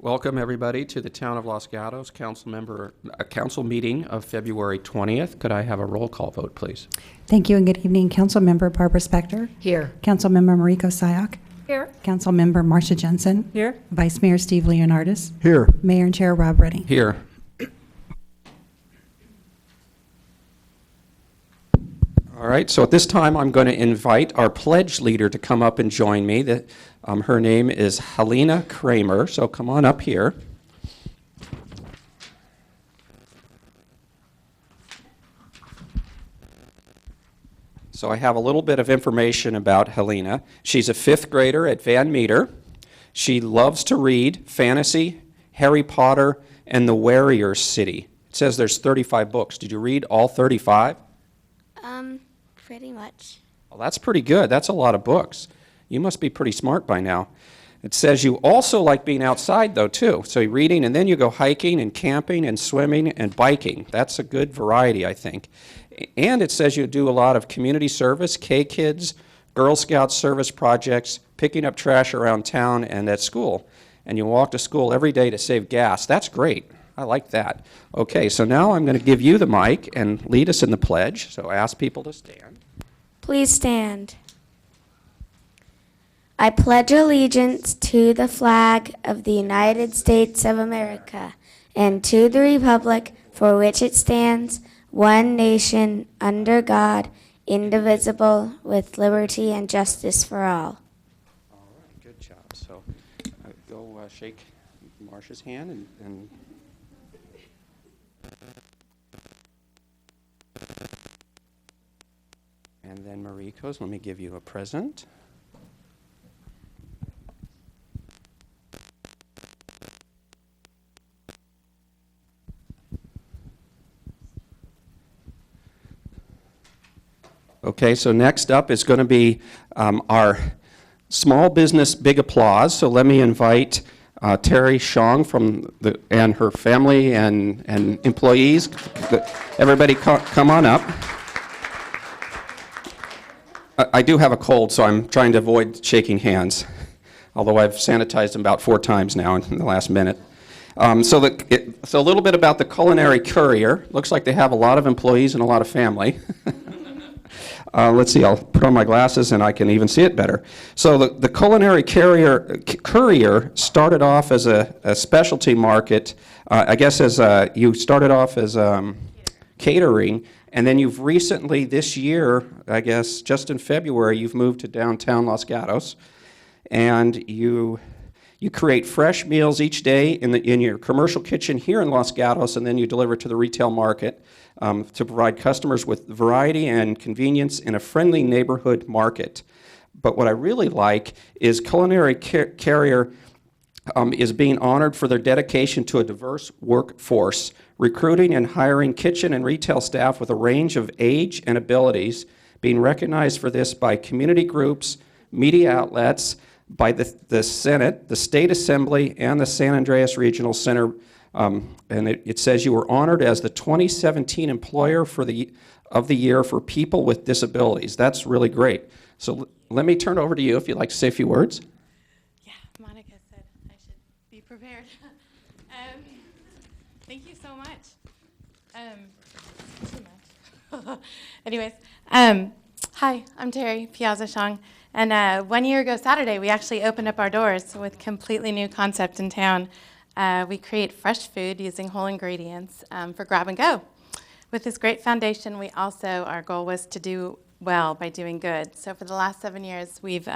Welcome, everybody, to the Town of Los Gatos council meeting of February 20th. Could I have a roll call vote, please? Thank you and good evening. Councilmember Barbara Spector. Here. Councilmember Mariko Sayak. Here. Councilmember Marcia Jensen. Here. Vice Mayor Steve Leonardis. Here. Mayor and Chair Rob Redding. Here. All right, so at this time, I'm going to invite our pledge leader to come up and join me. Her name is Helena Kramer, so come on up here. So I have a little bit of information about Helena. She's a fifth grader at Van Meter. She loves to read fantasy, Harry Potter, and the Warrior City. It says there's 35 books. Did you read all 35? Pretty much. Well, that's pretty good. That's a lot of books. You must be pretty smart by now. It says you also like being outside, though, too. So you're reading, and then you go hiking and camping and swimming and biking. That's a good variety, I think. And it says you do a lot of community service, K-Kids, Girl Scout service projects, picking up trash around town and at school. And you walk to school every day to save gas. That's great. I like that. Okay, so now I'm going to give you the mic and lead us in the pledge. So I ask people to stand. Please stand. I pledge allegiance to the flag of the United States of America and to the republic for which it stands, one nation, under God, indivisible, with liberty and justice for all. All right, good job. So go shake Marcia's hand and then Mariko's. Let me give you a present. Okay, so next up is going to be our small business big applause. So let me invite Terry Shong and her family and employees. Everybody come on up. I do have a cold, so I'm trying to avoid shaking hands, although I've sanitized them about 4 times now in the last minute. So a little bit about the Culinary Courier. Looks like they have a lot of employees and a lot of family. Let's see, I'll put on my glasses and I can even see it better. So the Culinary Courier started off as a specialty market, I guess you started off as catering, and then you've recently, this year, I guess just in February, you've moved to downtown Los Gatos, and you create fresh meals each day in your commercial kitchen here in Los Gatos, and then you deliver to the retail market to provide customers with variety and convenience in a friendly neighborhood market. But what I really like is Culinary Carrier is being honored for their dedication to a diverse workforce, recruiting and hiring kitchen and retail staff with a range of age and abilities, being recognized for this by community groups, media outlets, by the Senate, the State Assembly, and the San Andreas Regional Center. And it says you were honored as the 2017 Employer of the Year for People with Disabilities. That's really great. So let me turn over to you if you'd like to say a few words. Yeah, Monica said I should be prepared. Thank you so much. Too much. Anyways, hi, I'm Terry Piazza Shong. And 1 year ago Saturday, we actually opened up our doors with a completely new concept in town. We create fresh food using whole ingredients for grab and go. With this great foundation, our goal was to do well by doing good. So for the last 7 years, we've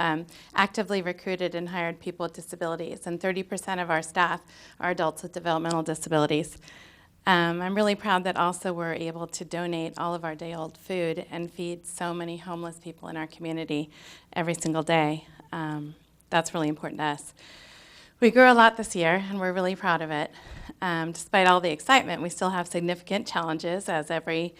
actively recruited and hired people with disabilities, and 30% of our staff are adults with developmental disabilities. I'm really proud that also we're able to donate all of our day-old food and feed so many homeless people in our community every single day. That's really important to us. We grew a lot this year, and we're really proud of it. Despite all the excitement, we still have significant challenges, as every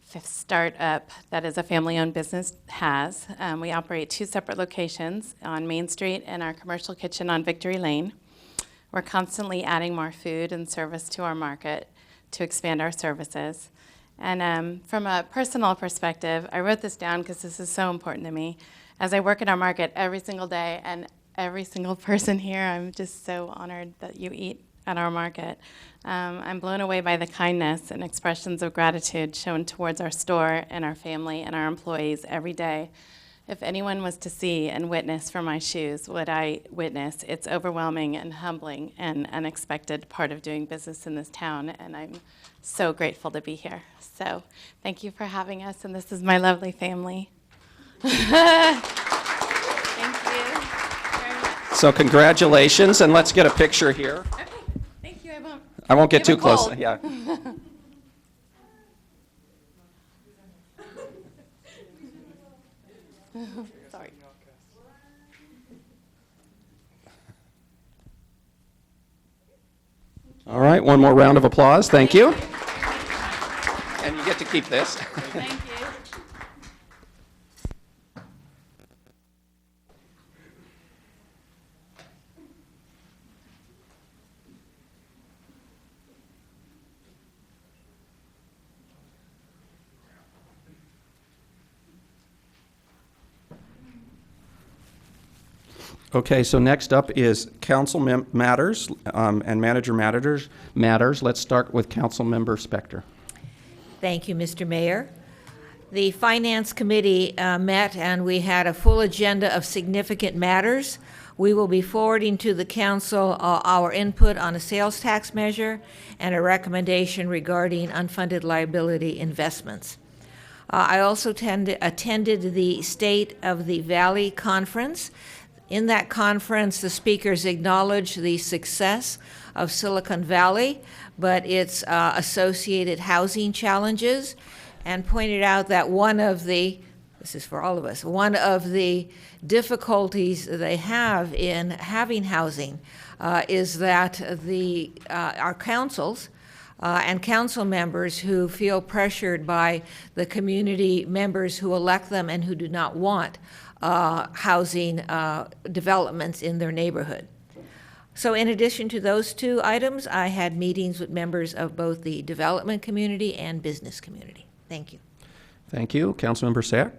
startup that is a family-owned business has. We operate 2 separate locations on Main Street and our commercial kitchen on Victory Lane. We're constantly adding more food and service to our market to expand our services. And from a personal perspective, I wrote this down because this is so important to me. As I work in our market every single day, and every single person here. I'm just so honored that you eat at our market. I'm blown away by the kindness and expressions of gratitude shown towards our store and our family and our employees every day. If anyone was to see and witness from my shoes what I witness, it's overwhelming and humbling and unexpected part of doing business in this town, and I'm so grateful to be here. So thank you for having us, and this is my lovely family. Thank you very much. So congratulations, and let's get a picture here. Okay, thank you. I won't get You too have a close. cold. Yeah. Sorry. All right, one more round of applause. Thank you. And you get to keep this. Thank you. Okay, so next up is council matters and manager matters. Let's start with Council Member Spector. Thank you, Mr. Mayor. The Finance Committee met and we had a full agenda of significant matters. We will be forwarding to the council our input on a sales tax measure and a recommendation regarding unfunded liability investments. I also attended the State of the Valley Conference. In that conference, the speakers acknowledged the success of Silicon Valley, but its associated housing challenges, and pointed out that this is for all of us, one of the difficulties they have in having housing is that our councils and council members who feel pressured by the community members who elect them and who do not want housing developments in their neighborhood. So in addition to those two items, I had meetings with members of both the development community and business community. Thank you. Thank you. Councilmember Sack.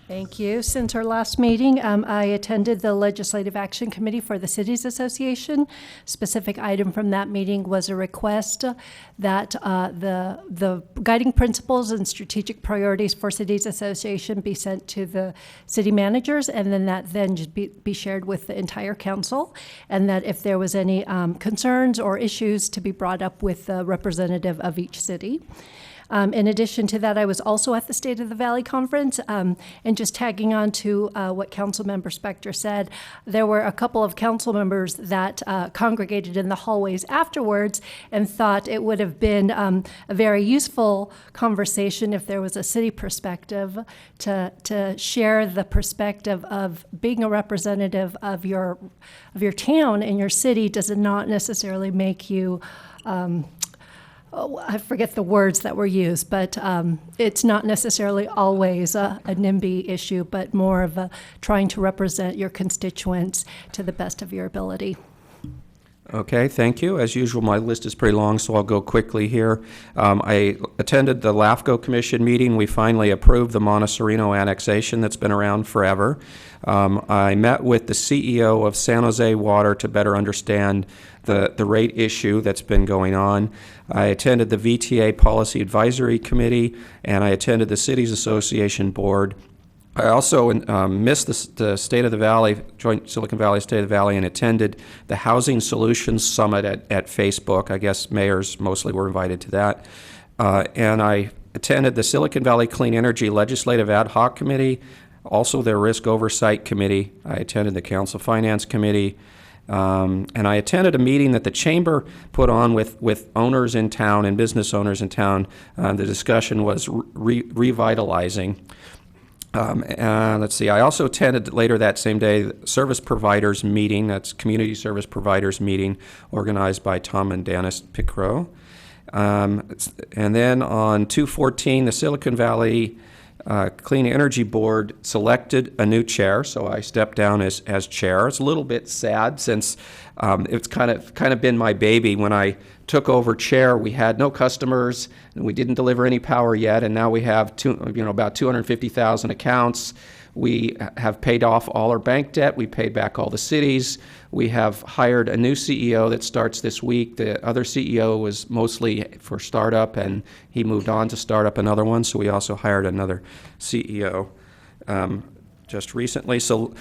Thank you. Since our last meeting, I attended the Legislative Action Committee for the Cities Association. Specific item from that meeting was a request that the guiding principles and strategic priorities for Cities Association be sent to the city managers, and then that just be shared with the entire council, and that if there was any concerns or issues to be brought up with the representative of each city. In addition to that, I was also at the State of the Valley Conference, and just tagging on to what Councilmember Spector said, there were a couple of council members that congregated in the hallways afterwards and thought it would have been a very useful conversation if there was a city perspective to share the perspective of being a representative of your town and your city does not necessarily make you I forget the words that were used, but it's not necessarily always a NIMBY issue, but more of trying to represent your constituents to the best of your ability. Okay, thank you. As usual, my list is pretty long, so I'll go quickly here. I attended the LAFCO Commission meeting. We finally approved the Montecito annexation that's been around forever. I met with the CEO of San Jose Water to better understand the rate issue that's been going on. I attended the VTA Policy Advisory Committee, and I attended the Cities Association Board. I also missed the State of the Valley, Joint Silicon Valley State of the Valley, and attended the Housing Solutions Summit at Facebook. I guess mayors mostly were invited to that. And I attended the Silicon Valley Clean Energy Legislative Ad Hoc Committee, also their Risk Oversight Committee. I attended the Council Finance Committee. And I attended a meeting that the Chamber put on with owners in town and business owners in town. The discussion was revitalizing. Let's see, I also attended later that same day service providers meeting, that's community service providers meeting organized by Tom and Dennis Picro. And then on 2/14, the Silicon Valley Clean Energy Board selected a new chair, so I stepped down as chair. It's a little bit sad since it's kind of been my baby. When I took over chair, we had no customers, and we didn't deliver any power yet, and now we have about 250,000 accounts. We have paid off all our bank debt. We paid back all the cities. We have hired a new CEO that starts this week. The other CEO was mostly for startup, and he moved on to start up another one, so we also hired another CEO just recently. So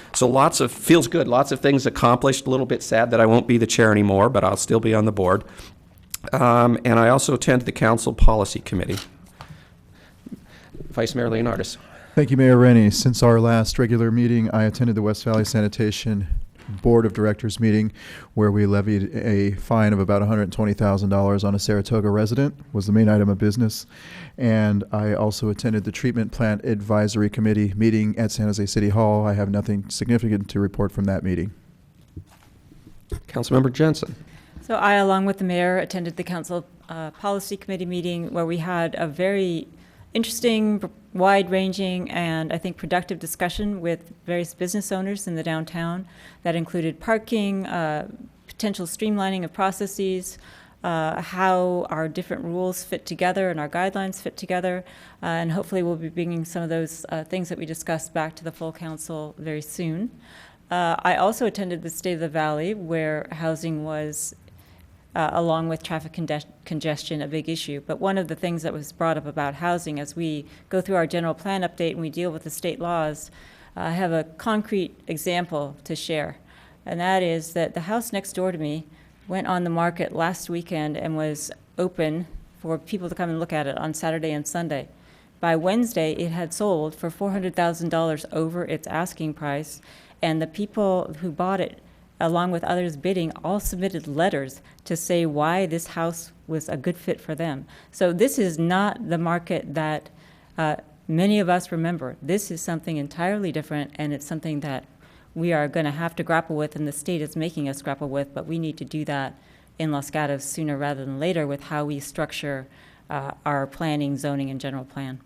feels good. Lots of things accomplished. A little bit sad that I won't be the chair anymore, but I'll still be on the board. And I also attend the Council Policy Committee. Vice Mayor Leonardis. Thank you, Mayor Rennie. Since our last regular meeting, I attended the West Valley Sanitation Board of Directors meeting where we levied a fine of about $120,000 on a Saratoga resident, was the main item of business. And I also attended the Treatment Plant Advisory Committee meeting at San Jose City Hall. I have nothing significant to report from that meeting. Councilmember Jensen. So I, along with the mayor, attended the Council Policy Committee meeting where we had a very interesting, wide-ranging, and I think productive discussion with various business owners in the downtown that included parking, potential streamlining of processes, how our different rules fit together and our guidelines fit together, and hopefully we'll be bringing some of those things that we discussed back to the full council very soon. I also attended the State of the Valley, where housing was along with traffic congestion, a big issue. But one of the things that was brought up about housing as we go through our general plan update and we deal with the state laws, I have a concrete example to share. And that is that the house next door to me went on the market last weekend and was open for people to come and look at it on Saturday and Sunday. By Wednesday, it had sold for $400,000 over its asking price, and the people who bought it, along with others bidding, all submitted letters to say why this house was a good fit for them. So this is not the market that many of us remember. This is something entirely different, and it's something that we are going to have to grapple with, and the state is making us grapple with, but we need to do that in Los Gatos sooner rather than later with how we structure our planning, zoning, and general plan.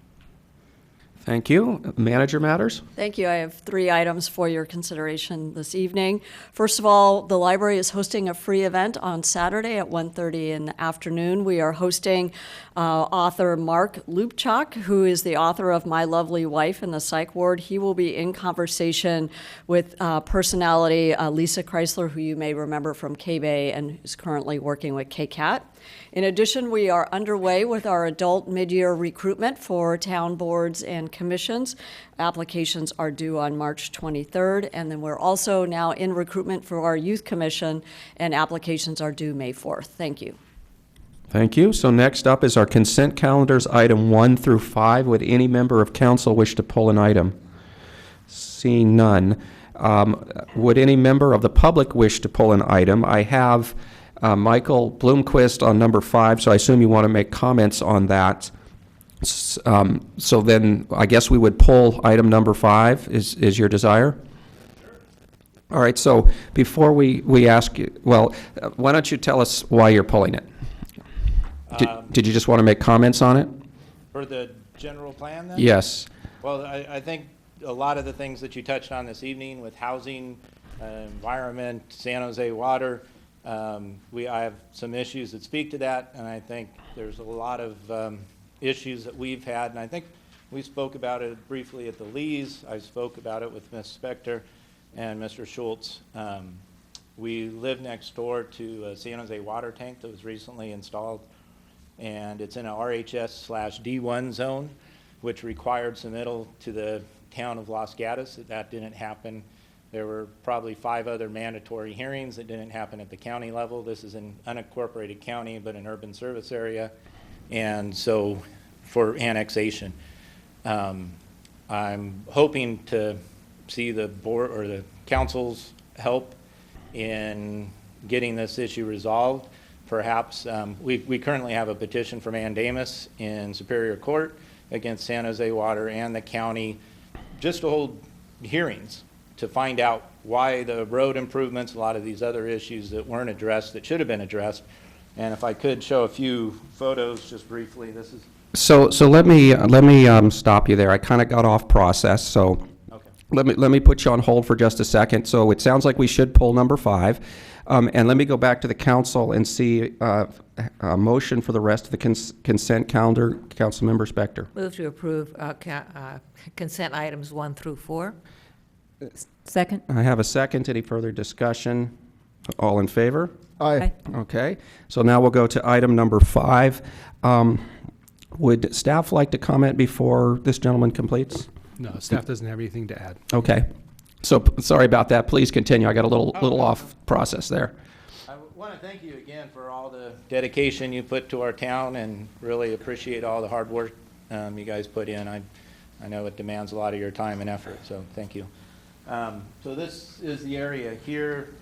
Thank you. Manager matters. Thank you. I have 3 items for your consideration this evening. First of all, the library is hosting a free event on Saturday at 1:30 in the afternoon. We are hosting author Mark Lupchak, who is the author of My Lovely Wife in the Psych Ward. He will be in conversation with personality Lisa Chrysler, who you may remember from K-Bay and is currently working with KCAT. In addition, we are underway with our adult mid-year recruitment for town boards and commissions. Applications are due on March 23rd, and then we're also now in recruitment for our youth commission, and applications are due May 4th. Thank you. Thank you. So next up is our consent calendars, item 1 through 5. Would any member of council wish to pull an item? Seeing none. Would any member of the public wish to pull an item? I have Michael Bloomquist on number 5, so I assume you want to make comments on that. So then I guess we would pull item number 5, is your desire? All right, so before we ask you, well, why don't you tell us why you're pulling it? Did you just want to make comments on it? For the general plan then? Yes. Well, I think a lot of the things that you touched on this evening with housing, environment, San Jose water, I have some issues that speak to that, and I think there's a lot of issues that we've had, and I think we spoke about it briefly at the Lees. I spoke about it with Ms. Spector and Mr. Schultz. We live next door to a San Jose water tank that was recently installed, and it's in a RHS/D1 zone, which required submittal to the town of Los Gatos. That didn't happen. There were probably 5 other mandatory hearings that didn't happen at the county level. This is an unincorporated county, but an urban service area, and so for annexation. I'm hoping to see the board or the council's help in getting this issue resolved. Perhaps we currently have a petition for mandamus in Superior Court against San Jose Water and the county just to hold hearings to find out why the road improvements, a lot of these other issues that weren't addressed, that should have been addressed. And if I could show a few photos just briefly, this is. So let me stop you there. I kind of got off process, so Okay. let me put you on hold for just a second. So it sounds like we should pull number 5. And let me go back to the council and see a motion for the rest of the consent calendar. Councilmember Spector. Move to approve consent items 1 through 4. Second? I have a second. Any further discussion? All in favor? Aye. Okay. So now we'll go to item number 5. Would staff like to comment before this gentleman completes? No, staff doesn't have anything to add. Okay. So sorry about that. Please continue. I got a little off process there. I want to thank you again for all the dedication you put to our town and really appreciate all the hard work you guys put in. I know it demands a lot of your time and effort, so thank you. So this is the area here,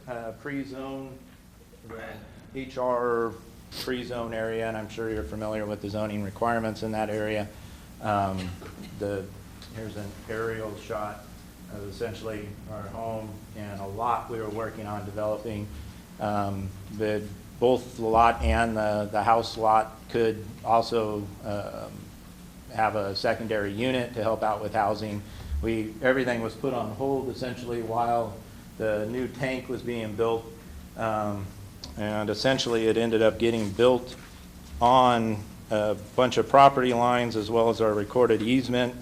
pre-zone, HR pre-zone area, and I'm sure you're familiar with the zoning requirements in that area. Here's an aerial shot of essentially our home and a lot we were working on developing. Both the lot and the house lot could also have a secondary unit to help out with housing. Everything was put on hold essentially while the new tank was being built, and essentially it ended up getting built on a bunch of property lines as well as our recorded easement,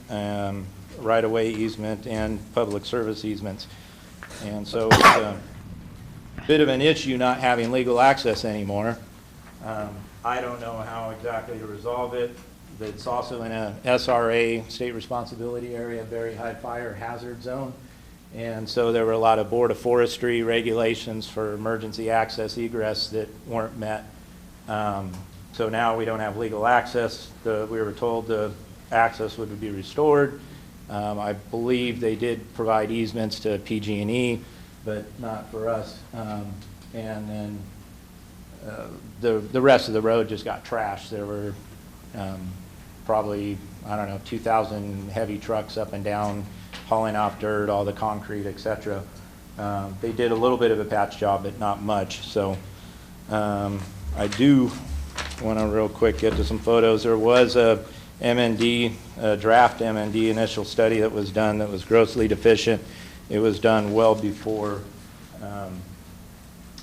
right-of-way easement, and public service easements. And so it's a bit of an issue not having legal access anymore. I don't know how exactly to resolve it. It's also in a SRA, state responsibility area, very high fire hazard zone. And so there were a lot of Board of Forestry regulations for emergency access egress that weren't met. So now we don't have legal access. We were told the access would be restored. I believe they did provide easements to PG&E, but not for us. And then the rest of the road just got trashed. There were probably, I don't know, 2,000 heavy trucks up and down hauling off dirt, all the concrete, etc. They did a little bit of a patch job, but not much. So I do want to real quick get to some photos. There was a MND, a draft MND initial study that was done that was grossly deficient. It was done well before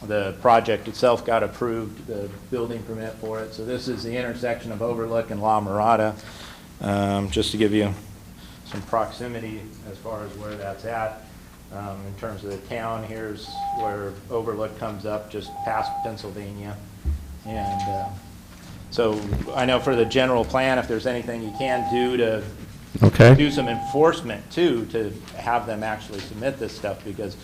the project itself got approved, the building permit for it. So this is the intersection of Overlook and La Mirada, just to give you some proximity as far as where that's at. In terms of the town, here's where Overlook comes up, just past Pennsylvania. And so I know for the general plan, if there's anything you can do to do some enforcement too, to have them actually submit this stuff, because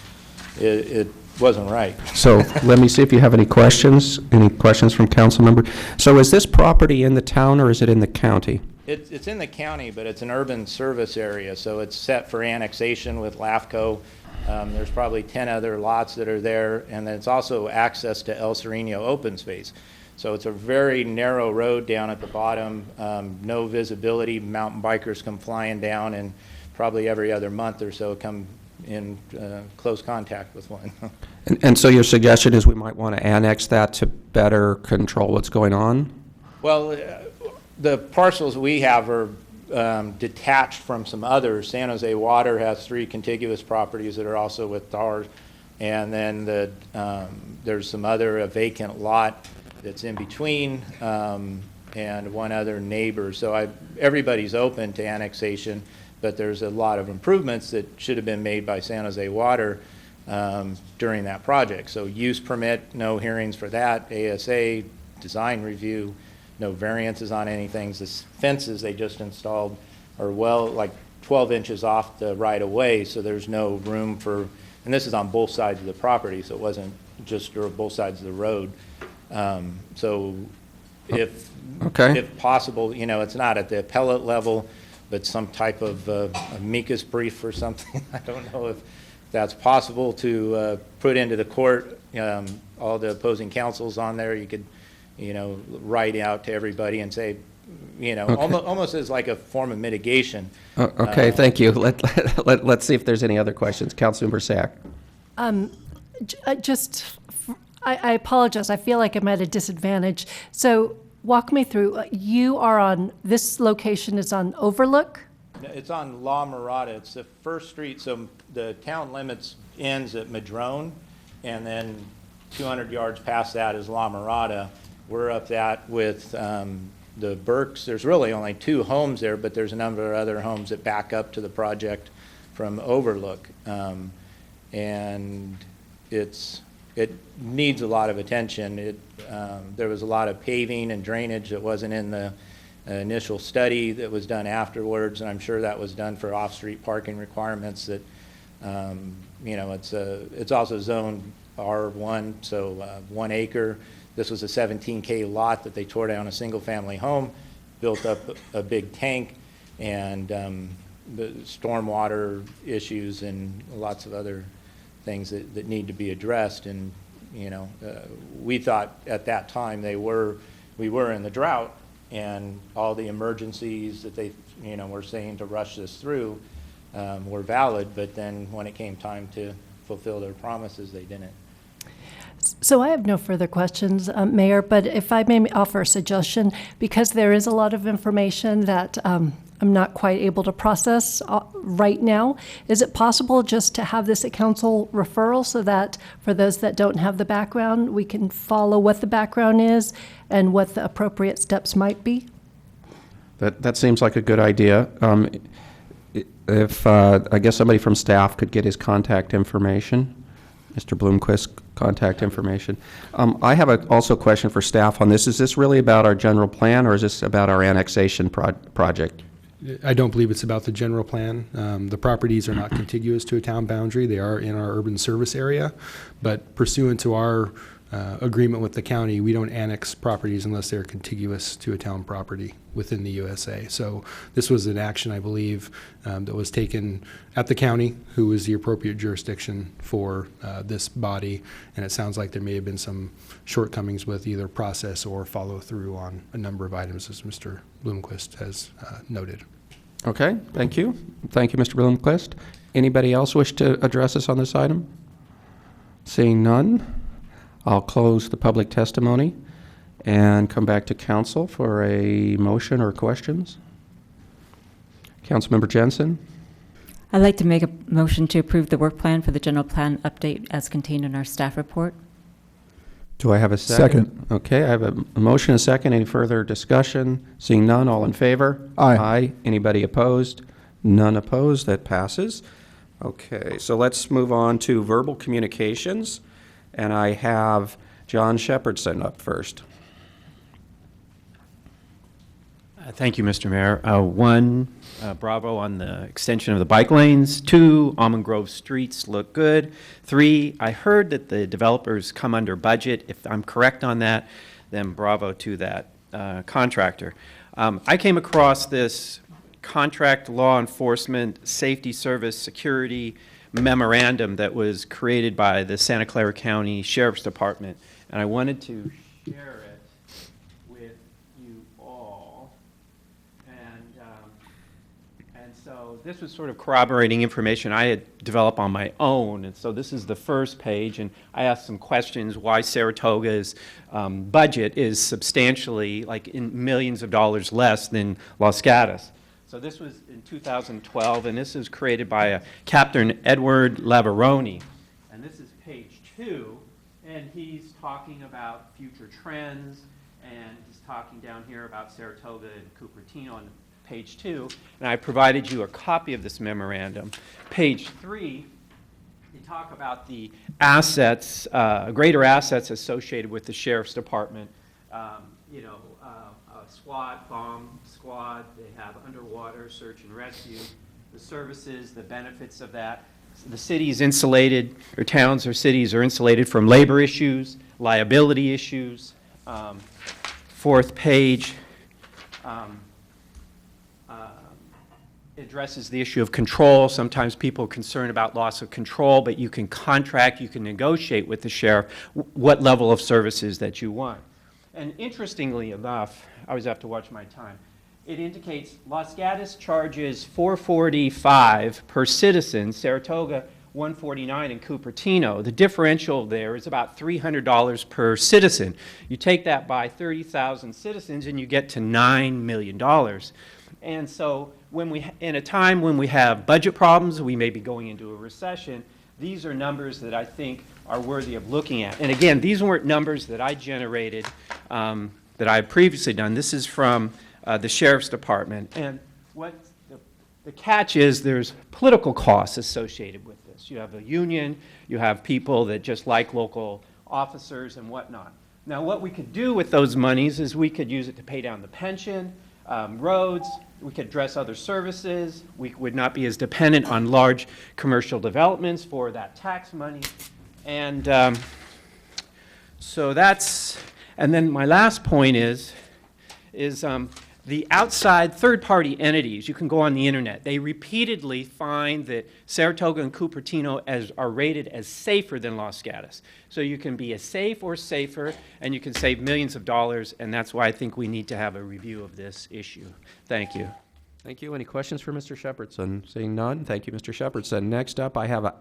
it wasn't right. So let me see if you have any questions. Any questions from council member? So is this property in the town or is it in the county? It's in the county, but it's an urban service area, so it's set for annexation with LAFCO. There's probably 10 other lots that are there, and then it's also access to El Sereno open space. So it's a very narrow road down at the bottom, no visibility. Mountain bikers come flying down, and probably every other month or so come in close contact with one. And so your suggestion is we might want to annex that to better control what's going on? Well, the parcels we have are detached from some others. San Jose Water has 3 contiguous properties that are also with ours, and then there's some other, a vacant lot that's in between, and one other neighbor. So everybody's open to annexation, but there's a lot of improvements that should have been made by San Jose Water during that project. So use permit, no hearings for that, ASA, design review, no variances on anything. The fences they just installed are well, like 12 inches off the right of way, so there's no room for, and this is on both sides of the property, so it wasn't just both sides of the road. So if possible, it's not at the appellate level, but some type of amicus brief or something. I don't know if that's possible to put into the court. All the opposing counsels on there, you could, write out to everybody and say, almost as like a form of mitigation. Okay, thank you. Let's see if there's any other questions. Councilmember Sack. I apologize. I feel like I'm at a disadvantage. So walk me through. You are on, this location is on Overlook? It's on La Mirada. It's the first street, so the town limits ends at Madrone, and then 200 yards past that is La Mirada. We're up that with the Burks. There's really only 2 homes there, but there's a number of other homes that back up to the project from Overlook. And it needs a lot of attention. There was a lot of paving and drainage that wasn't in the initial study that was done afterwards, and I'm sure that was done for off-street parking requirements that, you know, it's also zoned R1, so 1 acre. This was a 17K lot that they tore down a single-family home, built up a big tank, and the stormwater issues and lots of other things that need to be addressed. And, you know, we thought at that time we were in the drought, and all the emergencies that they, you know, were saying to rush this through were valid, but then when it came time to fulfill their promises, they didn't. So I have no further questions, Mayor, but if I may offer a suggestion, because there is a lot of information that I'm not quite able to process right now, is it possible just to have this at council referral so that for those that don't have the background, we can follow what the background is and what the appropriate steps might be? That seems like a good idea. If I guess somebody from staff could get his contact information, Mr. Bloomquist, contact information. I have also a question for staff on this. Is this really about our general plan, or is this about our annexation project? I don't believe it's about the general plan. The properties are not contiguous to a town boundary. They are in our urban service area, but pursuant to our agreement with the county, we don't annex properties unless they're contiguous to a town property within the USA. So this was an action, I believe, that was taken at the county, who is the appropriate jurisdiction for this body, and it sounds like there may have been some shortcomings with either process or follow through on a number of items, as Mr. Bloomquist has noted. Okay, thank you. Thank you, Mr. Bloomquist. Anybody else wish to address us on this item? Seeing none, I'll close the public testimony and come back to council for a motion or questions. Councilmember Jensen? I'd like to make a motion to approve the work plan for the general plan update as contained in our staff report. Do I have a second? Okay, I have a motion and a second. Any further discussion? Seeing none, all in favor? Aye. Aye. Anybody opposed? None opposed. That passes. Okay, so let's move on to verbal communications. And I have John Shepherdson up first. Thank you, Mr. Mayor. 1, bravo on the extension of the bike lanes. 2, Almond Grove streets look good. 3, I heard that the developers come under budget. If I'm correct on that, then bravo to that contractor. I came across this contract law enforcement safety service security memorandum that was created by the Santa Clara County Sheriff's Department, and I wanted to share it with you all. And so this was sort of corroborating information I had developed on my own, and so this is the first page, and I asked some questions why Saratoga's budget is substantially, like in millions of dollars less than Los Gatos. So this was in 2012, and this is created by Captain Edward Lavaroni. And this is page 2, and he's talking about future trends, and he's talking down here about Saratoga and Cupertino on page 2. And I provided you a copy of this memorandum. Page 3, they talk about the assets, greater assets associated with the Sheriff's Department. SWAT, bomb squad, they have underwater search and rescue, the services, the benefits of that. The city's insulated, or towns or cities are insulated from labor issues, liability issues. 4th page addresses the issue of control. Sometimes people are concerned about loss of control, but you can contract, you can negotiate with the sheriff what level of services that you want. And interestingly enough, I always have to watch my time, it indicates Los Gatos charges $445 per citizen, Saratoga $149, and Cupertino. The differential there is about $300 per citizen. You take that by 30,000 citizens and you get to $9 million. And so in a time when we have budget problems, we may be going into a recession, these are numbers that I think are worthy of looking at. And again, these weren't numbers that I generated that I had previously done. This is from the Sheriff's Department. And what the catch is, there's political costs associated with this. You have a union, you have people that just like local officers and whatnot. Now, what we could do with those monies is we could use it to pay down the pension, roads, we could address other services, we would not be as dependent on large commercial developments for that tax money. And so that's, and then my last point is the outside third-party entities. You can go on the internet. They repeatedly find that Saratoga and Cupertino are rated as safer than Los Gatos. So you can be as safe or safer, and you can save millions of dollars, and that's why I think we need to have a review of this issue. Thank you. Thank you. Any questions for Mr. Shepherdson? Seeing none, thank you, Mr. Shepherdson. Next up, I have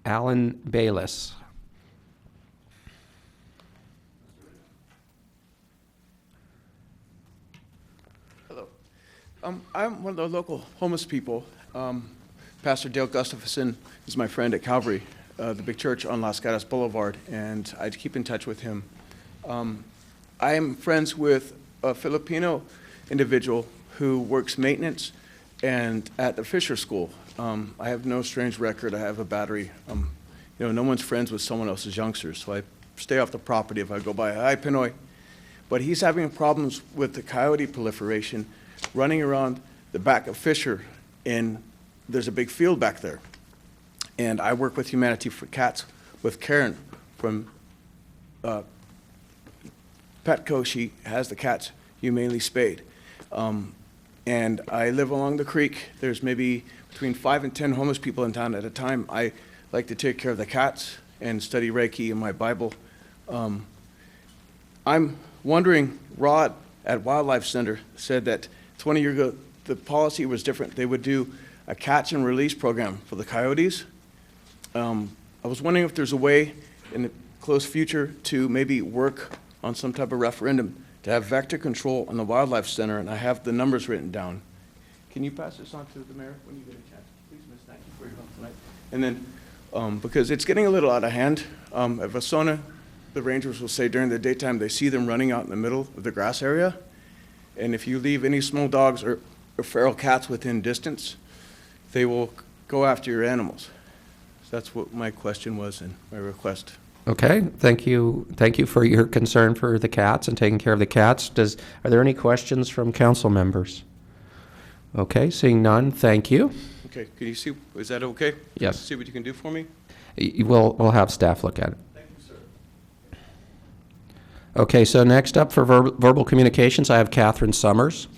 Alan Bayless. Hello. I'm one of the local homeless people. Pastor Dale Gustafson is my friend at Calvary, the big church on Los Gatos Boulevard, and I keep in touch with him. I am friends with a Filipino individual who works maintenance and at the Fisher School. I have no strange record. I have a battery. No one's friends with someone else's youngsters, so I stay off the property if I go by. Hi, Pinoy. But he's having problems with the coyote proliferation running around the back of Fisher, and there's a big field back there. And I work with Humanity for Cats with Karen from Petco. She has the cats humanely spayed. And I live along the creek. There's maybe between 5 and 10 homeless people in town at a time. I like to take care of the cats and study Reiki and my Bible. I'm wondering, Rod at Wildlife Center said that 20 years ago, the policy was different. They would do a catch and release program for the coyotes. I was wondering if there's a way in the close future to maybe work on some type of referendum to have vector control on the Wildlife Center, and I have the numbers written down. Can you pass this on to the mayor when you get a chance? Please, Miss, thank you for your help tonight. And then, because it's getting a little out of hand, at Vasona, the rangers will say during the daytime they see them running out in the middle of the grass area, and if you leave any small dogs or feral cats within distance, they will go after your animals. So that's what my question was and my request. Okay, thank you. Thank you for your concern for the cats and taking care of the cats. Are there any questions from council members? Okay, seeing none, thank you. Okay, can you see, is that okay? Yes. See what you can do for me? We'll have staff look at it. Thank you, sir. Okay, so next up for verbal communications, I have Catherine Summers.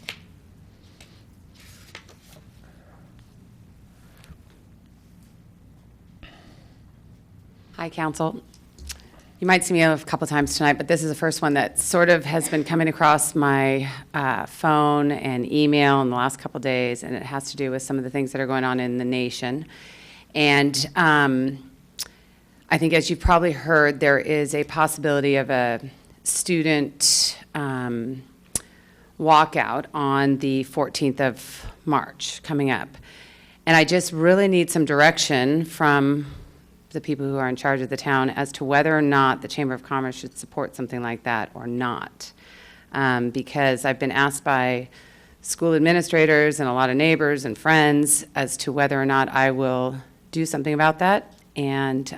Hi, Council. You might see me a couple times tonight, but this is the first one that sort of has been coming across my phone and email in the last couple days, and it has to do with some of the things that are going on in the nation. And I think, as you've probably heard, there is a possibility of a student walkout on the 14th of March coming up. And I just really need some direction from the people who are in charge of the town as to whether or not the Chamber of Commerce should support something like that or not. Because I've been asked by school administrators and a lot of neighbors and friends as to whether or not I will do something about that. And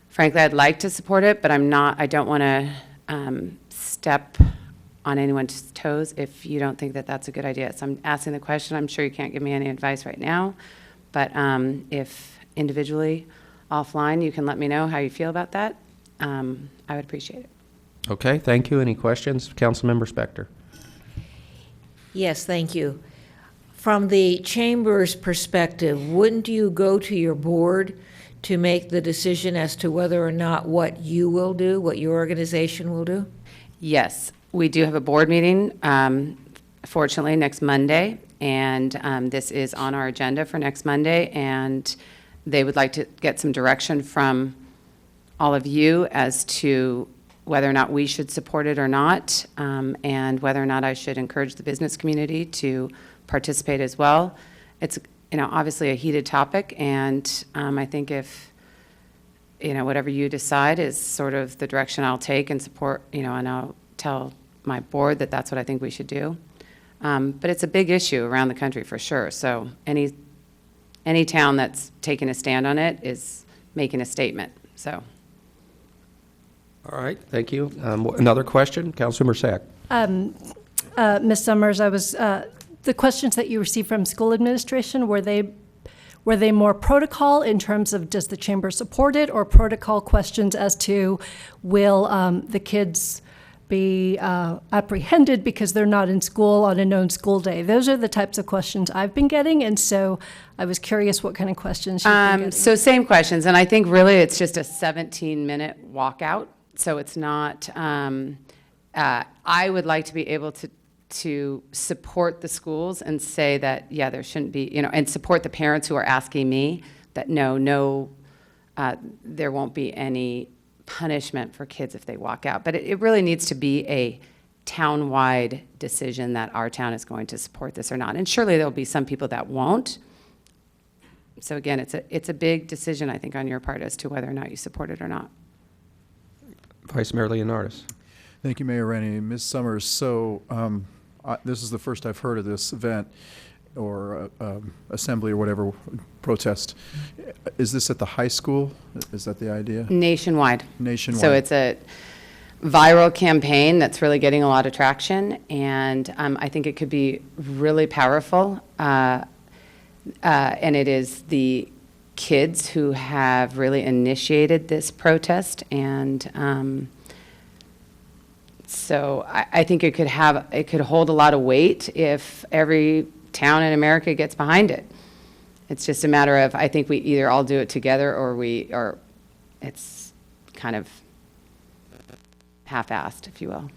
frankly, I'd like to support it, but I don't want to step on anyone's toes if you don't think that that's a good idea. So I'm asking the question. I'm sure you can't give me any advice right now, but if individually, offline, you can let me know how you feel about that. I would appreciate it. Okay, thank you. Any questions? Councilmember Spector. Yes, thank you. From the Chamber's perspective, wouldn't you go to your board to make the decision as to whether or not what you will do, what your organization will do? Yes, we do have a board meeting, fortunately, next Monday, and this is on our agenda for next Monday, and they would like to get some direction from all of you as to whether or not we should support it or not, and whether or not I should encourage the business community to participate as well. It's, obviously a heated topic, and I think if, whatever you decide is sort of the direction I'll take and support, and I'll tell my board that that's what I think we should do. But it's a big issue around the country for sure. So any town that's taking a stand on it is making a statement. So. All right, thank you. Another question, Councilmember Sack. Ms. Summers, the questions that you received from school administration, were they more protocol in terms of does the chamber support it, or protocol questions as to will the kids be apprehended because they're not in school on a known school day? Those are the types of questions I've been getting, and so I was curious what kind of questions you've been getting. So same questions, and I think really it's just a 17-minute walkout, so it's not, I would like to be able to support the schools and say that, yeah, there shouldn't be, and support the parents who are asking me that no, there won't be any punishment for kids if they walk out. But it really needs to be a town-wide decision that our town is going to support this or not. And surely there'll be some people that won't. So again, it's a big decision, I think, on your part as to whether or not you support it or not. Vice Mayor Leonardis. Thank you, Mayor Rennie. Ms. Summers, so this is the first I've heard of this event or assembly or whatever, protest. Is this at the high school? Is that the idea? Nationwide. Nationwide. So it's a viral campaign that's really getting a lot of traction, and I think it could be really powerful. And it is the kids who have really initiated this protest, and so I think it could hold a lot of weight if every town in America gets behind it. It's just a matter of, I think we either all do it together or it's kind of half-assed, if you will.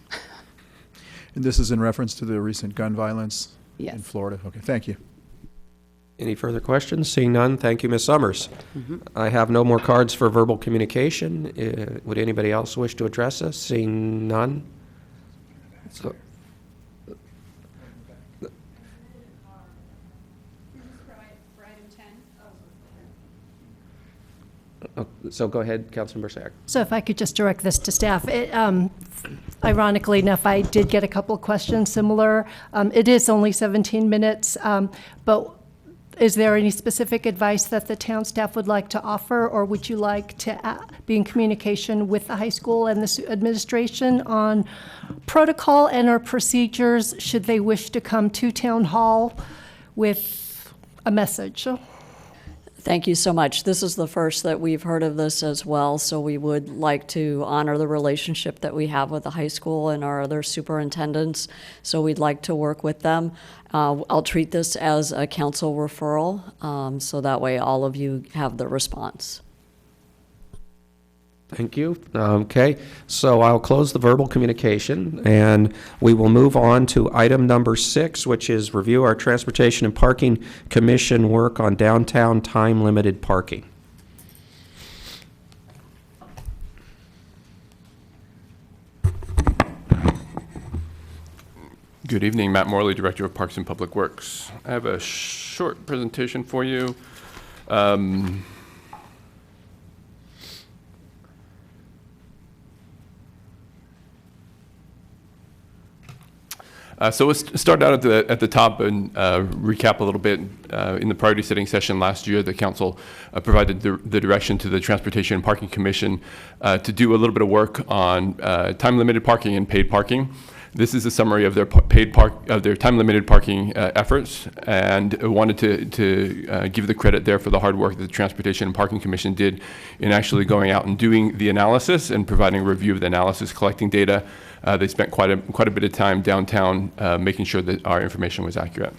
And this is in reference to the recent gun violence Yes. in Florida? Okay, thank you. Any further questions? Seeing none, thank you, Ms. Summers. I have no more cards for verbal communication. Would anybody else wish to address us? Seeing none? So, so go ahead, Councilmember Sack. So if I could just direct this to staff. Ironically enough, I did get a couple of questions similar. It is only 17 minutes, but is there any specific advice that the town staff would like to offer, or would you like to be in communication with the high school and the administration on protocol and our procedures should they wish to come to town hall with a message? Thank you so much. This is the first that we've heard of this as well, so we would like to honor the relationship that we have with the high school and our other superintendents, so we'd like to work with them. I'll treat this as a council referral, so that way all of you have the response. Thank you. Okay, so I'll close the verbal communication, and we will move on to item number 6, which is review our Transportation and Parking Commission work on downtown time-limited parking. Good evening, Matt Morley, Director of Parks and Public Works. I have a short presentation for you. So let's start out at the top and recap a little bit. In the priority setting session last year, the council provided the direction to the Transportation and Parking Commission to do a little bit of work on time-limited parking and paid parking. This is a summary of their time-limited parking efforts, and I wanted to give the credit there for the hard work that the Transportation and Parking Commission did in actually going out and doing the analysis and providing a review of the analysis, collecting data. They spent quite a bit of time downtown making sure that our information was accurate.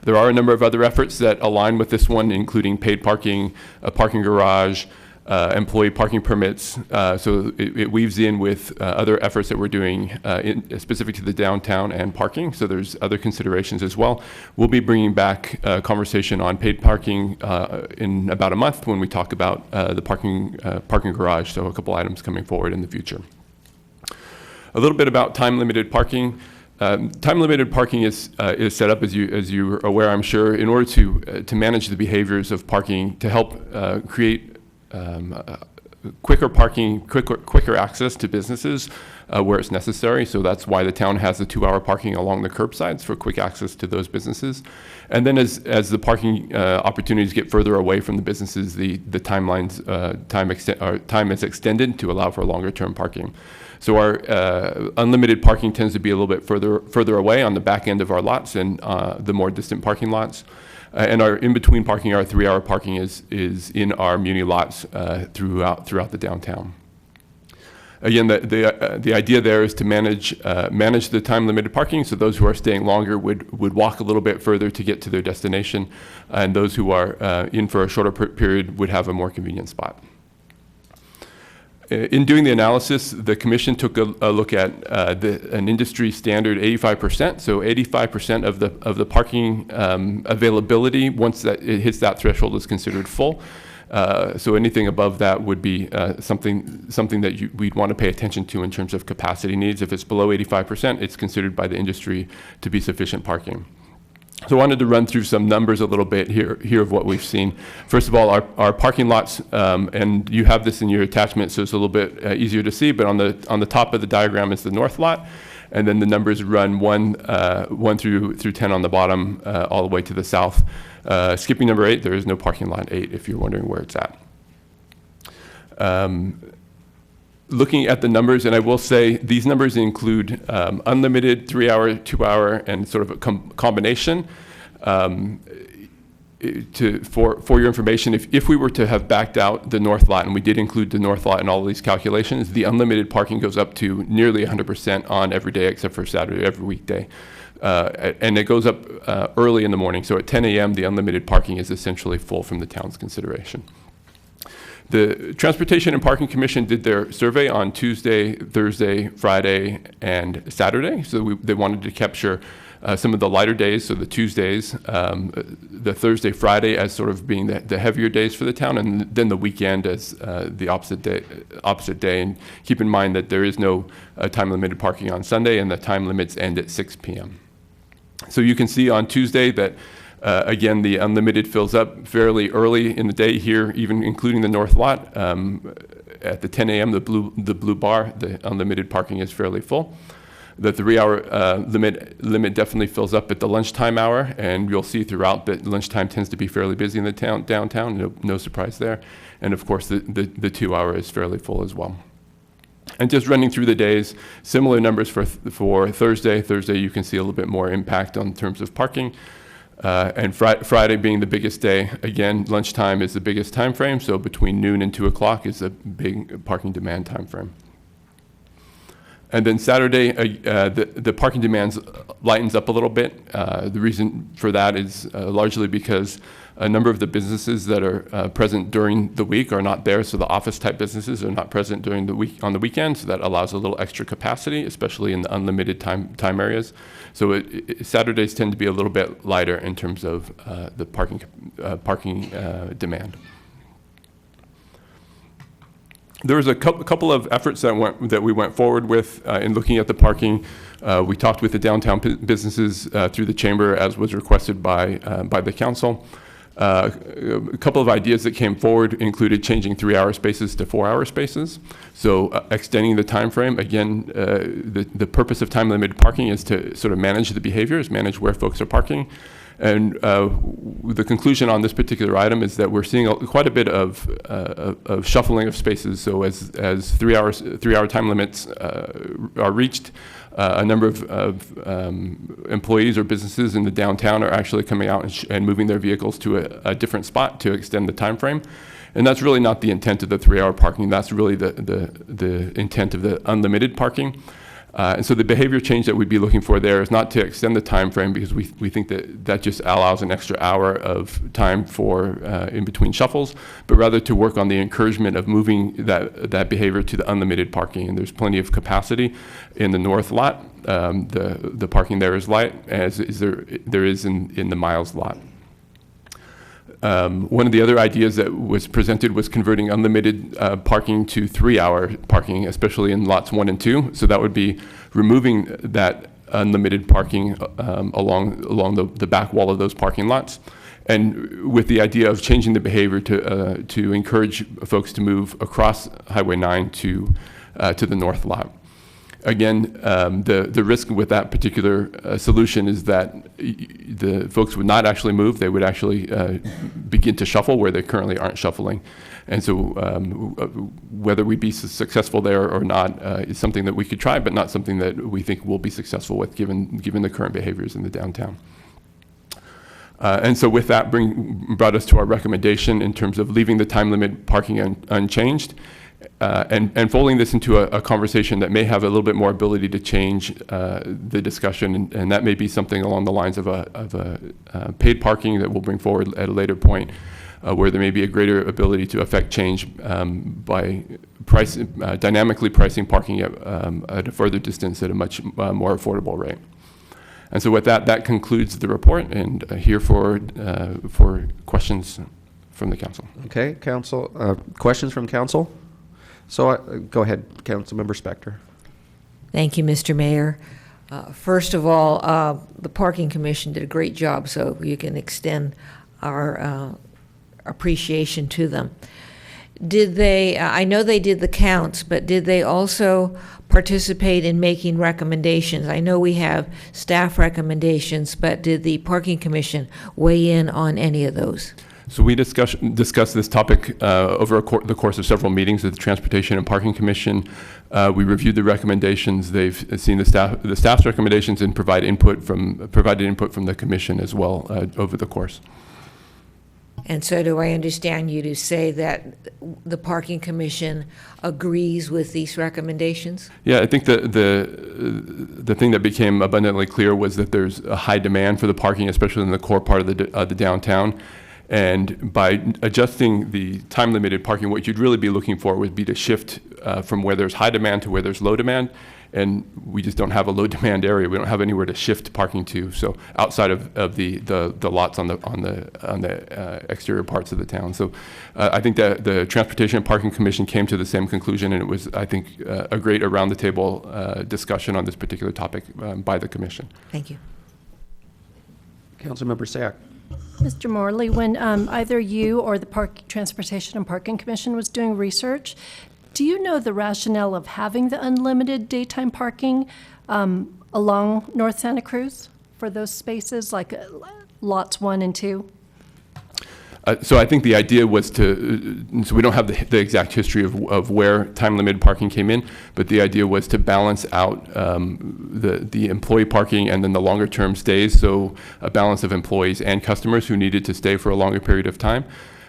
There are a number of other efforts that align with this one, including paid parking, a parking garage, employee parking permits. So it weaves in with other efforts that we're doing specific to the downtown and parking. So there's other considerations as well. We'll be bringing back a conversation on paid parking in about a month when we talk about the parking garage. So a couple items coming forward in the future. A little bit about time-limited parking. Time-limited parking is set up, as you are aware, I'm sure, in order to manage the behaviors of parking, to help create quicker parking, quicker access to businesses where it's necessary. So that's why the town has the 2-hour parking along the curbsides for quick access to those businesses. And then as the parking opportunities get further away from the businesses, the time is extended to allow for longer-term parking. So our unlimited parking tends to be a little bit further away on the back end of our lots and the more distant parking lots. And our in-between parking, our 3-hour parking is in our muni lots throughout the downtown. Again, the idea there is to manage the time-limited parking, so those who are staying longer would walk a little bit further to get to their destination, and those who are in for a shorter period would have a more convenient spot. In doing the analysis, the commission took a look at an industry standard 85%. So 85% of the parking availability, once that it hits that threshold, is considered full. So anything above that would be something that we'd want to pay attention to in terms of capacity needs. If it's below 85%, it's considered by the industry to be sufficient parking. So I wanted to run through some numbers a little bit here of what we've seen. First of all, our parking lots, and you have this in your attachment, so it's a little bit easier to see, but on the top of the diagram is the north lot, and then the numbers run 1 through 10 on the bottom, all the way to the south. Skipping number 8, there is no parking lot 8, if you're wondering where it's at. Looking at the numbers, and I will say these numbers include unlimited 3-hour, 2-hour, and sort of a combination. For your information, if we were to have backed out the north lot, and we did include the north lot in all of these calculations, the unlimited parking goes up to nearly 100% on every day except for Saturday, every weekday. And it goes up early in the morning. So at 10 a.m., the unlimited parking is essentially full from the town's consideration. The Transportation and Parking Commission did their survey on Tuesday, Thursday, Friday, and Saturday. So they wanted to capture some of the lighter days, so the Tuesdays, the Thursday, Friday as sort of being the heavier days for the town, and then the weekend as the opposite day. And keep in mind that there is no time-limited parking on Sunday, and the time limits end at 6 p.m. So you can see on Tuesday that again, the unlimited fills up fairly early in the day here, even including the north lot. At the 10 a.m., the blue bar, the unlimited parking is fairly full. The 3-hour limit definitely fills up at the lunchtime hour, and you'll see throughout that lunchtime tends to be fairly busy in the downtown. No surprise there. And of course, the 2-hour is fairly full as well. And just running through the days, similar numbers for Thursday. Thursday, you can see a little bit more impact in terms of parking. And Friday being the biggest day, again, lunchtime is the biggest time frame, so between noon and 2 o'clock is a big parking demand time frame. And then Saturday, the parking demands lightens up a little bit. The reason for that is largely because a number of the businesses that are present during the week are not there, so the office-type businesses are not present during the week on the weekend, so that allows a little extra capacity, especially in the unlimited time areas. So Saturdays tend to be a little bit lighter in terms of the parking demand. There was a couple of efforts that we went forward with in looking at the parking. We talked with the downtown businesses through the chamber, as was requested by the council. A couple of ideas that came forward included changing 3-hour spaces to 4-hour spaces. So extending the time frame. Again, the purpose of time-limited parking is to sort of manage the behaviors, manage where folks are parking. And the conclusion on this particular item is that we're seeing quite a bit of shuffling of spaces. So as 3-hour time limits are reached, a number of employees or businesses in the downtown are actually coming out and moving their vehicles to a different spot to extend the time frame. And that's really not the intent of the 3-hour parking. That's really the intent of the unlimited parking. And so the behavior change that we'd be looking for there is not to extend the time frame, because we think that just allows an extra hour of time for in between shuffles, but rather to work on the encouragement of moving that behavior to the unlimited parking. And there's plenty of capacity in the north lot. The parking there is light, as there is in the Miles lot. One of the other ideas that was presented was converting unlimited parking to 3-hour parking, especially in lots 1 and 2. So that would be removing that unlimited parking along the back wall of those parking lots, and with the idea of changing the behavior to encourage folks to move across Highway 9 to the north lot. Again, the risk with that particular solution is that the folks would not actually move. They would actually begin to shuffle where they currently aren't shuffling. And so whether we'd be successful there or not is something that we could try, but not something that we think we'll be successful with given the current behaviors in the downtown. And so with that brought us to our recommendation in terms of leaving the time limit parking unchanged, and folding this into a conversation that may have a little bit more ability to change the discussion, and that may be something along the lines of a paid parking that we'll bring forward at a later point, where there may be a greater ability to affect change by dynamically pricing parking at a further distance at a much more affordable rate. And so with that, that concludes the report, and here for questions from the council. Okay, council, questions from council? So go ahead, Councilmember Spector. Thank you, Mr. Mayor. First of all, the Parking Commission did a great job, so you can extend our appreciation to them. Did they, I know they did the counts, but did they also participate in making recommendations? I know we have staff recommendations, but did the Parking Commission weigh in on any of those? So we discussed this topic over the course of several meetings with the Transportation and Parking Commission. We reviewed the recommendations. They've seen the staff's recommendations and provided input from the commission as well over the course. And so do I understand you to say that the Parking Commission agrees with these recommendations? Yeah, I think the thing that became abundantly clear was that there's a high demand for the parking, especially in the core part of the downtown. And by adjusting the time-limited parking, what you'd really be looking for would be to shift from where there's high demand to where there's low demand. And we just don't have a low-demand area. We don't have anywhere to shift parking to. So outside of the lots on the exterior parts of the town. So I think that the Transportation and Parking Commission came to the same conclusion, and it was, I think, a great around-the-table discussion on this particular topic by the commission. Thank you. Councilmember Sack. Mr. Morley, when either you or the Transportation and Parking Commission was doing research, do you know the rationale of having the unlimited daytime parking along North Santa Cruz for those spaces, like lots 1 and 2? So I think the idea was so we don't have the exact history of where time-limited parking came in, but the idea was to balance out the employee parking and then the longer-term stays, so a balance of employees and customers who needed to stay for a longer period of time.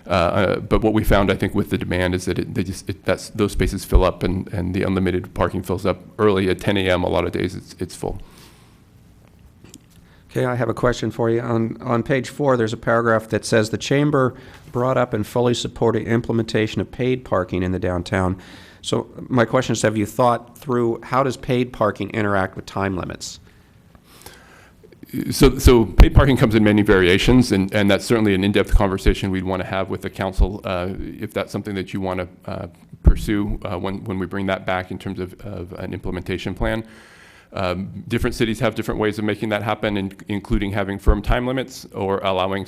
But what we found, I think, with the demand is that those spaces fill up, and the unlimited parking fills up early at 10 a.m. A lot of days it's full. Okay, I have a question for you. On page 4, there's a paragraph that says the chamber brought up and fully supported implementation of paid parking in the downtown. So my question is, have you thought through how does paid parking interact with time limits? So paid parking comes in many variations, and that's certainly an in-depth conversation we'd want to have with the council if that's something that you want to pursue when we bring that back in terms of an implementation plan. Different cities have different ways of making that happen, including having firm time limits or allowing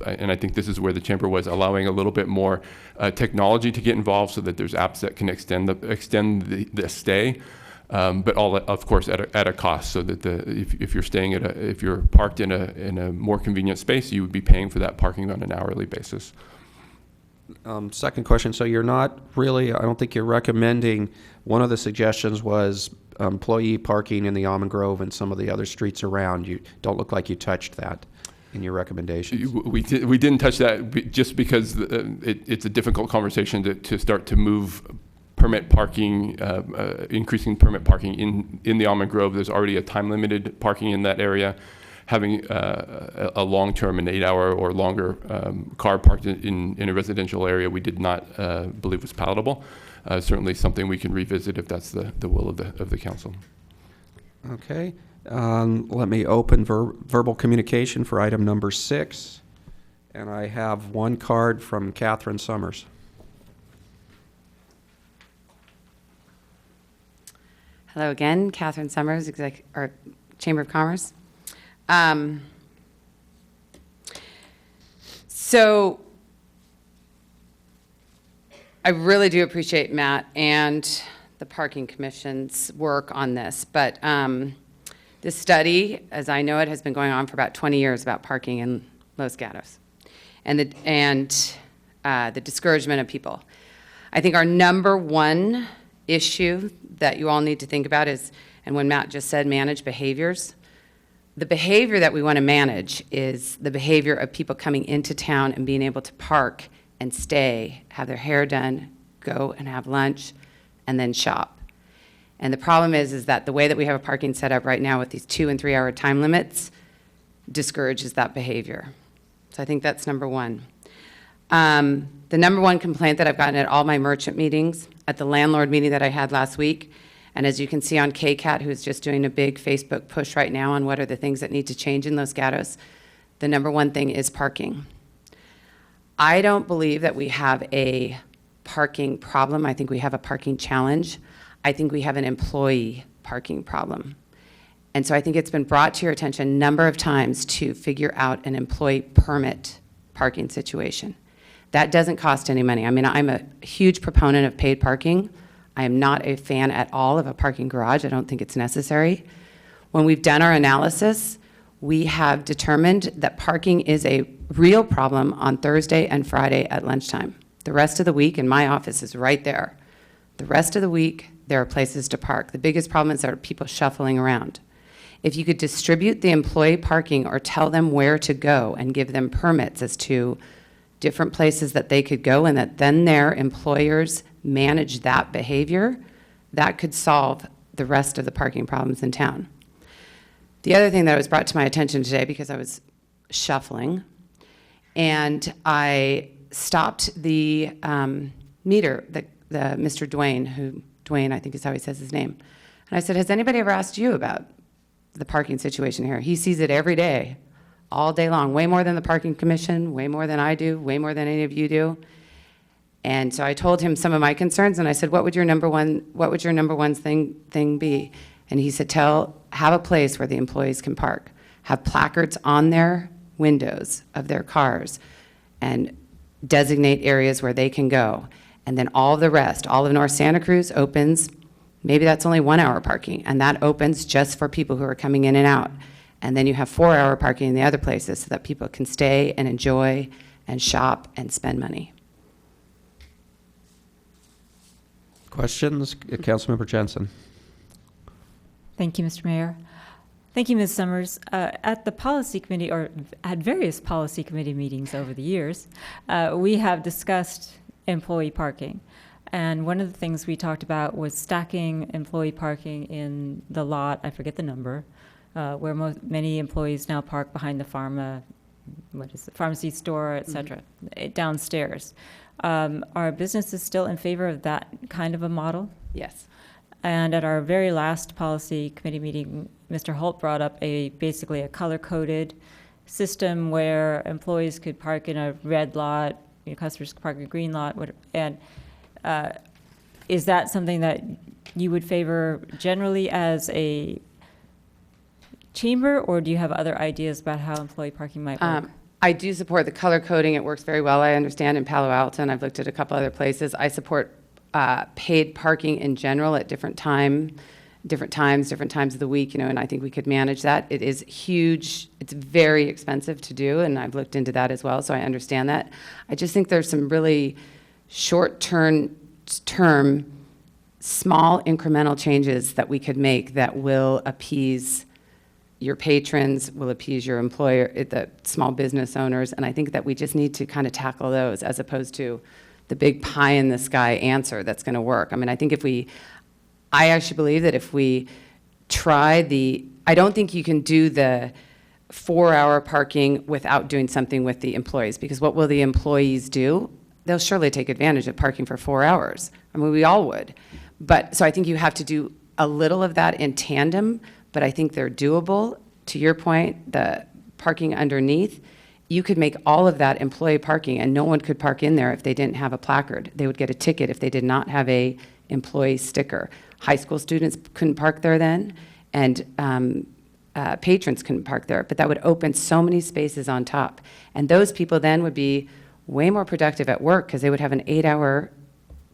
and I think this is where the chamber was, allowing a little bit more technology to get involved so that there's apps that can extend the stay, but all, of course, at a cost, so that if you're parked in a more convenient space, you would be paying for that parking on an hourly basis. Second question, so you're not really, I don't think you're recommending, one of the suggestions was employee parking in the Almond Grove and some of the other streets around. You don't look like you touched that in your recommendations. We didn't touch that just because it's a difficult conversation to start to move permit parking, increasing permit parking in the Almond Grove. There's already a time-limited parking in that area. Having a long-term, an 8-hour or longer car parked in a residential area, we did not believe was palatable. Certainly something we can revisit if that's the will of the council. Okay. Let me open verbal communication for item number 6. And I have one card from Catherine Summers. Hello again, Catherine Summers, or Chamber of Commerce. So I really do appreciate Matt and the Parking Commission's work on this, but this study, as I know it, has been going on for about 20 years about parking in Los Gatos and the discouragement of people. I think our number one issue that you all need to think about is, and when Matt just said manage behaviors, the behavior that we want to manage is the behavior of people coming into town and being able to park and stay, have their hair done, go and have lunch, and then shop. And the problem is that the way that we have a parking set up right now with these 2 and 3 hour time limits discourages that behavior. So I think that's number one. The number one complaint that I've gotten at all my merchant meetings, at the landlord meeting that I had last week, and as you can see on KCAT, who's just doing a big Facebook push right now on what are the things that need to change in Los Gatos, the number one thing is parking. I don't believe that we have a parking problem. I think we have a parking challenge. I think we have an employee parking problem. And so I think it's been brought to your attention a number of times to figure out an employee permit parking situation. That doesn't cost any money. I mean, I'm a huge proponent of paid parking. I am not a fan at all of a parking garage. I don't think it's necessary. When we've done our analysis, we have determined that parking is a real problem on Thursday and Friday at lunchtime. The rest of the week, and my office is right there. The rest of the week, there are places to park. The biggest problem is there are people shuffling around. If you could distribute the employee parking or tell them where to go and give them permits as to different places that they could go and that then their employers manage that behavior, that could solve the rest of the parking problems in town. The other thing that was brought to my attention today, because I was shuffling, and I stopped the meter, the Mr. Dwayne, I think is how he says his name. And I said, has anybody ever asked you about the parking situation here? He sees it every day, all day long, way more than the Parking Commission, way more than I do, way more than any of you do. And so I told him some of my concerns, and I said, what would your number one thing be? And he said, have a place where the employees can park. Have placards on their windows of their cars and designate areas where they can go. And then all the rest, all of North Santa Cruz opens, maybe that's only 1 hour parking, and that opens just for people who are coming in and out. And then you have 4 hour parking in the other places so that people can stay and enjoy and shop and spend money. Questions? Councilmember Jensen. Thank you, Mr. Mayor. Thank you, Ms. Summers. At the policy committee, or at various policy committee meetings over the years, we have discussed employee parking. And one of the things we talked about was stacking employee parking in the lot, I forget the number, where many employees now park behind the pharmacy store, et cetera, downstairs. Are businesses still in favor of that kind of a model? Yes. And at our very last policy committee meeting, Mr. Holt brought up basically a color-coded system where employees could park in a red lot, customers could park in a green lot, and is that something that you would favor generally as a chamber, or do you have other ideas about how employee parking might work? I do support the color coding. It works very well, I understand, in Palo Alto, and I've looked at a couple other places. I support paid parking in general at different times of the week, and I think we could manage that. It is huge. It's very expensive to do, and I've looked into that as well, so I understand that. I just think there's some really short-term, small incremental changes that we could make that will appease your patrons, will appease your employer, the small business owners, and I think that we just need to kind of tackle those as opposed to the big pie-in-the-sky answer that's going to work. I mean, I actually believe that if we try I don't think you can do the 4 hour parking without doing something with the employees, because what will the employees do? They'll surely take advantage of parking for 4 hours. I mean, we all would. So I think you have to do a little of that in tandem, but I think they're doable. To your point, the parking underneath, you could make all of that employee parking, and no one could park in there if they didn't have a placard. They would get a ticket if they did not have a employee sticker. High school students couldn't park there then, and patrons couldn't park there, but that would open so many spaces on top. And those people then would be way more productive at work because they would have an 8-hour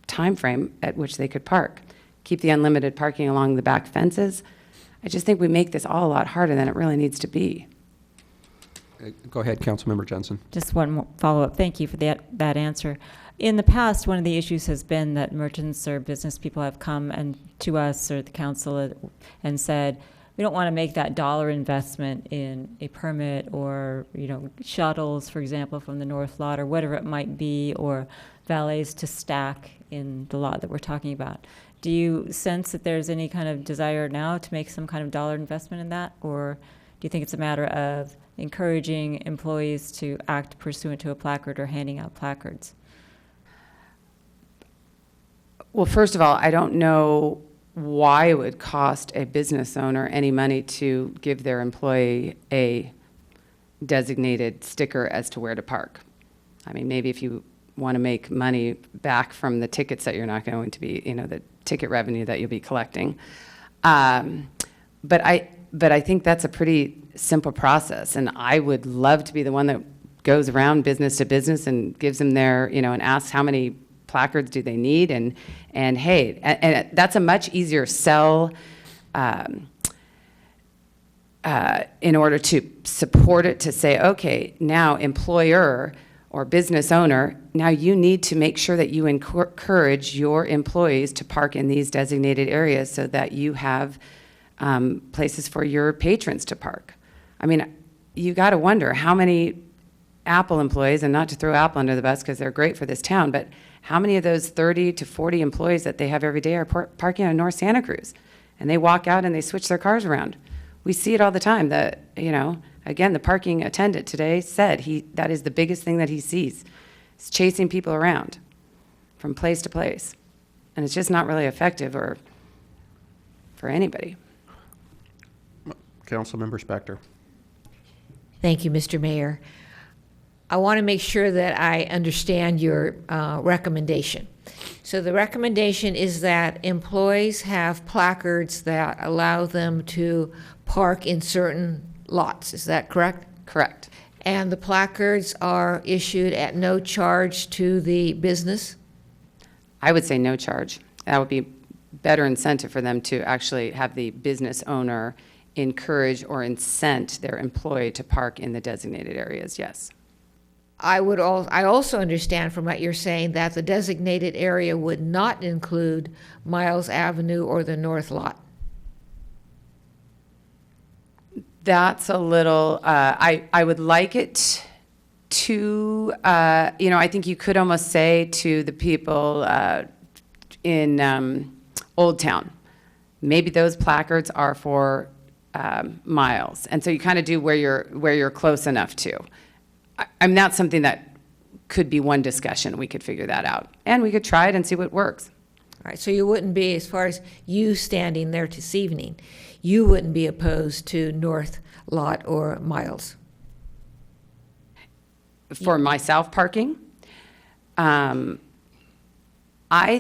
time frame at which they could park. Keep the unlimited parking along the back fences. I just think we make this all a lot harder than it really needs to be. Go ahead, Councilmember Jensen. Just one more follow-up. Thank you for that answer. In the past, one of the issues has been that merchants or business people have come and to us or the council and said, we don't want to make that dollar investment in a permit or, shuttles, for example, from the north lot or whatever it might be, or valets to stack in the lot that we're talking about. Do you sense that there's any kind of desire now to make some kind of dollar investment in that? Or do you think it's a matter of encouraging employees to act pursuant to a placard or handing out placards? Well, first of all, I don't know why it would cost a business owner any money to give their employee a designated sticker as to where to park. I mean, maybe if you want to make money back from the tickets that you're not going to be, the ticket revenue that you'll be collecting. But I think that's a pretty simple process, and I would love to be the one that goes around business to business and gives them their, and asks how many placards do they need, and hey, and that's a much easier sell in order to support it, to say, okay, now employer or business owner, now you need to make sure that you encourage your employees to park in these designated areas so that you have places for your patrons to park. I mean, you got to wonder how many Apple employees, and not to throw Apple under the bus because they're great for this town, but how many of those 30 to 40 employees that they have every day are parking on North Santa Cruz? And they walk out and they switch their cars around. We see it all the time. Again, the parking attendant today said that is the biggest thing that he sees. It's chasing people around from place to place. And it's just not really effective or for anybody. Councilmember Spector. Thank you, Mr. Mayor. I want to make sure that I understand your recommendation. So the recommendation is that employees have placards that allow them to park in certain lots. Is that correct? Correct. And the placards are issued at no charge to the business? I would say no charge. That would be better incentive for them to actually have the business owner encourage or incent their employee to park in the designated areas, yes. I also understand from what you're saying that the designated area would not include Miles Avenue or the North Lot. That's a little, I would like it to, I think you could almost say to the people in Old Town, maybe those placards are for Miles. And so you kind of do where you're close enough to. That's something that could be one discussion. We could figure that out. And we could try it and see what works. All right, so you wouldn't be, as far as you standing there this evening, you wouldn't be opposed to North Lot or Miles? For myself parking? I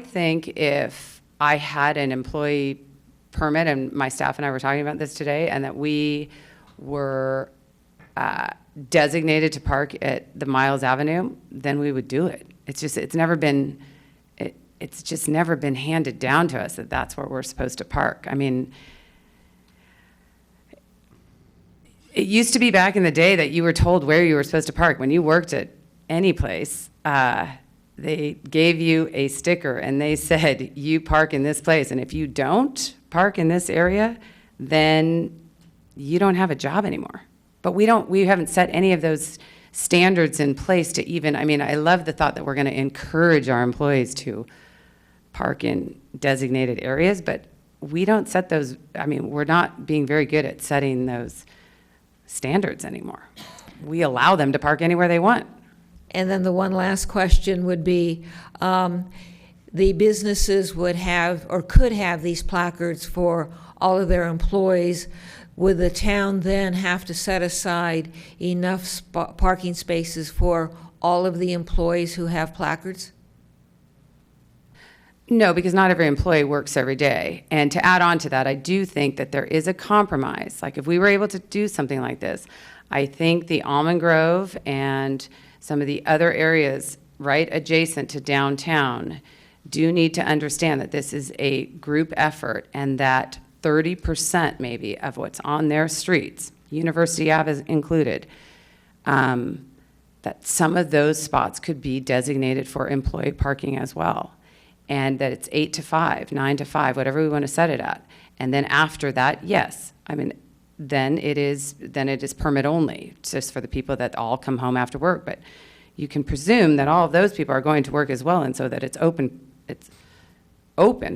think if I had an employee permit, and my staff and I were talking about this today, and that we were designated to park at the Miles Avenue, then we would do it. It's just never been handed down to us that that's where we're supposed to park. I mean, it used to be back in the day that you were told where you were supposed to park. When you worked at any place, they gave you a sticker and they said, you park in this place. And if you don't park in this area, then you don't have a job anymore. But we haven't set any of those standards in place to even, I love the thought that we're going to encourage our employees to park in designated areas, but we don't set those, we're not being very good at setting those standards anymore. We allow them to park anywhere they want. And then the one last question would be, the businesses would have or could have these placards for all of their employees would the town then have to set aside enough parking spaces for all of the employees who have placards? No, because not every employee works every day. And to add on to that, I do think that there is a compromise. Like if we were able to do something like this, I think the Almond Grove and some of the other areas right adjacent to downtown do need to understand that this is a group effort and that 30% maybe of what's on their streets, University Ave is included, that some of those spots could be designated for employee parking as well. And that it's 8 to 5, 9 to 5, whatever we want to set it at. And then after that, yes, I mean, then it is permit only, just for the people that all come home after work. But you can presume that all of those people are going to work as well, and so that it's open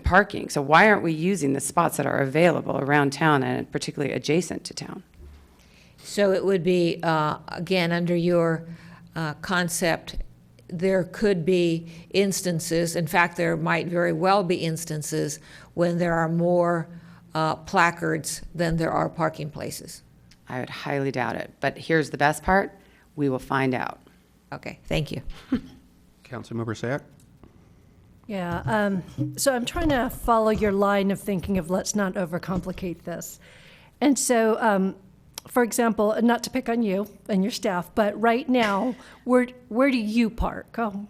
parking. So why aren't we using the spots that are available around town and particularly adjacent to town? So it would be, again, under your concept, there could be instances, in fact, there might very well be instances when there are more placards than there are parking places. I would highly doubt it. But here's the best part, we will find out. Okay, thank you. Councilmember Sack? Yeah, so I'm trying to follow your line of thinking of let's not overcomplicate this. And so, for example, not to pick on you and your staff, but right now, where do you park? Oh.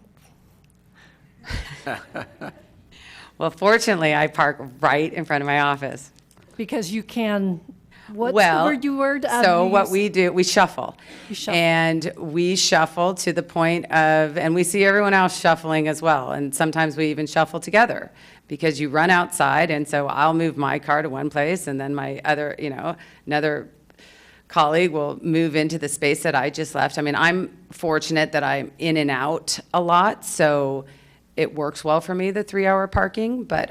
Well, fortunately, I park right in front of my office. Because you can, what's the word you word? So what we do, we shuffle. You shuffle. And we shuffle to the point of, and we see everyone else shuffling as well. And sometimes we even shuffle together because you run outside. And so I'll move my car to one place and then my other, another colleague will move into the space that I just left. I mean, I'm fortunate that I'm in and out a lot, so it works well for me, the 3-hour parking. But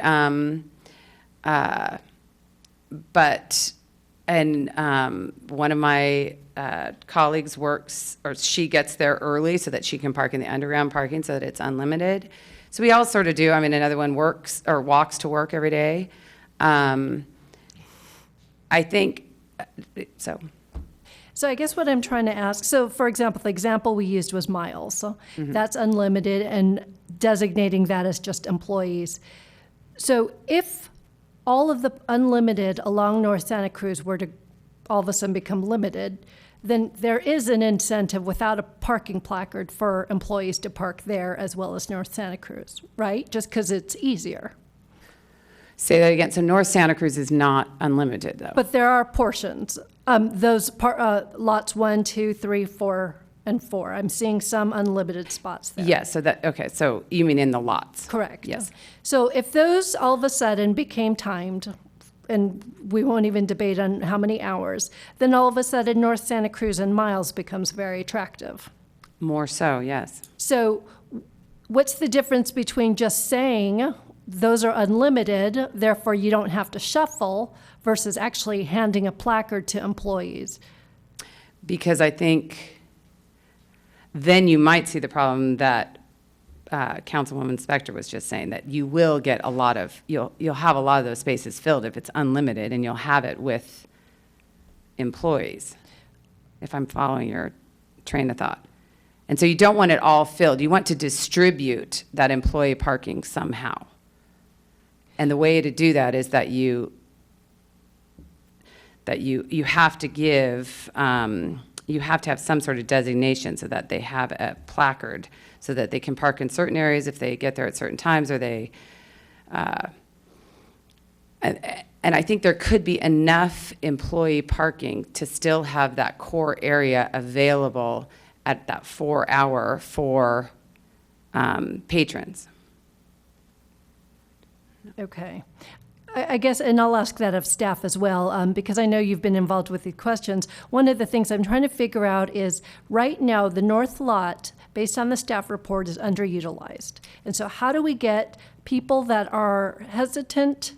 one of my colleagues works, or she gets there early so that she can park in the underground parking so that it's unlimited. So we all sort of do. I mean, another one works or walks to work every day. I think so. So I guess what I'm trying to ask, so for example, the example we used was miles. So that's unlimited and designating that as just employees. So if all of the unlimited along North Santa Cruz were to all of a sudden become limited, then there is an incentive without a parking placard for employees to park there as well as North Santa Cruz, right? Just because it's easier. Say that again. So North Santa Cruz is not unlimited, though. But there are portions. Those lots 1, 2, 3, 4, and 4. I'm seeing some unlimited spots there. Yes. Okay. So you mean in the lots? Correct. Yes. So if those all of a sudden became timed, and we won't even debate on how many hours, then all of a sudden North Santa Cruz and miles becomes very attractive. More so, yes. So what's the difference between just saying those are unlimited, therefore you don't have to shuffle, versus actually handing a placard to employees? Because I think then you might see the problem that Councilwoman Spector was just saying, that you will get a lot of, you'll have a lot of those spaces filled if it's unlimited, and you'll have it with employees, if I'm following your train of thought. And so you don't want it all filled. You want to distribute that employee parking somehow. And the way to do that is that you have to give, you have to have some sort of designation so that they have a placard so that they can park in certain areas if they get there at certain times, or they, and I think there could be enough employee parking to still have that core area available at that 4-hour for patrons. Okay. I guess, and I'll ask that of staff as well, because I know you've been involved with the questions. One of the things I'm trying to figure out is, right now, the north lot, based on the staff report, is underutilized. And so how do we get people that are hesitant,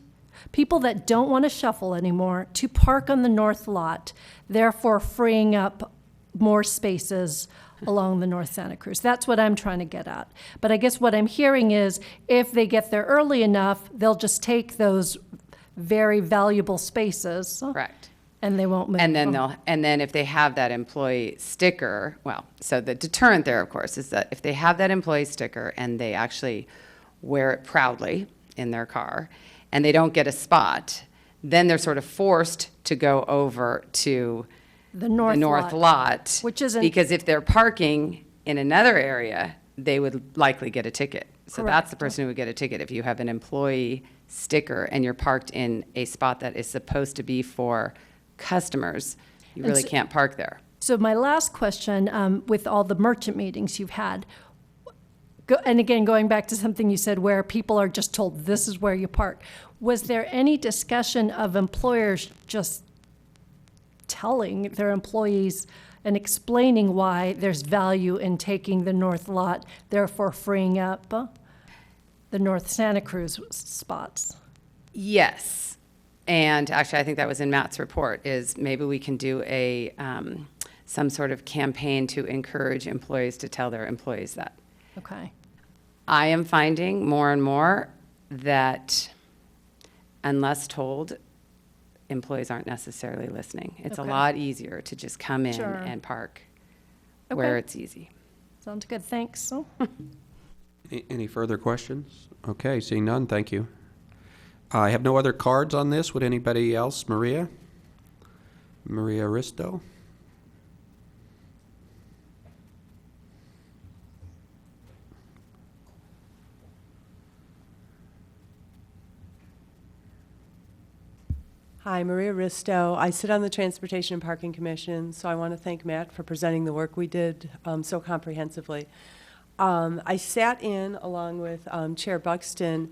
people that don't want to shuffle anymore, to park on the north lot, therefore freeing up more spaces along the North Santa Cruz? That's what I'm trying to get at. But I guess what I'm hearing is, if they get there early enough, they'll just take those very valuable spaces. Correct. And they won't move. And then if they have that employee sticker, well, so the deterrent there, of course, is that if they have that employee sticker and they actually wear it proudly in their car and they don't get a spot, then they're sort of forced to go over to The north lot. which isn't. Because if they're parking in another area, they would likely get a ticket. So that's the Correct. person who would get a ticket. If you have an employee sticker and you're parked in a spot that is supposed to be for customers, you And really so- can't park there. So my last question, with all the merchant meetings you've had, and again, going back to something you said where people are just told this is where you park, was there any discussion of employers just telling their employees and explaining why there's value in taking the north lot, therefore freeing up the North Santa Cruz spots? Yes. And actually, I think that was in Matt's report, is maybe we can do a, some sort of campaign to encourage employees to tell their employees that. Okay. I am finding more and more that unless told, employees aren't necessarily listening. It's a Okay. lot easier to just come in Sure. and park where Okay. it's easy. Sounds good, thanks. Any further questions? Okay, seeing none, thank you. I have no other cards on this. Would anybody else? Maria? Maria Risto? Hi, Maria Risto. I sit on the Transportation and Parking Commission, so I want to thank Matt for presenting the work we did so comprehensively. I sat in, along with Chair Buxton,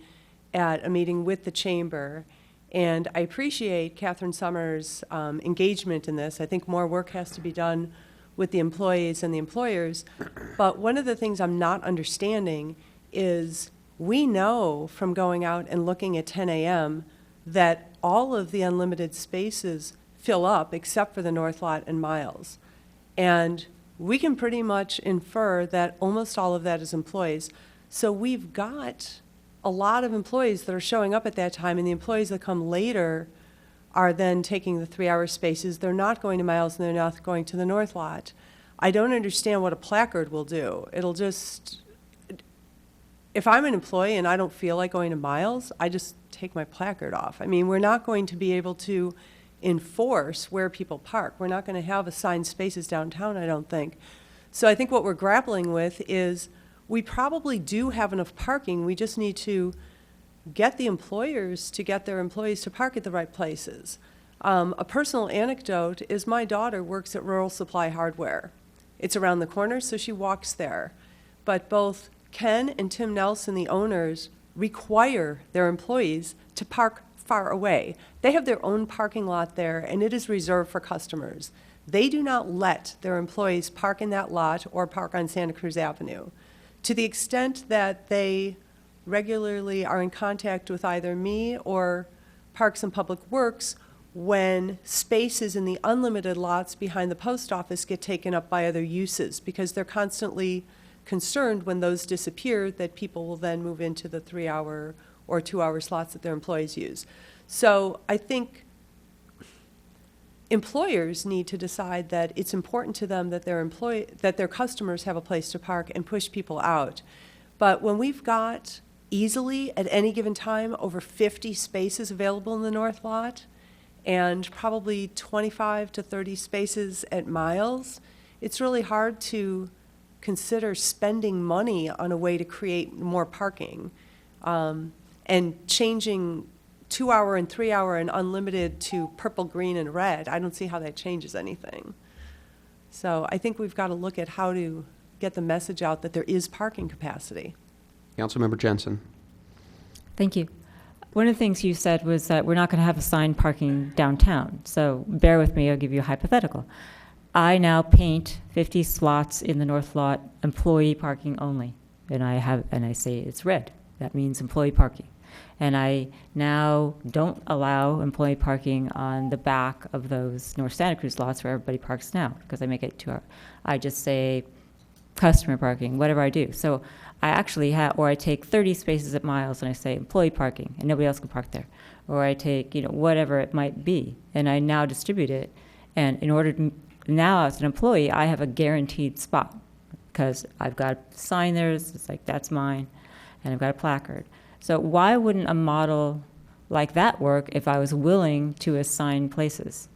at a meeting with the Chamber, and I appreciate Catherine Summers' engagement in this. I think more work has to be done with the employees and the employers, but one of the things I'm not understanding is we know from going out and looking at 10 a.m. that all of the unlimited spaces fill up except for the North Lot and Miles. And we can pretty much infer that almost all of that is employees. So we've got a lot of employees that are showing up at that time, and the employees that come later are then taking the 3-hour spaces. They're not going to Miles and they're not going to the North Lot. I don't understand what a placard will do. It'll just, if I'm an employee and I don't feel like going to Miles, I just take my placard off. I mean, we're not going to be able to enforce where people park. We're not going to have assigned spaces downtown, I don't think. So I think what we're grappling with is we probably do have enough parking. We just need to get the employers to get their employees to park at the right places. A personal anecdote is my daughter works at Rural Supply Hardware. It's around the corner, so she walks there. But both Ken and Tim Nelson, the owners, require their employees to park far away. They have their own parking lot there, and it is reserved for customers. They do not let their employees park in that lot or park on Santa Cruz Avenue. To the extent that they regularly are in contact with either me or Parks and Public Works, when spaces in the unlimited lots behind the post office get taken up by other uses, because they're constantly concerned when those disappear that people will then move into the 3-hour or 2-hour slots that their employees use. So I think employers need to decide that it's important to them that their customers have a place to park and push people out. But when we've got easily at any given time over 50 spaces available in the North Lot and probably 25 to 30 spaces at Miles, it's really hard to consider spending money on a way to create more parking, and changing 2-hour and 3-hour and unlimited to purple, green, and red. I don't see how that changes anything. So I think we've got to look at how to get the message out that there is parking capacity. Councilmember Jensen. Thank you. One of the things you said was that we're not going to have assigned parking downtown. So bear with me, I'll give you a hypothetical. I now paint 50 slots in the North Lot, employee parking only. And I say it's red. That means employee parking. And I now don't allow employee parking on the back of those North Santa Cruz lots where everybody parks now, because I make it 2 hours. I just say customer parking, whatever I do. So I actually have, or I take 30 spaces at Miles and I say employee parking and nobody else can park there. Or I take, whatever it might be, and I now distribute it. And in order to, now as an employee, I have a guaranteed spot because I've got a sign there, it's like, that's mine, and I've got a placard. So why wouldn't a model like that work if I was willing to assign places?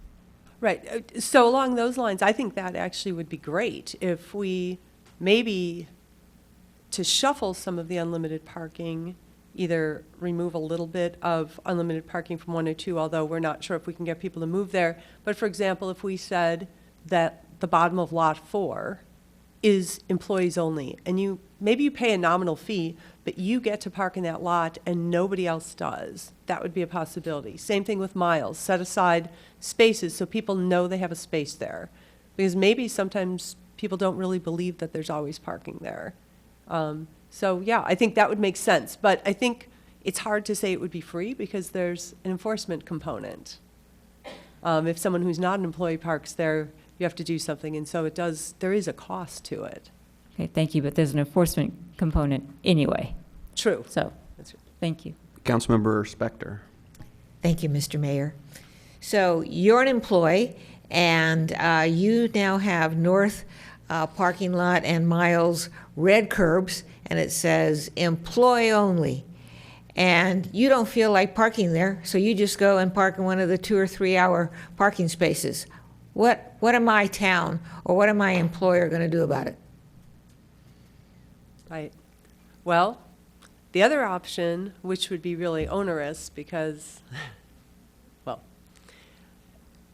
Right. So along those lines, I think that actually would be great if we maybe to shuffle some of the unlimited parking, either remove a little bit of unlimited parking from 102, although we're not sure if we can get people to move there. But for example, if we said that the bottom of lot 4 is employees only, and maybe you pay a nominal fee, but you get to park in that lot and nobody else does, that would be a possibility. Same thing with Miles. Set aside spaces so people know they have a space there. Because maybe sometimes people don't really believe that there's always parking there. So yeah, I think that would make sense. But I think it's hard to say it would be free because there's an enforcement component. If someone who's not an employee parks there, you have to do something. And so there is a cost to it. Okay, thank you, but there's an enforcement component anyway. True. So, thank you. Councilmember Spector. Thank you, Mr. Mayor. So you're an employee, and you now have North parking lot and Miles red curbs, and it says employee only. And you don't feel like parking there, so you just go and park in one of the 2 or 3 hour parking spaces. What am my town or what am my employer going to do about it? Right. Well, the other option, which would be really onerous because, well,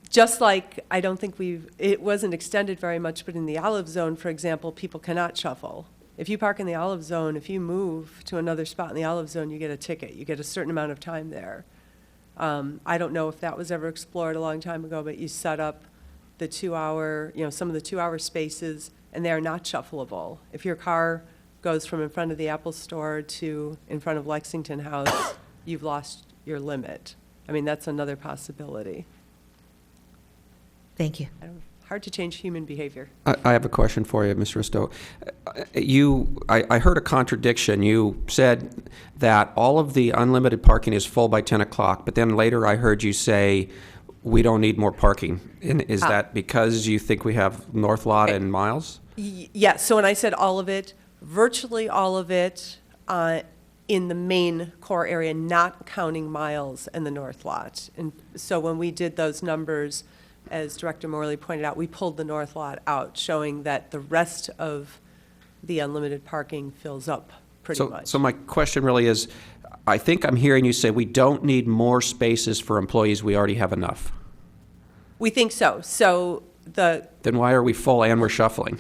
just like I don't think it wasn't extended very much, but in the olive zone, for example, people cannot shuffle. If you park in the olive zone, if you move to another spot in the olive zone, you get a ticket. You get a certain amount of time there. I don't know if that was ever explored a long time ago, but you set up the 2 hour, some of the 2 hour spaces, and they are not shuffleable. If your car goes from in front of the Apple store to in front of Lexington House, you've lost your limit. I mean, that's another possibility. Thank you. Hard to change human behavior. I have a question for you, Ms. Risto. I heard a contradiction. You said that all of the unlimited parking is full by 10 o'clock, but then later I heard you say we don't need more parking. And is that because you think we have North Lot and Miles? Yes, so when I said all of it, virtually all of it in the main core area, not counting Miles and the North Lot. And so when we did those numbers, as Director Morley pointed out, we pulled the North Lot out, showing that the rest of the unlimited parking fills up pretty much. So my question really is, I think I'm hearing you say we don't need more spaces for employees, we already have enough. We think so. Then why are we full and we're shuffling?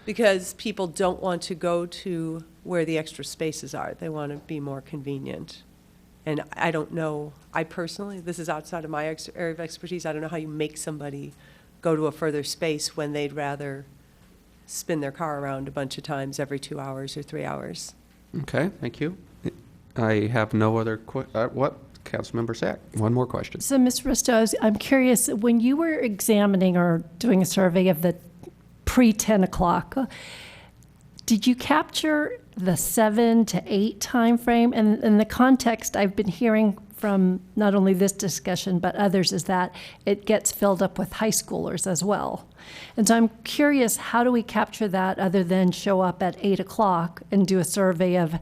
Because people don't want to go to where the extra spaces are. They want to be more convenient. And I don't know, I personally, this is outside of my area of expertise, I don't know how you make somebody go to a further space when they'd rather spin their car around a bunch of times every 2 hours or 3 hours. Okay, thank you. I have no other Councilmember Sack, one more question. So, Ms. Risto, I'm curious, when you were examining or doing a survey of the pre-10 o'clock, did you capture the 7 to 8 time frame? And in the context I've been hearing from not only this discussion but others is that it gets filled up with high schoolers as well. And so I'm curious, how do we capture that other than show up at 8 o'clock and do a survey of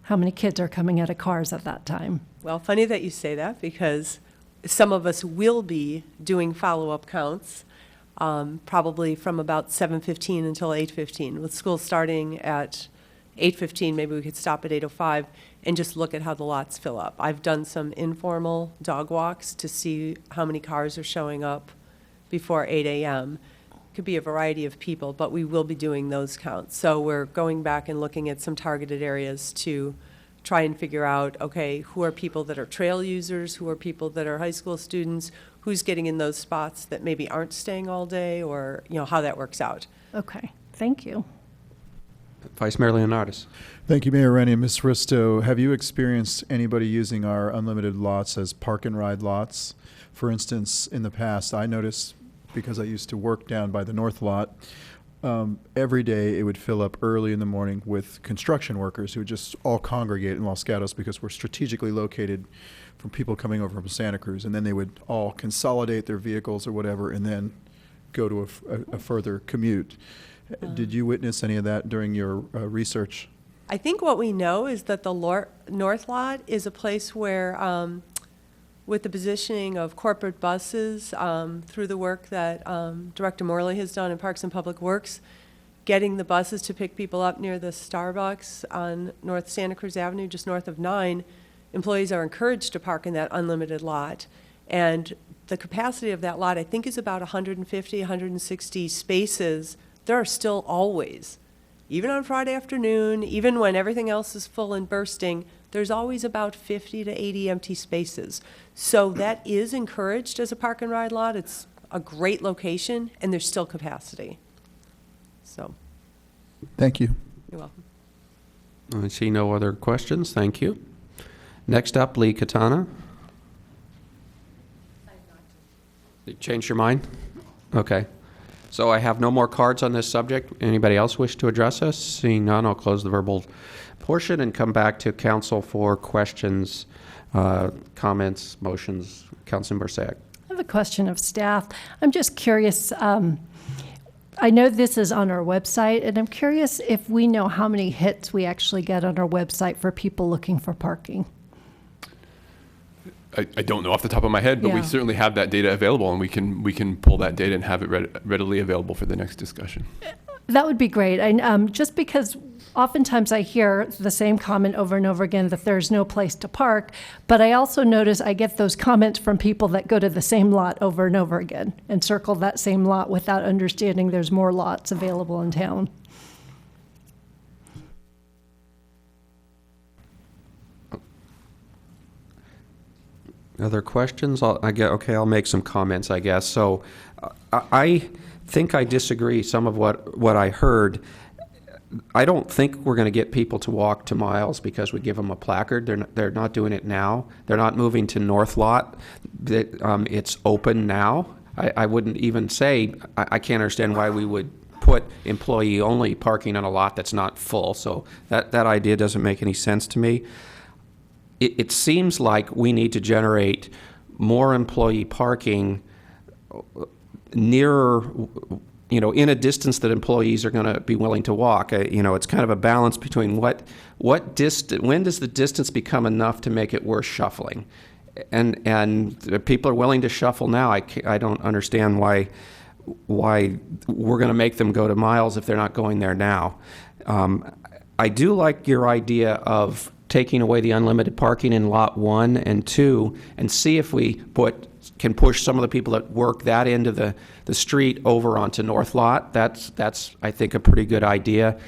how many kids are coming out of cars at that time? Well, funny that you say that, because some of us will be doing follow-up counts probably from about 7:15 until 8:15. With school starting at 8:15, maybe we could stop at 8:05 and just look at how the lots fill up. I've done some informal dog walks to see how many cars are showing up before 8 a.m. Could be a variety of people, but we will be doing those counts. So we're going back and looking at some targeted areas to try and figure out, okay, who are people that are trail users, who are people that are high school students, who's getting in those spots that maybe aren't staying all day, or how that works out. Okay, thank you. Vice Mayor Leonardis. Thank you, Mayor Rennie and Ms. Risto. Have you experienced anybody using our unlimited lots as park and ride lots? For instance, in the past, I noticed, because I used to work down by the North Lot, Every day it would fill up early in the morning with construction workers who would just all congregate in Los Gatos because we're strategically located from people coming over from Santa Cruz. And then they would all consolidate their vehicles or whatever and then go to a further commute. Did you witness any of that during your research? I think what we know is that the North Lot is a place where, with the positioning of corporate buses, through the work that Director Morley has done in Parks and Public Works, getting the buses to pick people up near the Starbucks on North Santa Cruz Avenue, just north of 9, employees are encouraged to park in that unlimited lot. And the capacity of that lot, I think, is about 150, 160 spaces. There are still always, even on Friday afternoon, even when everything else is full and bursting, there's always about 50 to 80 empty spaces. So that is encouraged as a park and ride lot. It's a great location, and there's still capacity. So, Thank you. you're welcome. I see no other questions. Thank you. Next up, Lee Katana. You changed your mind? Okay. So I have no more cards on this subject. Anybody else wish to address us? Seeing none, I'll close the verbal portion and come back to council for questions, comments, motions. Councilmember Sack. I have a question of staff. I'm just curious, I know this is on our website, and I'm curious if we know how many hits we actually get on our website for people looking for parking. I don't know off the top of my head, but we Yeah. certainly have that data available, and we can pull that data and have it readily available for the next discussion. That would be great. Just because oftentimes I hear the same comment over and over again that there's no place to park, but I also notice I get those comments from people that go to the same lot over and over again and circle that same lot without understanding there's more lots available in town. Other questions? I'll make some comments, I guess. So I think I disagree some of what I heard. I don't think we're going to get people to walk to Miles because we give them a placard. They're not doing it now. They're not moving to North Lot. It's open now. I wouldn't even say, I can't understand why we would put employee-only parking on a lot that's not full. So that idea doesn't make any sense to me. It seems like we need to generate more employee parking nearer, in a distance that employees are going to be willing to walk. It's kind of a balance between when does the distance become enough to make it worth shuffling? And people are willing to shuffle now. I don't understand why we're going to make them go to Miles if they're not going there now. I do like your idea of taking away the unlimited parking in Lot 1 and 2 and see if we can push some of the people that work that end of the street over onto North Lot. That's I think, a pretty good idea.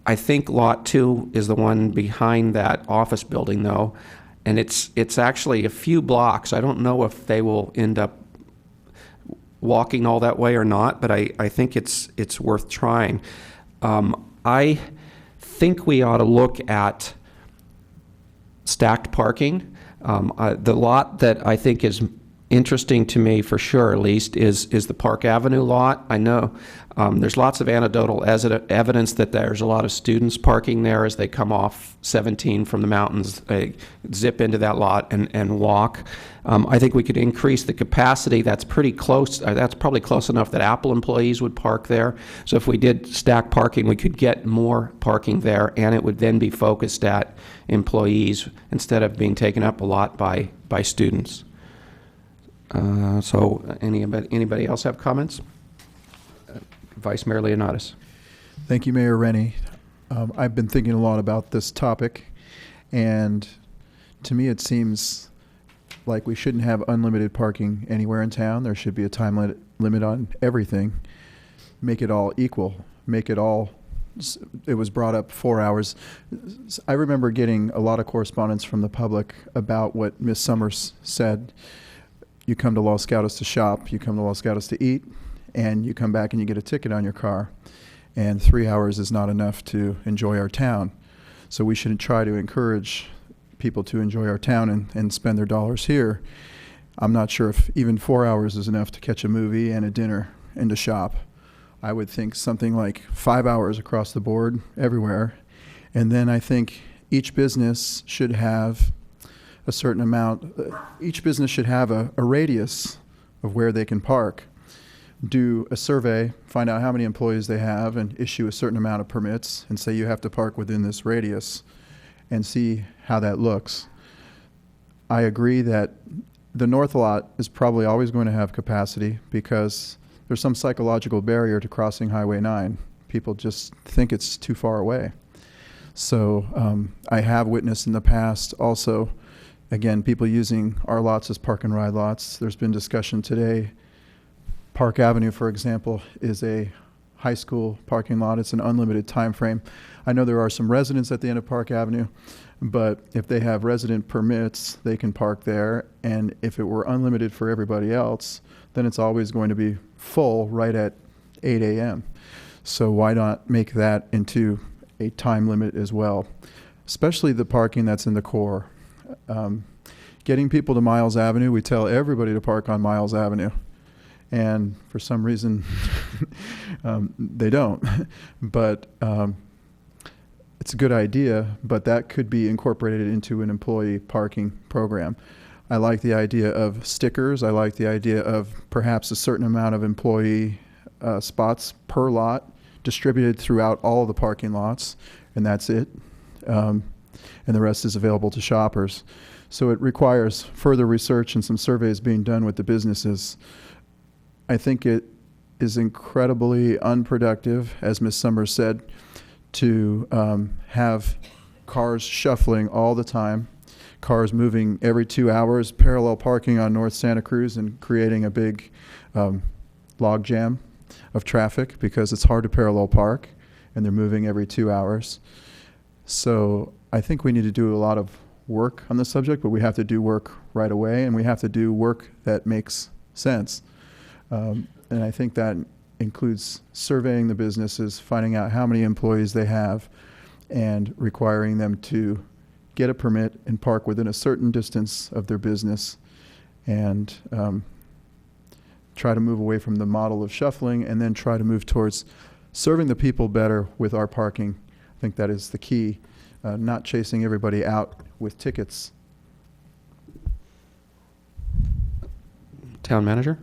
I think Lot 2 is the one behind that office building, though, and it's actually a few blocks. I don't know if they will end up walking all that way or not, but I think it's worth trying. I think we ought to look at stacked parking. The lot that I think is interesting to me, for sure at least, is the Park Avenue lot. I know there's lots of anecdotal evidence that there's a lot of students parking there as they come off 17 from the mountains. They zip into that lot and walk. I think we could increase the capacity. That's pretty close. That's probably close enough that Apple employees would park there. So if we did stack parking, we could get more parking there, and it would then be focused at employees instead of being taken up a lot by students. So anybody else have comments? Vice Mayor Leonatus. Thank you, Mayor Rennie. I've been thinking a lot about this topic, and to me it seems like we shouldn't have unlimited parking anywhere in town. There should be a time limit on everything. Make it all equal. Make it all, it was brought up 4 hours. I remember getting a lot of correspondence from the public about what Ms. Summers said. You come to Los Gatos to shop, you come to Los Gatos to eat, and you come back and you get a ticket on your car. And 3 hours is not enough to enjoy our town. So we should try to encourage people to enjoy our town and spend their dollars here. I'm not sure if even 4 hours is enough to catch a movie and a dinner and to shop. I would think something like 5 hours across the board everywhere. And then I think each business should have a certain amount, each business should have a radius of where they can park. Do a survey, find out how many employees they have, and issue a certain amount of permits, and say you have to park within this radius, and see how that looks. I agree that the north lot is probably always going to have capacity because there's some psychological barrier to crossing Highway 9. People just think it's too far away. So I have witnessed in the past also, again, people using our lots as park and ride lots. There's been discussion today. Park Avenue, for example, is a high school parking lot. It's an unlimited time frame. I know there are some residents at the end of Park Avenue, but if they have resident permits, they can park there. And if it were unlimited for everybody else, then it's always going to be full right at 8 a.m. So why not make that into a time limit as well, especially the parking that's in the core. Getting people to Miles Avenue, we tell everybody to park on Miles Avenue. And for some reason, they don't. But it's a good idea, but that could be incorporated into an employee parking program. I like the idea of stickers. I like the idea of perhaps a certain amount of employee spots per lot distributed throughout all of the parking lots, and that's it. And the rest is available to shoppers. So it requires further research and some surveys being done with the businesses. I think it is incredibly unproductive, as Ms. Summers said, to have cars shuffling all the time, cars moving every 2 hours, parallel parking on North Santa Cruz and creating a big log jam of traffic because it's hard to parallel park and they're moving every 2 hours. So I think we need to do a lot of work on the subject, but we have to do work right away and we have to do work that makes sense. And I think that includes surveying the businesses, finding out how many employees they have, and requiring them to get a permit and park within a certain distance of their business, and try to move away from the model of shuffling, and then try to move towards serving the people better with our parking. I think that is the key, not chasing everybody out with tickets. Town manager?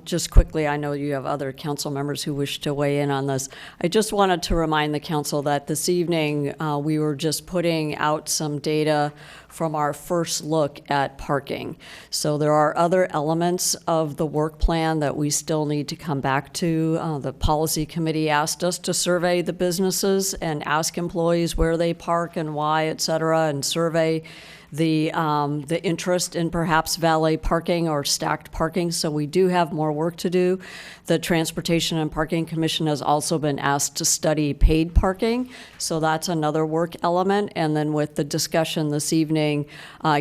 Just quickly, I know you have other council members who wish to weigh in on this. I just wanted to remind the council that this evening we were just putting out some data from our first look at parking. So there are other elements of the work plan that we still need to come back to. The policy committee asked us to survey the businesses and ask employees where they park and why, et cetera, and survey the interest in perhaps valet parking or stacked parking. So we do have more work to do. The Transportation and Parking Commission has also been asked to study paid parking. So that's another work element. And then with the discussion this evening,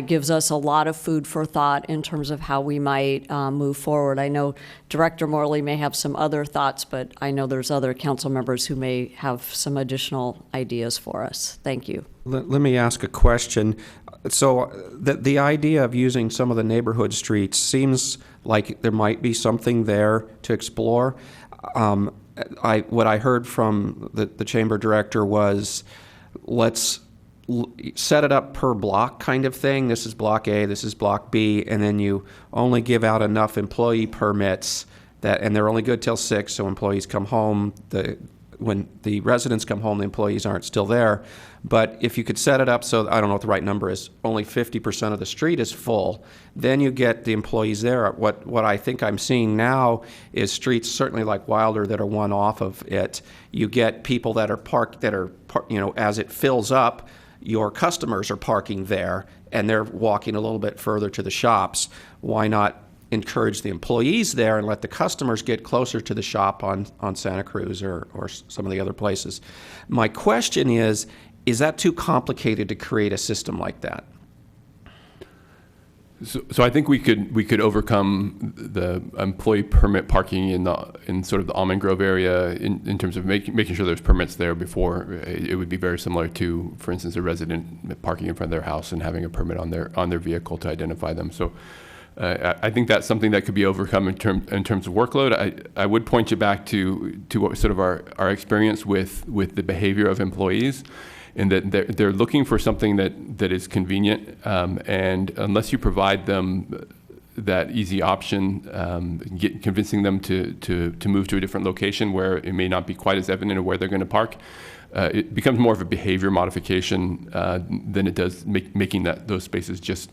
gives us a lot of food for thought in terms of how we might move forward. I know Director Morley may have some other thoughts, but I know there's other council members who may have some additional ideas for us. Thank you. Let me ask a question. So the idea of using some of the neighborhood streets seems like there might be something there to explore. What I heard from the chamber director was, let's set it up per block kind of thing. This is block A, this is block B, and then you only give out enough employee permits that, and they're only good till 6, so employees come home. When the residents come home, the employees aren't still there. But if you could set it up so, I don't know what the right number is, only 50% of the street is full, then you get the employees there. What I think I'm seeing now is streets, certainly like Wilder, that are one off of it. You get people that are parked, as it fills up, your customers are parking there, and they're walking a little bit further to the shops. Why not encourage the employees there and let the customers get closer to the shop on Santa Cruz or some of the other places? My question is that too complicated to create a system like that? So I think we could overcome the employee permit parking in sort of the Almond Grove area in terms of making sure there's permits there before. It would be very similar to, for instance, a resident parking in front of their house and having a permit on their vehicle to identify them. So I think that's something that could be overcome in terms of workload. I would point you back to what sort of our experience with the behavior of employees, and that they're looking for something that is convenient, and unless you provide them that easy option, convincing them to move to a different location where it may not be quite as evident of where they're going to park, it becomes more of a behavior modification than it does making those spaces just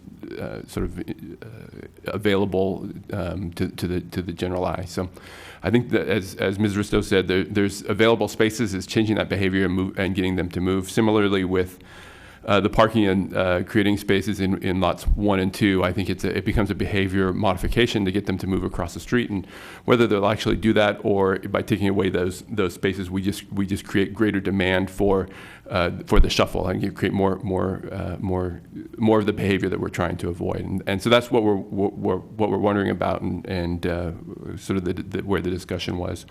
sort of available to the general eye. So I think that, as Ms. Risto said, there's available spaces is changing that behavior and getting them to move. Similarly with the parking and creating spaces in lots 1 and 2, I think it becomes a behavior modification to get them to move across the street. And whether they'll actually do that or by taking away those spaces, we just create greater demand for the shuffle, and you create more of the behavior that we're trying to avoid. And so that's what we're wondering about, and sort of where the discussion was.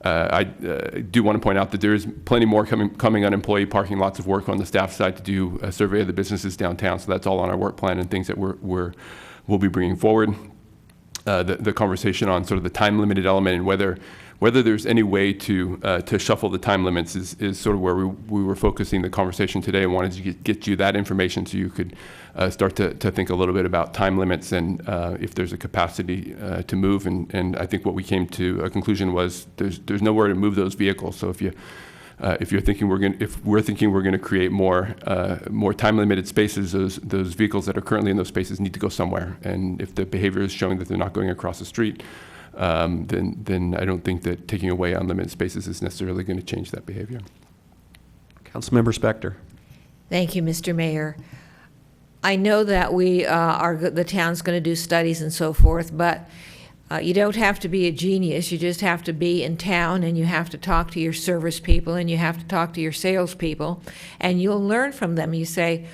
I do want to point out that there is plenty more coming on employee parking, lots of work on the staff side to do a survey of the businesses downtown. So that's all on our work plan and things that we'll be bringing forward. The conversation on sort of the time limited element and whether there's any way to shuffle the time limits is sort of where we were focusing the conversation today, and wanted to get you that information so you could start to think a little bit about time limits and if there's a capacity to move. And I think what we came to a conclusion was there's nowhere to move those vehicles. So if we're thinking we're going to create more time limited spaces, those vehicles that are currently in those spaces need to go somewhere. And if the behavior is showing that they're not going across the street, then I don't think that taking away unlimited spaces is necessarily going to change that behavior. Councilmember Spector. Thank you, Mr. Mayor. I know that the town's going to do studies and so forth, but you don't have to be a genius. You just have to be in town, and you have to talk to your service people, and you have to talk to your salespeople, and you'll learn from them. You say,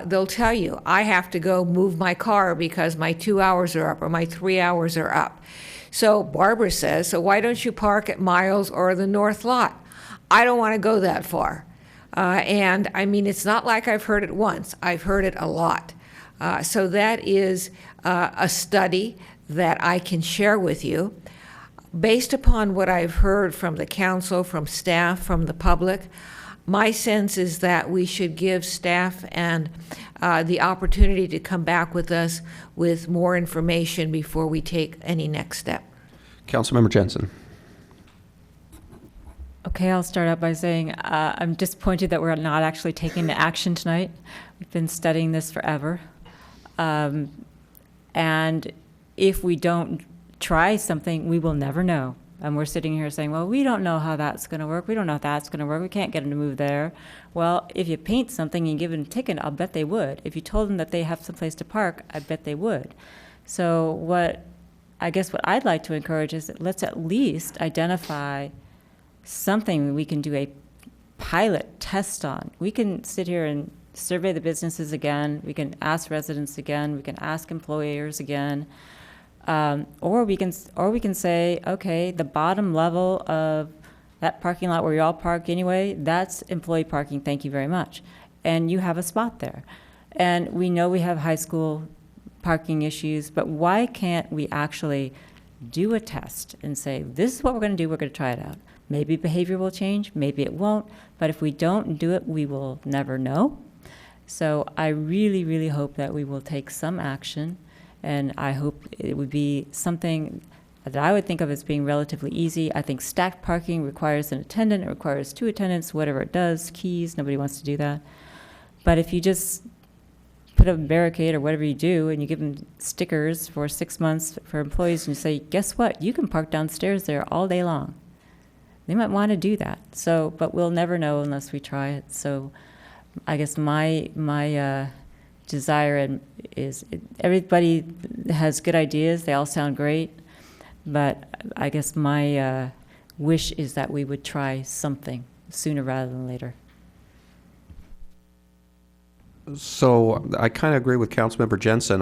they'll tell you, I have to go move my car because my 2 hours are up or my 3 hours are up. So Barbara says, so why don't you park at Miles or the North Lot? I don't want to go that far. And I mean, it's not like I've heard it once. I've heard it a lot. So that is a study that I can share with you. Based upon what I've heard from the council, from staff, from the public, my sense is that we should give staff and the opportunity to come back with us with more information before we take any next step. Councilmember Jensen. Okay, I'll start out by saying I'm disappointed that we're not actually taking action tonight. We've been studying this forever. And if we don't try something, we will never know. And we're sitting here saying, well, we don't know how that's going to work. We don't know if that's going to work. We can't get them to move there. Well, if you paint something and give them a ticket, I'll bet they would. If you told them that they have someplace to park, I bet they would. So what I'd like to encourage is that let's at least identify something we can do a pilot test on. We can sit here and survey the businesses again. We can ask residents again. We can ask employers again. Or we can say, okay, the bottom level of that parking lot where you all park anyway, that's employee parking, thank you very much. And you have a spot there. And we know we have high school parking issues, but why can't we actually do a test and say, this is what we're going to do, we're going to try it out. Maybe behavior will change, maybe it won't, but if we don't do it, we will never know. So I really, really hope that we will take some action. And I hope it would be something that I would think of as being relatively easy. I think stacked parking requires an attendant, it requires 2 attendants, whatever it does, keys, nobody wants to do that. But if you just put a barricade or whatever you do and you give them stickers for 6 months for employees and you say, guess what, you can park downstairs there all day long. They might want to do that. So, but we'll never know unless we try it. So I guess my desire is everybody has good ideas. They all sound great. But I guess my wish is that we would try something sooner rather than later. So I kind of agree with Councilmember Jensen.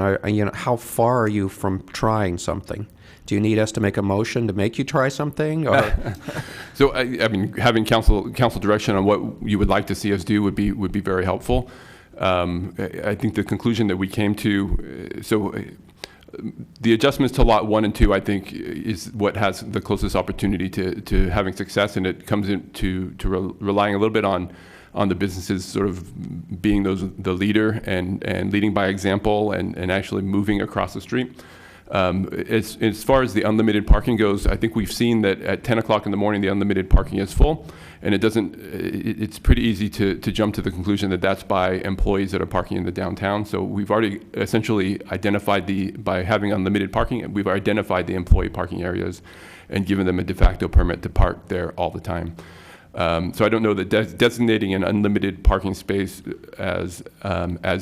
How far are you from trying something? Do you need us to make a motion to make you try something? Or? So I mean, having council direction on what you would like to see us do would be very helpful. I think the conclusion that we came to, The adjustments to lot 1 and 2, I think, is what has the closest opportunity to having success, and it comes into relying a little bit on the businesses sort of being the leader and leading by example and actually moving across the street. As far as the unlimited parking goes, I think we've seen that at 10 o'clock in the morning, the unlimited parking is full, and it's pretty easy to jump to the conclusion that that's by employees that are parking in the downtown. So we've already essentially identified by having unlimited parking, we've identified the employee parking areas and given them a de facto permit to park there all the time. So I don't know that designating an unlimited parking space as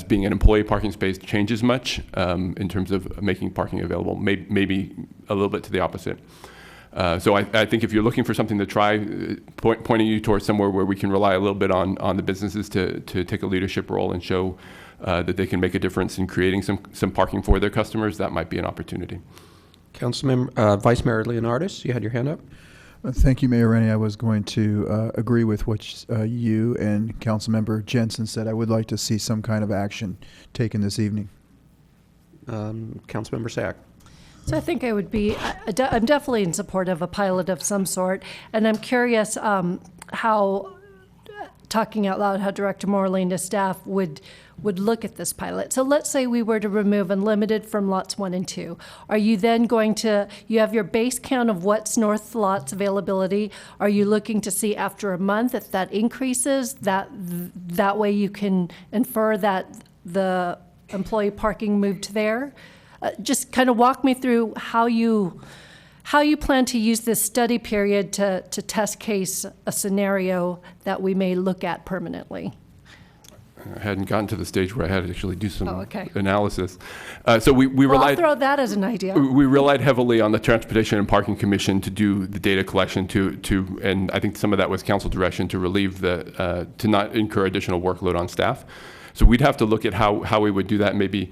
being an employee parking space changes much in terms of making parking available. Maybe a little bit to the opposite. So I think if you're looking for something to try, pointing you towards somewhere where we can rely a little bit on the businesses to take a leadership role and show that they can make a difference in creating some parking for their customers, that might be an opportunity. Councilmember, Vice Mayor Leonardis, you had your hand up? Thank you, Mayor Rennie. I was going to agree with what you and Councilmember Jensen said. I would like to see some kind of action taken this evening. Councilmember Sack. So I think I would be, I'm definitely in support of a pilot of some sort, and I'm curious how, talking out loud, how Director Morley and his staff would look at this pilot. So let's say we were to remove unlimited from lots 1 and 2. Are you then going to, you have your base count of what's north lots availability. Are you looking to see after a month if that increases? That way you can infer that the employee parking moved there? Just kind of walk me through how you plan to use this study period to test case a scenario that we may look at permanently. I hadn't gotten to the stage where I had to actually do some okay. analysis. So we relied. I'll throw that as an idea. We relied heavily on the Transportation and Parking Commission to do the data collection and I think some of that was council direction to relieve to not incur additional workload on staff. So we'd have to look at how we would do that. Maybe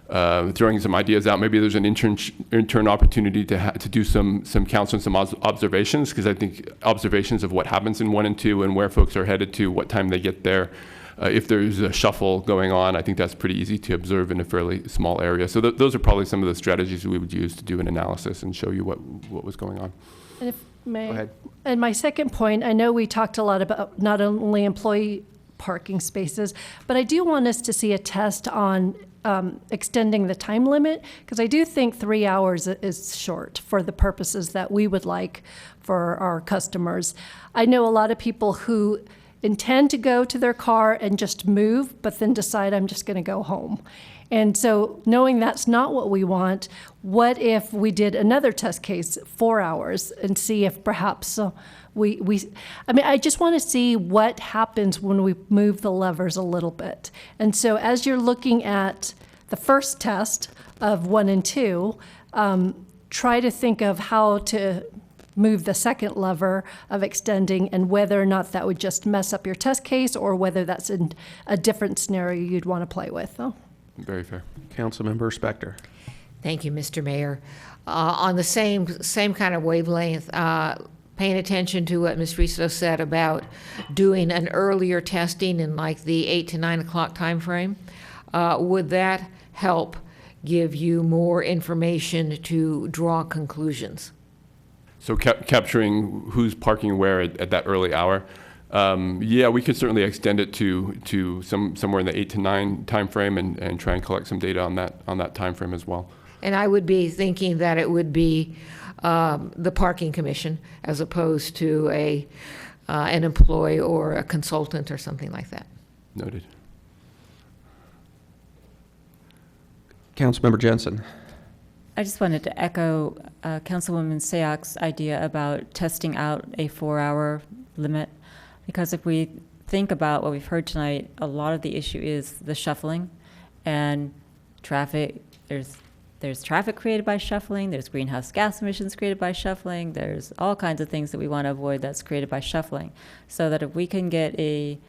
throwing some ideas out. Maybe there's an intern opportunity to do some counts and some observations, because I think observations of what happens in 1 and 2 and where folks are headed to, what time they get there. If there's a shuffle going on, I think that's pretty easy to observe in a fairly small area. So those are probably some of the strategies we would use to do an analysis and show you what was going on. And if may, Go ahead. And my second point, I know we talked a lot about not only employee parking spaces, but I do want us to see a test on extending the time limit, because I do think 3 hours is short for the purposes that we would like for our customers. I know a lot of people who intend to go to their car and just move, but then decide I'm just going to go home. And so knowing that's not what we want, what if we did another test case, 4 hours, and see if perhaps I just want to see what happens when we move the levers a little bit. And so as you're looking at the first test of 1 and 2, try to think of how to move the second lever of extending and whether or not that would just mess up your test case or whether that's in a different scenario you'd want to play with. Very fair. Councilmember Spector. Thank you, Mr. Mayor. On the same kind of wavelength, paying attention to what Ms. Risto said about doing an earlier testing in like the 8 to 9 o'clock time frame, would that help give you more information to draw conclusions? So capturing who's parking where at that early hour. Yeah, we could certainly extend it to somewhere in the 8 to 9 time frame and try and collect some data on that time frame as well. And I would be thinking that it would be the parking commission as opposed to an employee or a consultant or something like that. Noted. Councilmember Jensen. I just wanted to echo Councilwoman Sayak's idea about testing out a 4-hour limit, because if we think about what we've heard tonight, a lot of the issue is the shuffling and traffic. There's traffic created by shuffling, there's greenhouse gas emissions created by shuffling, there's all kinds of things that we want to avoid that's created by shuffling. So that if we can get a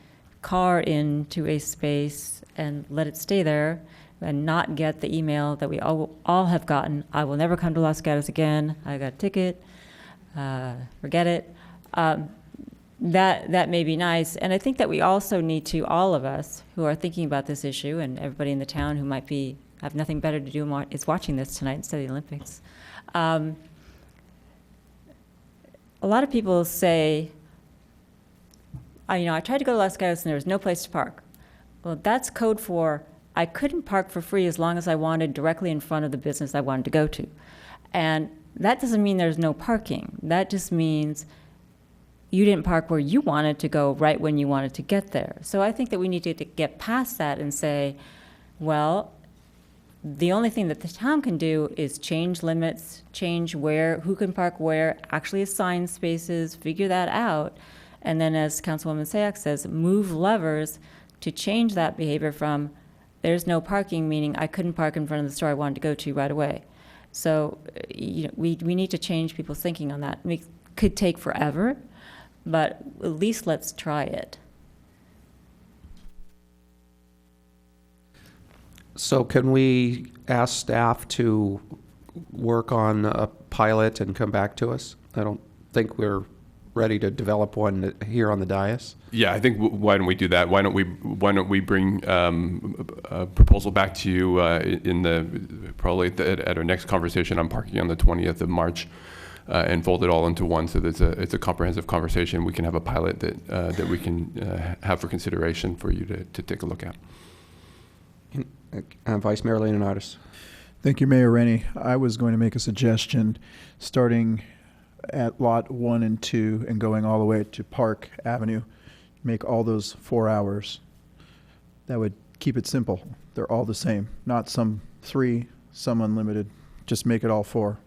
car into a space and let it stay there, and not get the email that we all have gotten, I will never come to Los Gatos again, I got a ticket, forget it. That may be nice. And I think that we also need to, all of us who are thinking about this issue, and everybody in the town who might be I have nothing better to do is watching this tonight instead of the Olympics. A lot of people say, I tried to go to Los Gatos and there was no place to park. Well, that's code for I couldn't park for free as long as I wanted directly in front of the business I wanted to go to. And that doesn't mean there's no parking. That just means you didn't park where you wanted to go right when you wanted to get there. So I think that we need to get past that and say, well, the only thing that the town can do is change limits, change who can park where, actually assign spaces, figure that out. And then, as Councilwoman Sayak says, move levers to change that behavior from there's no parking, meaning I couldn't park in front of the store I wanted to go to right away. So we need to change people's thinking on that. It could take forever, but at least let's try it. So can we ask staff to work on a pilot and come back to us? I don't think we're ready to develop one here on the dais. Yeah, I think why don't we do that? Why don't we bring a proposal back to you probably at our next conversation on parking on the 20th of March, and fold it all into one so that it's a comprehensive conversation. We can have a pilot that we can have for consideration for you to take a look at. Vice Mayor Leonardis. Thank you, Mayor Rennie. I was going to make a suggestion starting at lot 1 and 2 and going all the way to Park Avenue. Make all those 4 hours. That would keep it simple. They're all the same. Not some 3, some unlimited. Just make it all 4.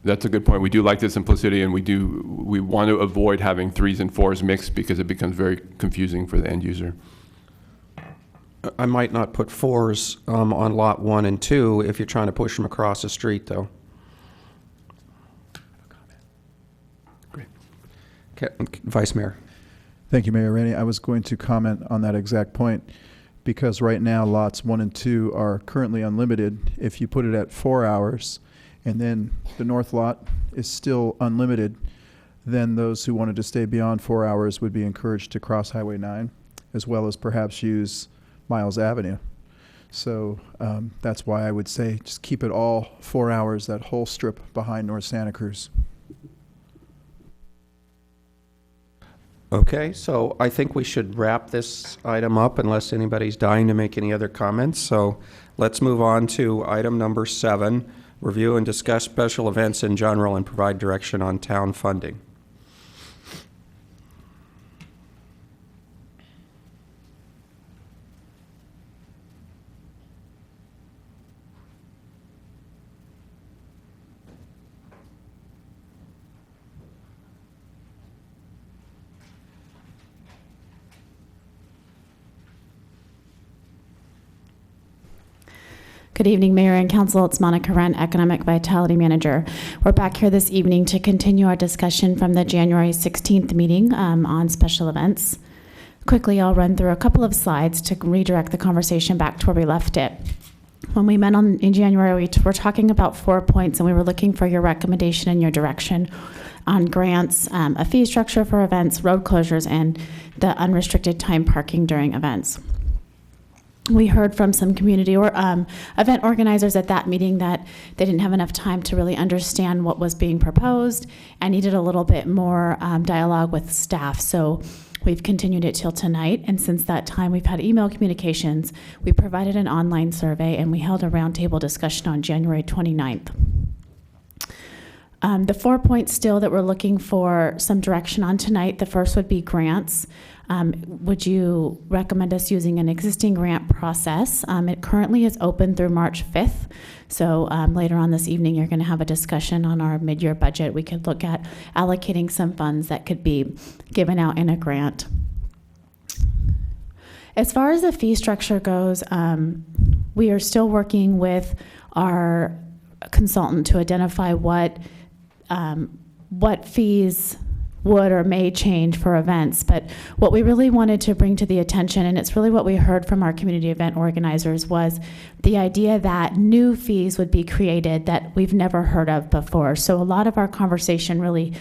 That's a good point. We do like the simplicity, and we want to avoid having 3s and 4s mixed because it becomes very confusing for the end user. I might not put 4s on lot 1 and 2 if you're trying to push them across the street, though. Great. Okay, Vice Mayor. Thank you, Mayor Rennie. I was going to comment on that exact point because right now lots 1 and 2 are currently unlimited. If you put it at 4 hours and then the north lot is still unlimited, then those who wanted to stay beyond 4 hours would be encouraged to cross Highway 9 as well as perhaps use Miles Avenue. So that's why I would say just keep it all 4 hours, that whole strip behind North Santa Cruz. Okay, so I think we should wrap this item up unless anybody's dying to make any other comments. So let's move on to item number 7, review and discuss special events in general and provide direction on town funding. Good evening, Mayor and Council. It's Monica Wren, Economic Vitality Manager. We're back here this evening to continue our discussion from the January 16th meeting on special events. Quickly, I'll run through a couple of slides to redirect the conversation back to where we left it. When we met in January, we were talking about 4 points, and we were looking for your recommendation and your direction on grants, a fee structure for events, road closures, and the unrestricted time parking during events. We heard from some community or event organizers at that meeting that they didn't have enough time to really understand what was being proposed and needed a little bit more dialogue with staff. So we've continued it till tonight, and since that time we've had email communications. We provided an online survey, and we held a roundtable discussion on January 29th. The 4 points still that we're looking for some direction on tonight, the first would be grants. Would you recommend us using an existing grant process? It currently is open through March 5th. So later on this evening, you're going to have a discussion on our mid-year budget. We could look at allocating some funds that could be given out in a grant. As far as the fee structure goes, we are still working with our consultant to identify what fees would or may change for events. But what we really wanted to bring to the attention, and it's really what we heard from our community event organizers, was the idea that new fees would be created that we've never heard of before. So a lot of our conversation really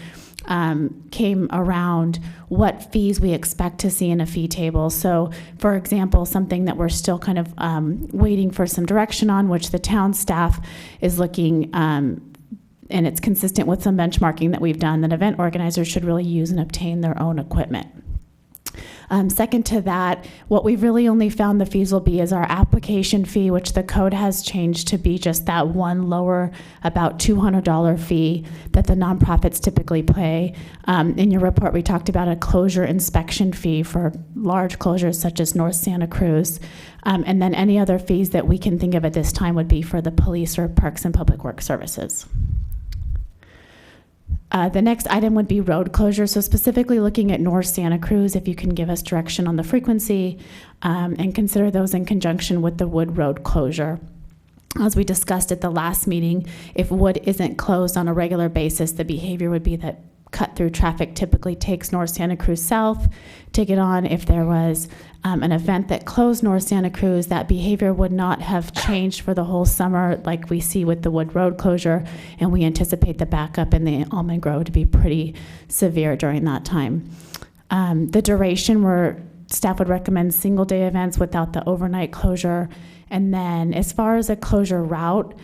came around what fees we expect to see in a fee table. So, for example, something that we're still kind of waiting for some direction on, which the town staff is looking, and it's consistent with some benchmarking that we've done, that event organizers should really use and obtain their own equipment. Second to that, what we've really only found the fees will be is our application fee, which the code has changed to be just that one lower, about $200 fee that the nonprofits typically pay. In your report, we talked about a closure inspection fee for large closures such as North Santa Cruz. And then any other fees that we can think of at this time would be for the police or Parks and Public Works Services. The next item would be road closure. So specifically looking at North Santa Cruz, if you can give us direction on the frequency and consider those in conjunction with the Wood Road closure. As we discussed at the last meeting, if Wood isn't closed on a regular basis, the behavior would be that cut-through traffic typically takes North Santa Cruz south to get on. If there was an event that closed North Santa Cruz, that behavior would not have changed for the whole summer like we see with the Wood Road closure, and we anticipate the backup in the Almond Grove to be pretty severe during that time. The duration, where staff would recommend single-day events without the overnight closure. And then as far as a closure route,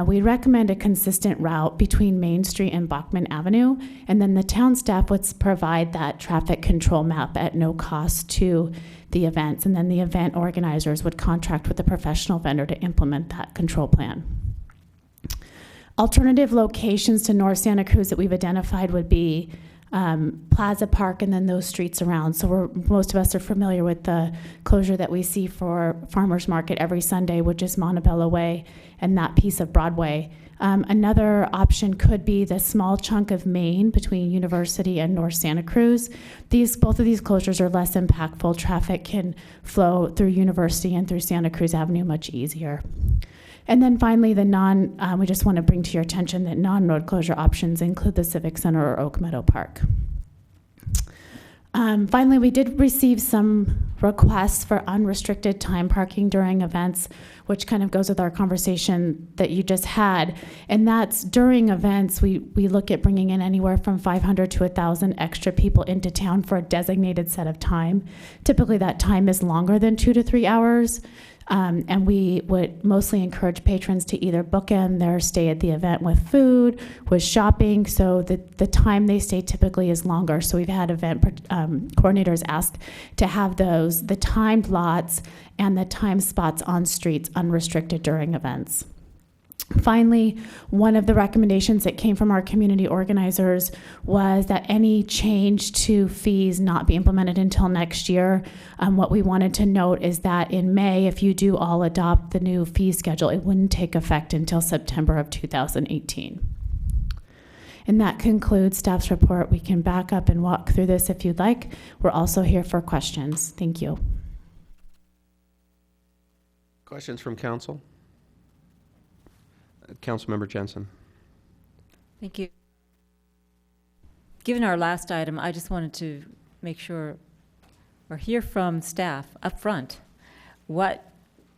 we recommend a consistent route between Main Street and Bachman Avenue, and then the town staff would provide that traffic control map at no cost to the events, and then the event organizers would contract with a professional vendor to implement that control plan. Alternative locations to North Santa Cruz that we've identified would be Plaza Park and then those streets around. So most of us are familiar with the closure that we see for Farmers Market every Sunday, which is Montebello Way and that piece of Broadway. Another option could be the small chunk of Main between University and North Santa Cruz. Both of these closures are less impactful. Traffic can flow through University and through Santa Cruz Avenue much easier. And then finally, we just want to bring to your attention that non-road closure options include the Civic Center or Oak Meadow Park. Finally, we did receive some requests for unrestricted time parking during events, which kind of goes with our conversation that you just had. And that's during events, we look at bringing in anywhere from 500 to 1,000 extra people into town for a designated set of time. Typically, that time is longer than 2 to 3 hours. And we would mostly encourage patrons to either bookend their stay at the event with food, with shopping, so that the time they stay typically is longer. So we've had event coordinators ask to have the timed lots and the time spots on streets unrestricted during events. Finally, one of the recommendations that came from our community organizers was that any change to fees not be implemented until next year. What we wanted to note is that in May, if you do all adopt the new fee schedule, it wouldn't take effect until September of 2018. And that concludes staff's report. We can back up and walk through this if you'd like. We're also here for questions. Thank you. Questions from council? Councilmember Jensen. Thank you. Given our last item, I just wanted to make sure or hear from staff up front. What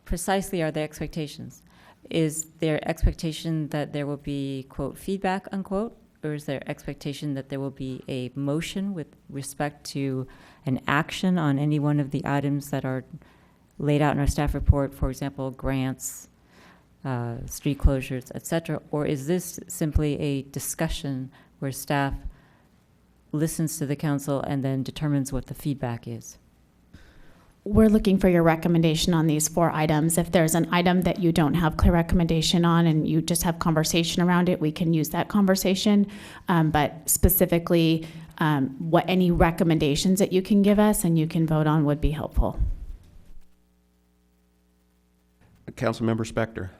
precisely are their expectations? Is their expectation that there will be, quote, feedback, unquote, or is there expectation that there will be a motion with respect to an action on any one of the items that are laid out in our staff report, for example, grants, street closures, et cetera, or is this simply a discussion where staff listens to the council and then determines what the feedback is? We're looking for your recommendation on these 4 items. If there's an item that you don't have clear recommendation on and you just have conversation around it, we can use that conversation. But specifically, what any recommendations that you can give us and you can vote on would be helpful. Councilmember Spector.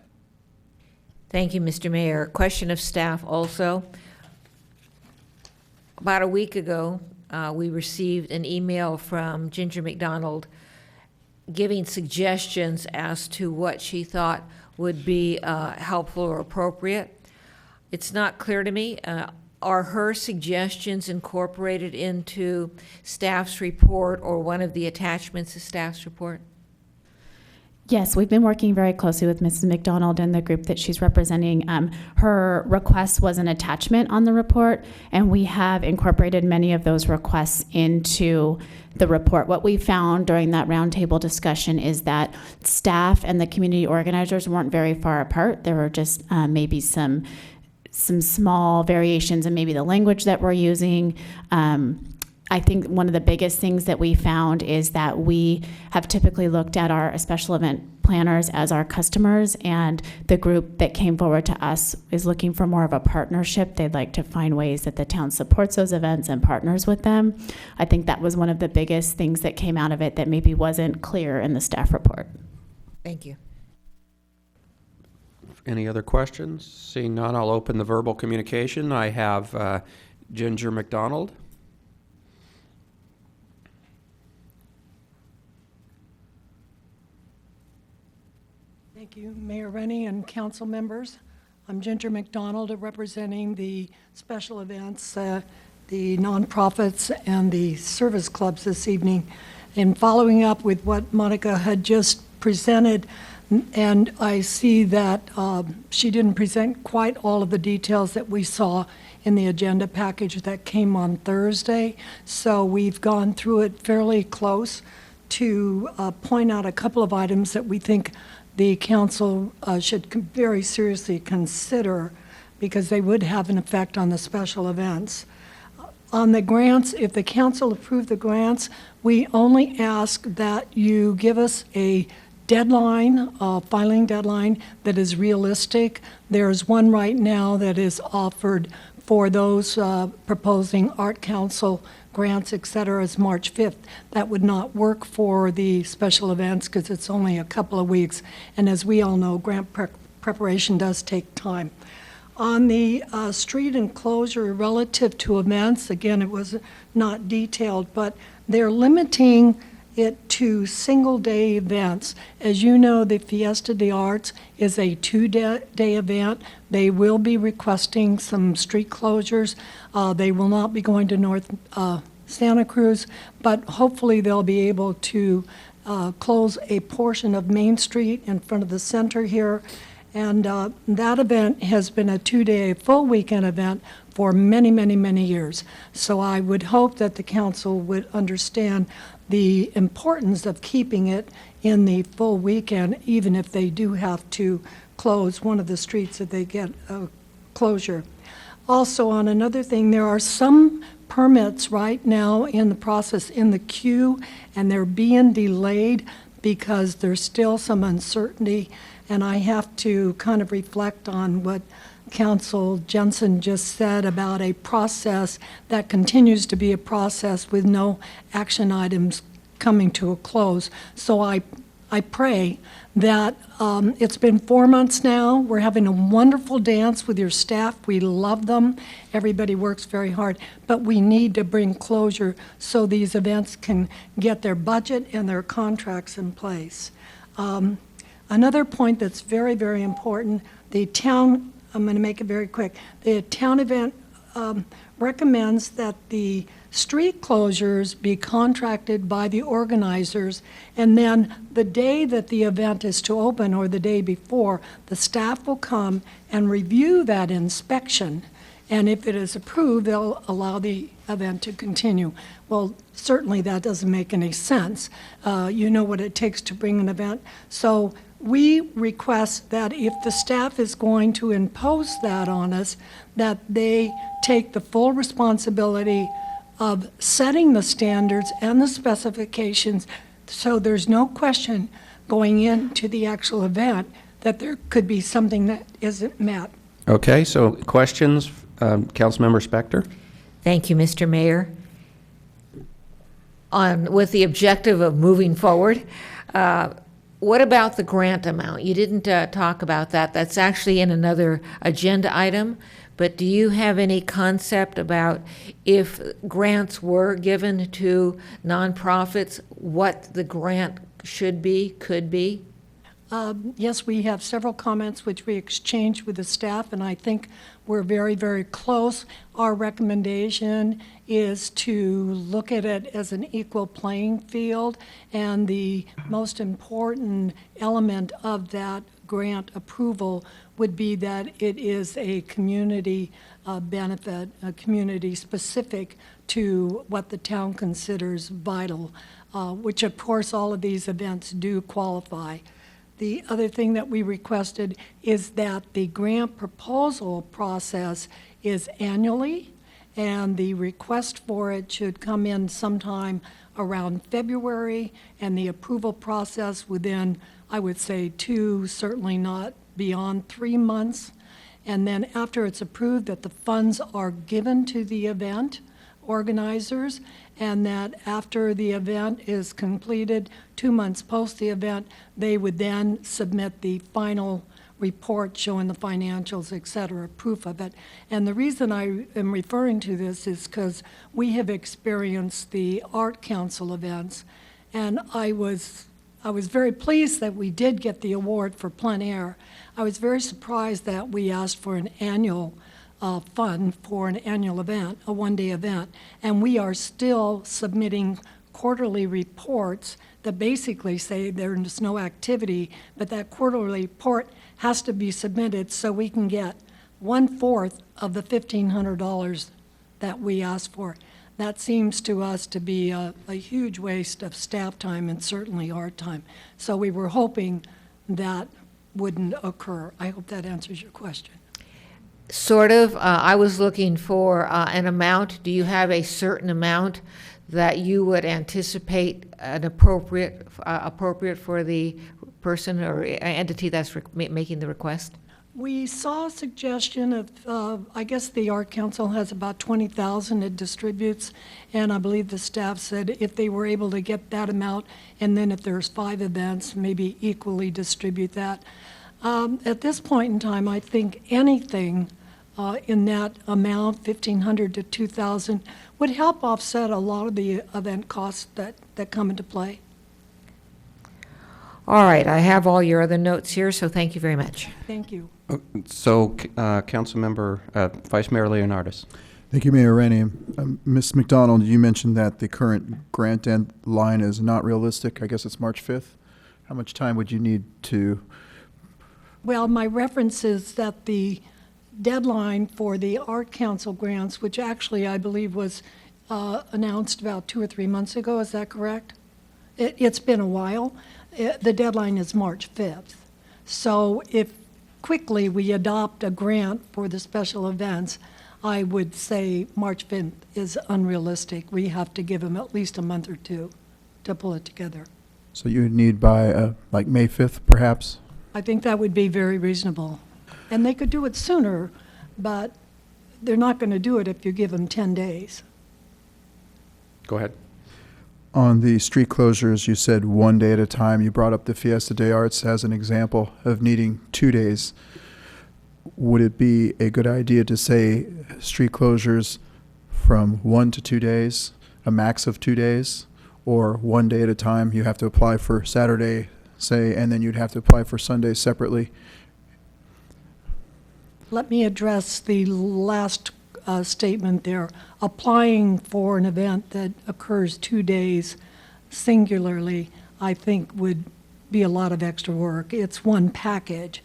Thank you, Mr. Mayor. Question of staff also. About a week ago, we received an email from Ginger McDonald giving suggestions as to what she thought would be helpful or appropriate. It's not clear to me. Are her suggestions incorporated into staff's report or one of the attachments to staff's report? Yes, we've been working very closely with Mrs. McDonald and the group that she's representing. Her request was an attachment on the report, and we have incorporated many of those requests into the report. What we found during that roundtable discussion is that staff and the community organizers weren't very far apart. There were just maybe some small variations in maybe the language that we're using. I think one of the biggest things that we found is that we have typically looked at our special event planners as our customers, and the group that came forward to us is looking for more of a partnership. They'd like to find ways that the town supports those events and partners with them. I think that was one of the biggest things that came out of it that maybe wasn't clear in the staff report. Thank you. Any other questions? Seeing none, I'll open the verbal communication. I have Ginger McDonald. Thank you, Mayor Rennie and council members. I'm Ginger McDonald, representing the special events, the nonprofits, and the service clubs this evening. And following up with what Monica had just presented, and I see that she didn't present quite all of the details that we saw in the agenda package that came on Thursday. So we've gone through it fairly close to point out a couple of items that we think the council should very seriously consider, because they would have an effect on the special events. On the grants, if the council approved the grants, we only ask that you give us a deadline, filing deadline that is realistic. There's one right now that is offered for those proposing art council grants, et cetera, is March 5th. That would not work for the special events because it's only a couple of weeks. And as we all know, grant preparation does take time. On the street enclosure relative to events, again, it was not detailed, but they're limiting it to single-day events. As you know, the Fiesta de Arts is a two-day event. They will be requesting some street closures. They will not be going to North Santa Cruz, but hopefully they'll be able to close a portion of Main Street in front of the center here. And that event has been a two-day, full weekend event for many, many, many years. So I would hope that the council would understand the importance of keeping it in the full weekend, even if they do have to close one of the streets that they get a closure. Also, on another thing, there are some permits right now in the process in the queue, and they're being delayed because there's still some uncertainty. And I have to kind of reflect on what Council Jensen just said about a process that continues to be a process with no action items coming to a close. So I pray that it's been 4 months now. We're having a wonderful dance with your staff. We love them. Everybody works very hard, but we need to bring closure so these events can get their budget and their contracts in place. Another point that's very, very important, the town, I'm going to make it very quick, the town event recommends that the street closures be contracted by the organizers, and then the day that the event is to open or the day before, the staff will come and review that inspection, and if it is approved, they'll allow the event to continue. Well, certainly that doesn't make any sense. You know what it takes to bring an event. So we request that if the staff is going to impose that on us, that they take the full responsibility of setting the standards and the specifications, so there's no question going into the actual event that there could be something that isn't met. Okay, so questions, Councilmember Spector? Thank you, Mr. Mayor. With the objective of moving forward, what about the grant amount? You didn't talk about that. That's actually in another agenda item, but do you have any concept about if grants were given to nonprofits, what the grant should be, could be? Yes, we have several comments which we exchanged with the staff, and I think we're very, very close. Our recommendation is to look at it as an equal playing field, and the most important element of that grant approval would be that it is a community benefit, a community specific to what the town considers vital, which of course all of these events do qualify. The other thing that we requested is that the grant proposal process is annually, and the request for it should come in sometime around February, and the approval process within, I would say, 2, certainly not beyond 3 months. And then after it's approved, that the funds are given to the event organizers, and that after the event is completed, 2 months post the event, they would then submit the final report showing the financials, et cetera, proof of it. And the reason I am referring to this is because we have experienced the Art Council events, and I was very pleased that we did get the award for plein air. I was very surprised that we asked for an annual fund for an annual event, a one-day event, and we are still submitting quarterly reports that basically say there's no activity, but that quarterly report has to be submitted so we can get 1/4 of the $1,500 that we asked for. That seems to us to be a huge waste of staff time and certainly our time. So we were hoping that wouldn't occur. I hope that answers your question. Sort of. I was looking for an amount. Do you have a certain amount that you would anticipate an appropriate for the person or entity that's making the request? We saw a suggestion of, I guess the Art Council has about 20,000 it distributes, and I believe the staff said if they were able to get that amount, and then if there's 5 events, maybe equally distribute that. At this point in time, I think anything in that amount, 1,500 to 2,000, would help offset a lot of the event costs that come into play. All right, I have all your other notes here, so thank you very much. Thank you. So, Councilmember, Vice Mayor Leonardis. Thank you, Mayor Rennie. Ms. McDonald, you mentioned that the current grant deadline is not realistic. I guess it's March 5th. How much time would you need to? Well, my reference is that the deadline for the Art Council grants, which actually I believe was announced about 2 or 3 months ago, is that correct? It's been a while. The deadline is March 5th. So if quickly we adopt a grant for the special events, I would say March 5th is unrealistic. We have to give them at least a month or 2 to pull it together. So you would need by like May 5th, perhaps? I think that would be very reasonable. And they could do it sooner, but they're not going to do it if you give them 10 days. Go ahead. On the street closures, you said 1 day at a time. You brought up the Fiesta de Arts as an example of needing 2 days. Would it be a good idea to say street closures from 1 to 2 days, a max of 2 days, or 1 day at a time? You have to apply for Saturday, say, and then you'd have to apply for Sunday separately. Let me address the last statement there. Applying for an event that occurs 2 days singularly, I think would be a lot of extra work. It's one package.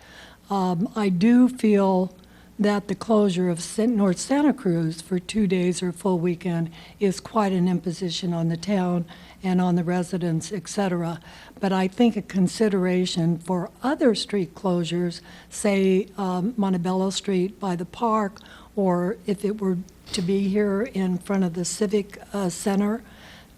I do feel that the closure of North Santa Cruz for 2 days or full weekend is quite an imposition on the town and on the residents, et cetera. But I think a consideration for other street closures, say Montebello Street by the park, or if it were to be here in front of the Civic Center,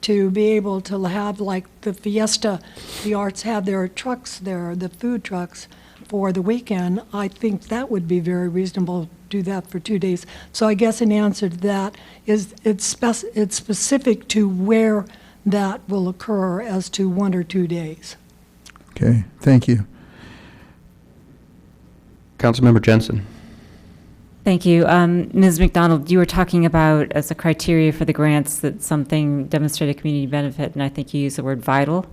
to be able to have, like the Fiesta, the Arts have their trucks there, the food trucks for the weekend, I think that would be very reasonable to do that for 2 days. So I guess an answer to that is it's specific to where that will occur as to 1 or 2 days. Okay, thank you. Councilmember Jensen. Thank you. Ms. McDonald, you were talking about as a criteria for the grants that something demonstrated community benefit, and I think you used the word vital.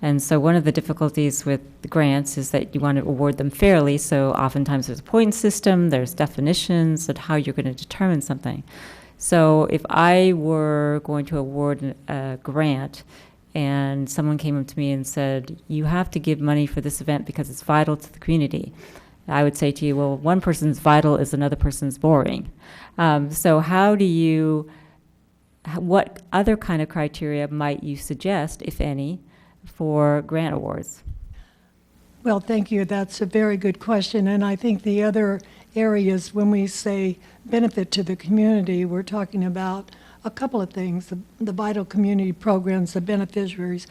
And so one of the difficulties with the grants is that you want to award them fairly, so oftentimes there's a point system, there's definitions of how you're going to determine something. So if I were going to award a grant and someone came up to me and said, you have to give money for this event because it's vital to the community, I would say to you, well, one person's vital is another person's boring. So how do you, what other kind of criteria might you suggest, if any, for grant awards? Well, thank you. That's a very good question. And I think the other areas, when we say benefit to the community, we're talking about a couple of things, the vital community programs, the beneficiaries.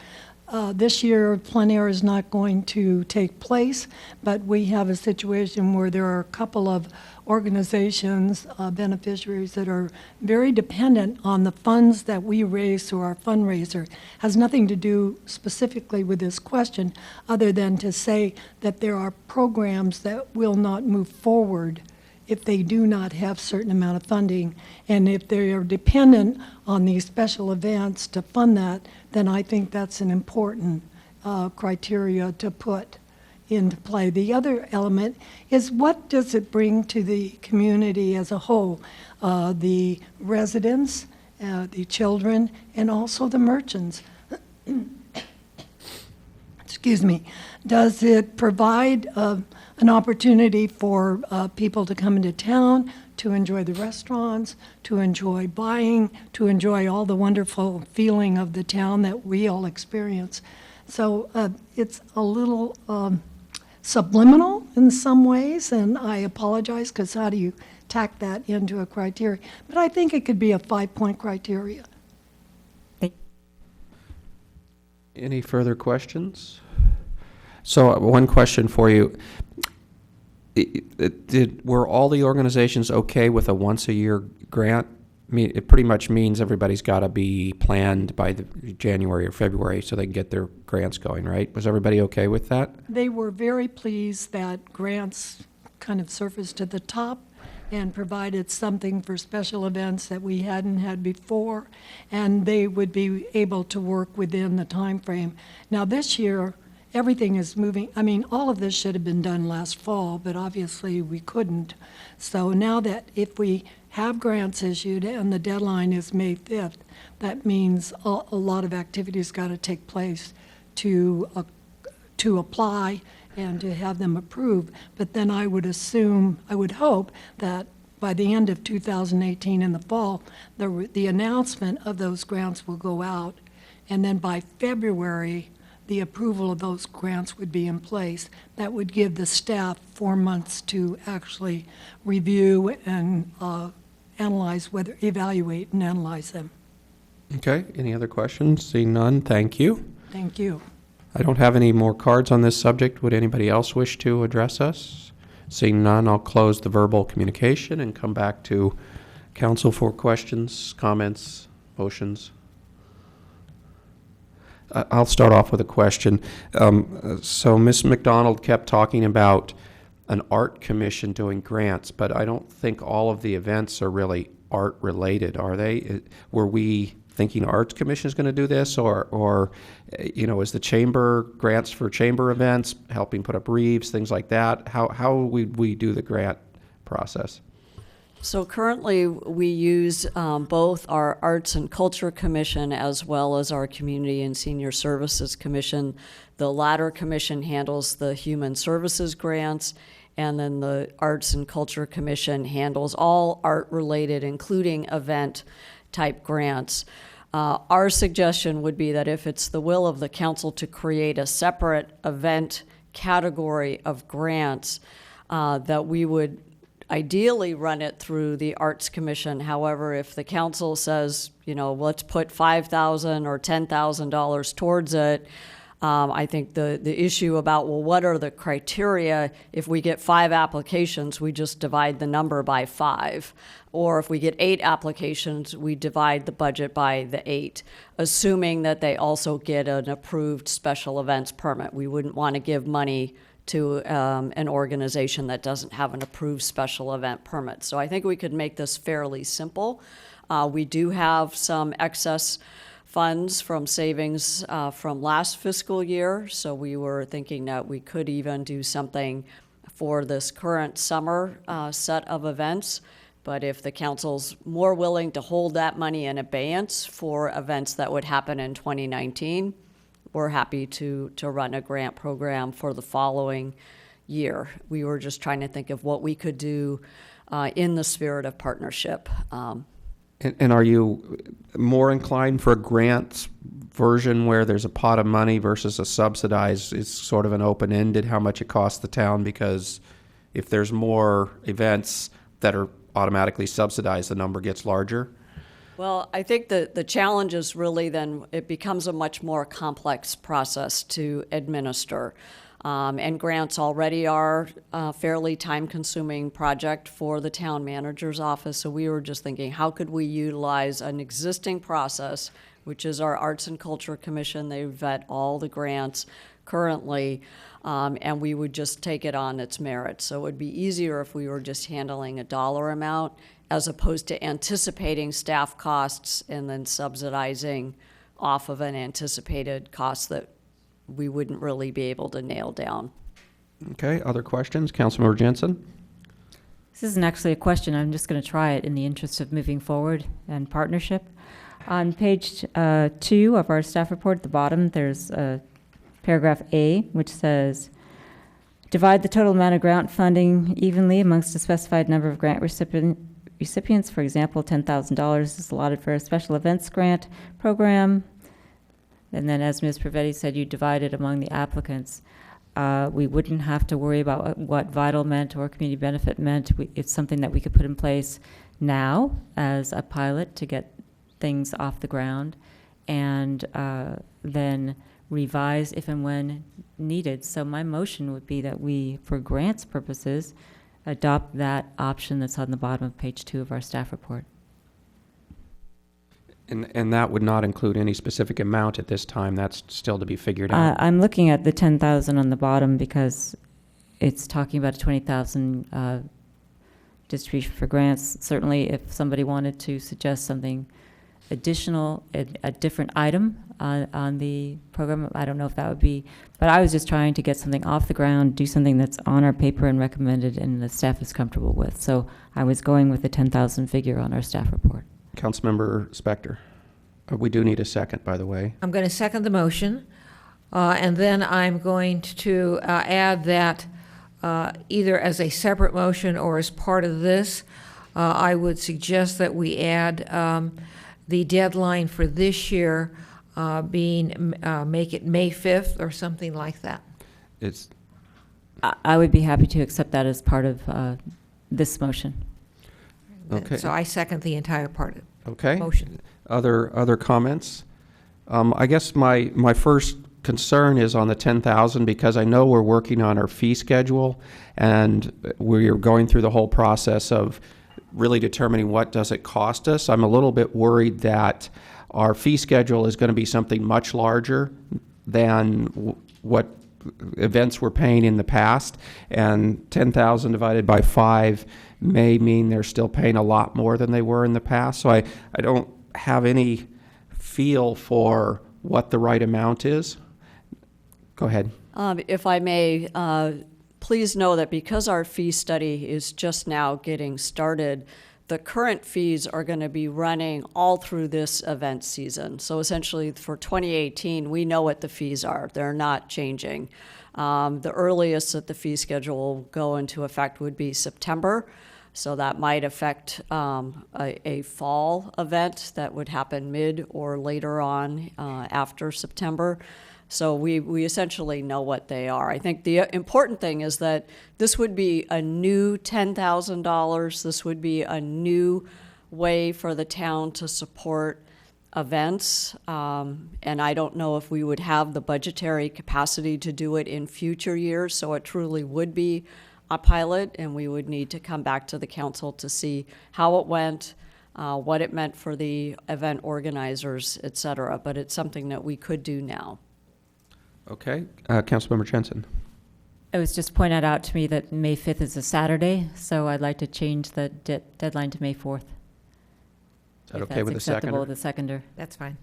This year, plein air is not going to take place, but we have a situation where there are a couple of organizations, beneficiaries that are very dependent on the funds that we raise through our fundraiser. Has nothing to do specifically with this question, other than to say that there are programs that will not move forward if they do not have certain amount of funding. And if they are dependent on these special events to fund that, then I think that's an important criteria to put into play. The other element is, what does it bring to the community as a whole? The residents, the children, and also the merchants. Excuse me. Does it provide an opportunity for people to come into town, to enjoy the restaurants, to enjoy buying, to enjoy all the wonderful feeling of the town that we all experience? So it's a little subliminal in some ways, and I apologize, because how do you tack that into a criteria? But I think it could be a 5-point criteria. Any further questions? So one question for you. Were all the organizations okay with a once-a-year grant? I mean, it pretty much means everybody's got to be planned by the January or February so they can get their grants going, right? Was everybody okay with that? They were very pleased that grants kind of surfaced to the top and provided something for special events that we hadn't had before, and they would be able to work within the time frame. Now this year, everything is moving. I mean, all of this should have been done last fall, but obviously we couldn't. So now that if we have grants issued and the deadline is May 5th, that means a lot of activities got to take place to apply and to have them approved. But then I would assume, I would hope that by the end of 2018 in the fall, the announcement of those grants will go out, and then by February, the approval of those grants would be in place. That would give the staff 4 months to actually review and evaluate and analyze them. Okay, any other questions? Seeing none, thank you. Thank you. I don't have any more cards on this subject. Would anybody else wish to address us? Seeing none, I'll close the verbal communication and come back to council for questions, comments, motions. I'll start off with a question. So Ms. McDonald kept talking about an art commission doing grants, but I don't think all of the events are really art related, are they? Were we thinking Arts Commission is going to do this, or is the chamber grants for chamber events, helping put up wreaths, things like that? How would we do the grant process? So currently, we use both our Arts and Culture Commission as well as our Community and Senior Services Commission. The latter commission handles the Human Services grants, and then the Arts and Culture Commission handles all art-related, including event-type grants. Our suggestion would be that if it's the will of the council to create a separate event category of grants, that we would ideally run it through the Arts Commission. However, if the council says, let's put $5,000 or $10,000 towards it, I think the issue about, what are the criteria? If we get 5 applications, we just divide the number by 5. Or if we get 8 applications, we divide the budget by the 8, assuming that they also get an approved special events permit. We wouldn't want to give money to an organization that doesn't have an approved special event permit. So I think we could make this fairly simple. We do have some excess funds from savings from last fiscal year. So we were thinking that we could even do something for this current summer set of events. But if the council's more willing to hold that money in abeyance for events that would happen in 2019, we're happy to run a grant program for the following year. We were just trying to think of what we could do in the spirit of partnership. And are you more inclined for a grants version where there's a pot of money versus a subsidized? It's sort of an open-ended how much it costs the town, because if there's more events that are automatically subsidized, the number gets larger? Well, I think the challenge is really then it becomes a much more complex process to administer. And grants already are a fairly time-consuming project for the town manager's office. So we were just thinking, how could we utilize an existing process, which is our Arts and Culture Commission? They vet all the grants currently, and we would just take it on its merit. So it would be easier if we were just handling a dollar amount as opposed to anticipating staff costs and then subsidizing off of an anticipated cost that we wouldn't really be able to nail down. Okay, other questions? Councilmember Jensen? This isn't actually a question. I'm just going to try it in the interest of moving forward and partnership. On page 2 of our staff report, at the bottom, there's paragraph A, which says, divide the total amount of grant funding evenly amongst a specified number of grant recipients. For example, $10,000 is allotted for a special events grant program. And then, as Ms. Pravetti said, you divide it among the applicants. We wouldn't have to worry about what vital meant or community benefit meant. It's something that we could put in place now as a pilot to get things off the ground, and then revise if and when needed. So my motion would be that we, for grants purposes, adopt that option that's on the bottom of page 2 of our staff report. And that would not include any specific amount at this time. That's still to be figured out. I'm looking at the 10,000 on the bottom because it's talking about a 20,000 distribution for grants. Certainly, if somebody wanted to suggest something additional, a different item on the program, I don't know if that would be, but I was just trying to get something off the ground, do something that's on our paper and recommended and the staff is comfortable with. So I was going with the 10,000 figure on our staff report. Councilmember Spector. We do need a second, by the way. I'm going to second the motion, and then I'm going to add that either as a separate motion or as part of this, I would suggest that we add the deadline for this year being, make it May 5th or something like that. I would be happy to accept that as part of this motion. Okay. So I second the entire part of Okay. motion. Other comments? I guess my first concern is on the 10,000, because I know we're working on our fee schedule and we're going through the whole process of really determining what does it cost us. I'm a little bit worried that our fee schedule is going to be something much larger than what events we're paying in the past, and 10,000 divided by 5 may mean they're still paying a lot more than they were in the past. So I don't have any feel for what the right amount is. Go ahead. If I may, please know that because our fee study is just now getting started, the current fees are going to be running all through this event season. So essentially for 2018, we know what the fees are. They're not changing. The earliest that the fee schedule will go into effect would be September. So that might affect a fall event that would happen mid or later on after September. So we essentially know what they are. I think the important thing is that this would be a new $10,000. This would be a new way for the town to support events. And I don't know if we would have the budgetary capacity to do it in future years. So it truly would be a pilot, and we would need to come back to the council to see how it went, what it meant for the event organizers, et cetera. But it's something that we could do now. Okay. Councilmember Jensen. It was just pointed out to me that May 5th is a Saturday, so I'd like to change the deadline to May 4th. Is that okay with the seconder? The seconder. That's fine.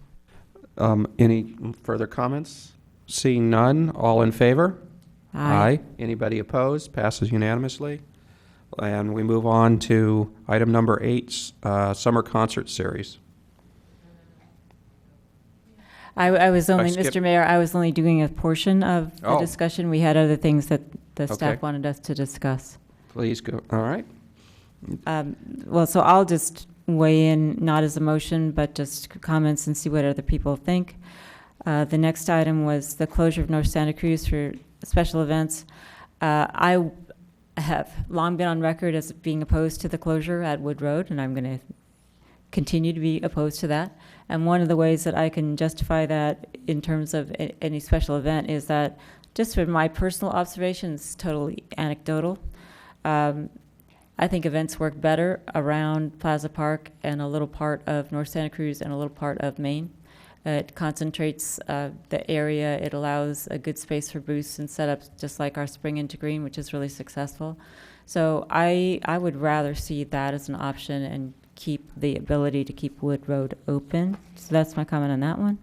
Any further comments? Seeing none, all in favor? Aye. Anybody opposed? Passes unanimously. And we move on to item number 8, summer concert series. I was only, skipped- Mr. Mayor, I was only doing a portion of the Oh. discussion. We had other things that the Okay. staff wanted us to discuss. Please go. All right. Well, so I'll just weigh in, not as a motion, but just comments and see what other people think. The next item was the closure of North Santa Cruz for special events. I have long been on record as being opposed to the closure at Wood Road, and I'm going to continue to be opposed to that. And one of the ways that I can justify that in terms of any special event is that, just from my personal observations, totally anecdotal, I think events work better around Plaza Park and a little part of North Santa Cruz and a little part of Maine. It concentrates the area. It allows a good space for booths and setups, just like our Spring into Green, which is really successful. So I would rather see that as an option and keep the ability to keep Wood Road open. So that's my comment on that one.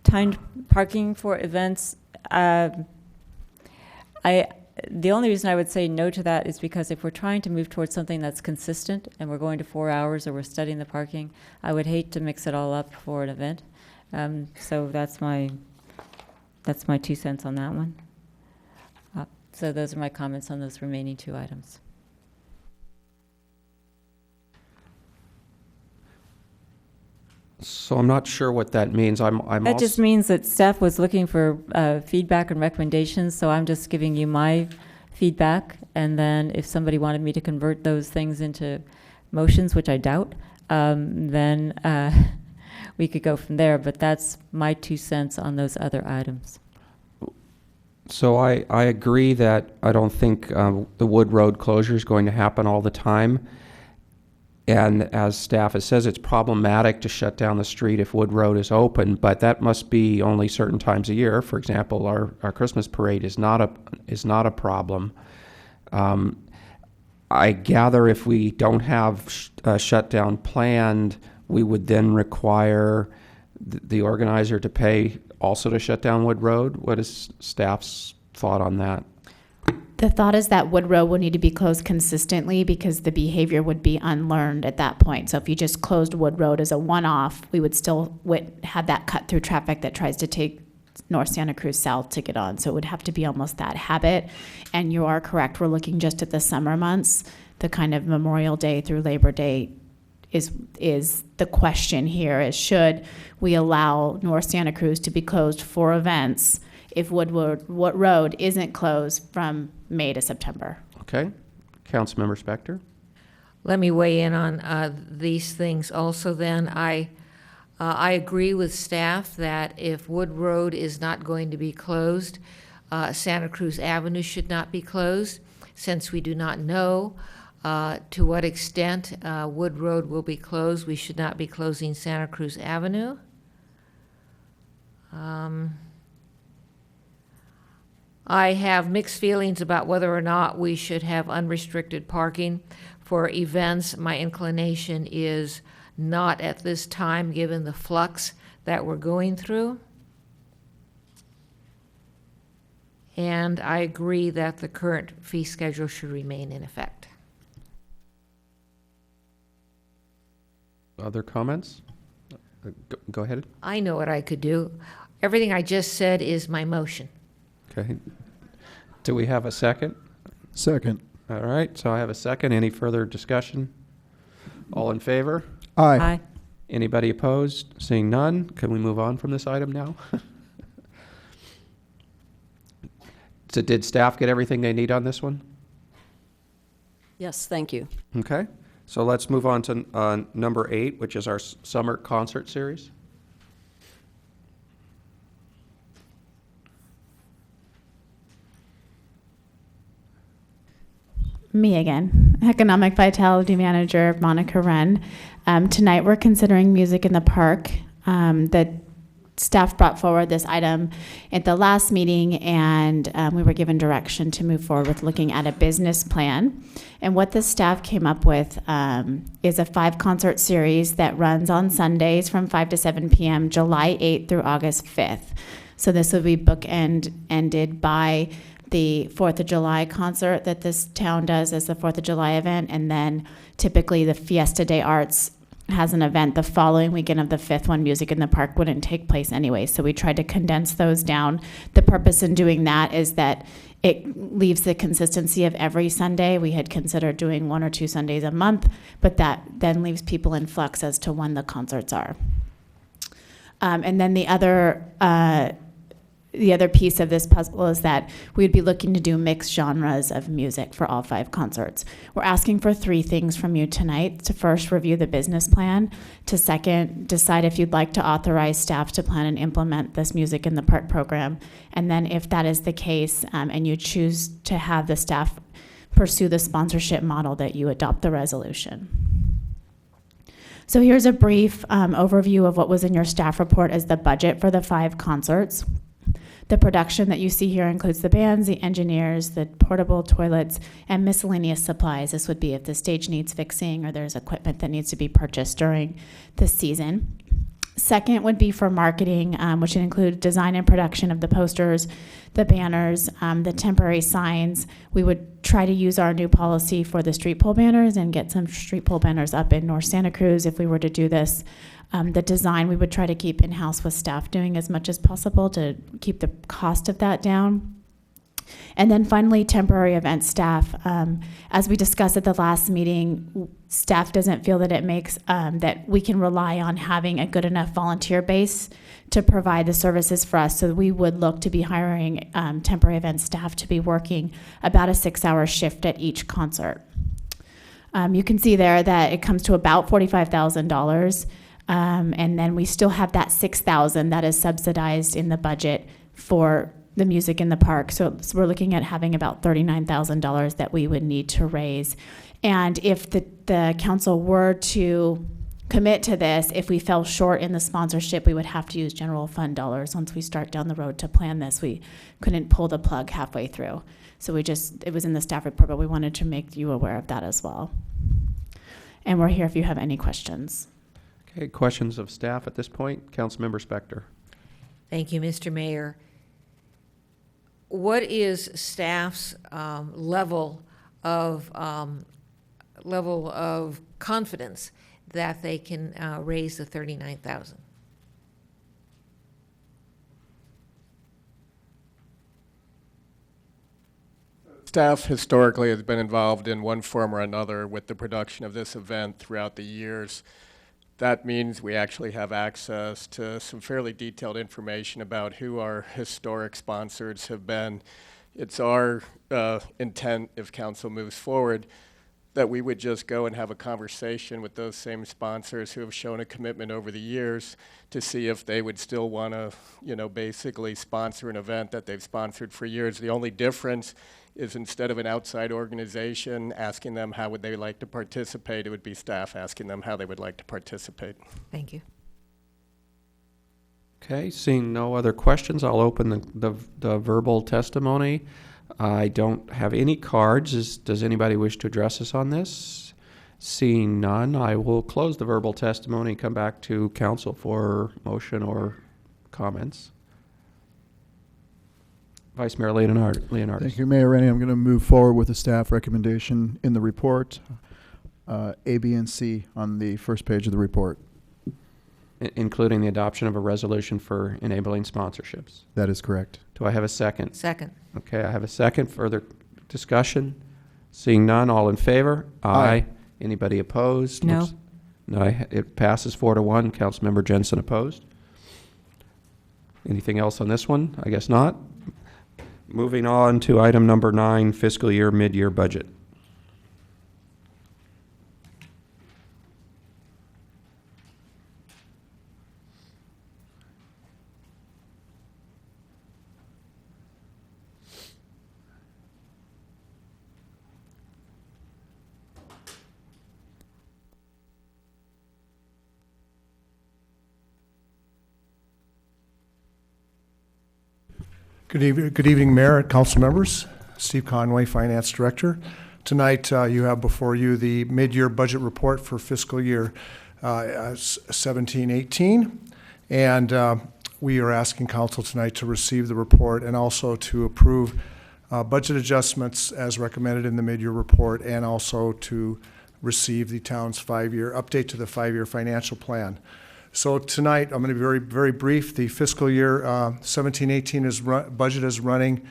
Timed parking for events. The only reason I would say no to that is because if we're trying to move towards something that's consistent and we're going to 4 hours or we're studying the parking, I would hate to mix it all up for an event. So that's my 2 cents on that one. So those are my comments on those remaining 2 items. So I'm not sure what that means. I'm That just means that staff was looking for feedback and recommendations, so I'm just giving you my feedback, and then if somebody wanted me to convert those things into motions, which I doubt, then we could go from there, but that's my 2 cents on those other items. So I agree that I don't think the Wood Road closure is going to happen all the time. And as staff has says, it's problematic to shut down the street if Wood Road is open, but that must be only certain times a year. For example, our Christmas parade is not a problem. I gather if we don't have a shutdown planned, we would then require the organizer to pay also to shut down Wood Road. What is staff's thought on that? The thought is that Wood Road will need to be closed consistently because the behavior would be unlearned at that point. So if you just closed Wood Road as a one-off, we would still have that cut-through traffic that tries to take North Santa Cruz south to get on. So it would have to be almost that habit. And you are correct. We're looking just at the summer months. The kind of Memorial Day through Labor Day is the question here, is should we allow North Santa Cruz to be closed for events if Wood Road isn't closed from May to September? Okay. Councilmember Spector? Let me weigh in on these things also then. I agree with staff that if Wood Road is not going to be closed, Santa Cruz Avenue should not be closed, since we do not know to what extent Wood Road will be closed. We should not be closing Santa Cruz Avenue. I have mixed feelings about whether or not we should have unrestricted parking for events. My inclination is not at this time, given the flux that we're going through. And I agree that the current fee schedule should remain in effect. Other comments? Go ahead. I know what I could do. Everything I just said is my motion. Okay. Do we have a second? Second. All right, so I have a second. Any further discussion? All in favor? Aye. Aye. Anybody opposed? Seeing none, can we move on from this item now? So did staff get everything they need on this one? Yes, thank you. Okay, so let's move on to number 8, which is our summer concert series. Me again, Economic Vitality Manager Monica Wren. Tonight we're considering music in the park. The staff brought forward this item at the last meeting, and we were given direction to move forward with looking at a business plan. And what the staff came up with is a 5-concert series that runs on Sundays from 5 to 7 p.m., July 8th through August 5th. So this would be ended by the 4th of July concert that this town does as the 4th of July event, and then typically the Fiesta de Arts has an event the following weekend of the 5th when Music in the Park wouldn't take place anyway. So we tried to condense those down. The purpose in doing that is that it leaves the consistency of every Sunday. We had considered doing 1 or 2 Sundays a month, but that then leaves people in flux as to when the concerts are. And then the other piece of this puzzle is that we'd be looking to do mixed genres of music for all 5 concerts. We're asking for 3 things from you tonight. To first, review the business plan. To second, decide if you'd like to authorize staff to plan and implement this Music in the Park program. And then if that is the case, and you choose to have the staff pursue the sponsorship model, that you adopt the resolution. So here's a brief overview of what was in your staff report as the budget for the 5 concerts. The production that you see here includes the bands, the engineers, the portable toilets, and miscellaneous supplies. This would be if the stage needs fixing or there's equipment that needs to be purchased during the season. Second would be for marketing, which would include design and production of the posters, the banners, the temporary signs. We would try to use our new policy for the street pole banners and get some street pole banners up in North Santa Cruz if we were to do this. The design we would try to keep in-house with staff doing as much as possible to keep the cost of that down. And then finally, temporary event staff. As we discussed at the last meeting, staff doesn't feel that it makes, that we can rely on having a good enough volunteer base to provide the services for us. So we would look to be hiring temporary event staff to be working about a 6-hour shift at each concert. You can see there that it comes to about $45,000. And then we still have that $6,000 that is subsidized in the budget for the Music in the Park. So we're looking at having about $39,000 that we would need to raise. And if the council were to commit to this, if we fell short in the sponsorship, we would have to use general fund dollars. Once we start down the road to plan this, we couldn't pull the plug halfway through. So it was in the staff report, but we wanted to make you aware of that as well. And we're here if you have any questions. Okay, questions of staff at this point? Councilmember Spector. Thank you, Mr. Mayor. What is staff's level of confidence that they can raise the $39,000? Staff historically has been involved in one form or another with the production of this event throughout the years. That means we actually have access to some fairly detailed information about who our historic sponsors have been. It's our intent, if council moves forward, that we would just go and have a conversation with those same sponsors who have shown a commitment over the years to see if they would still want to, basically sponsor an event that they've sponsored for years. The only difference is instead of an outside organization asking them how would they like to participate, it would be staff asking them how they would like to participate. Thank you. Okay, seeing no other questions, I'll open the verbal testimony. I don't have any cards. Does anybody wish to address us on this? Seeing none, I will close the verbal testimony and come back to council for motion or comments. Vice Mayor Leonardis. Thank you, Mayor Rennie. I'm going to move forward with the staff recommendation in the report, A, B, and C on the first page of the report. Including the adoption of a resolution for enabling sponsorships. That is correct. Do I have a second? Second. Okay, I have a second. Further discussion? Seeing none, all in favor? Aye. Anybody opposed? No. No, it passes 4-1. Councilmember Jensen opposed. Anything else on this one? I guess not. Moving on to item number 9, fiscal year mid-year budget. Good evening, Mayor and council members. Steve Conway, Finance Director. Tonight, you have before you the mid-year budget report for fiscal year 17-18. And we are asking council tonight to receive the report and also to approve budget adjustments as recommended in the mid-year report, and also to receive the town's update to the 5-year financial plan. So tonight, I'm going to be very, very brief. The fiscal year 17-18 budget is running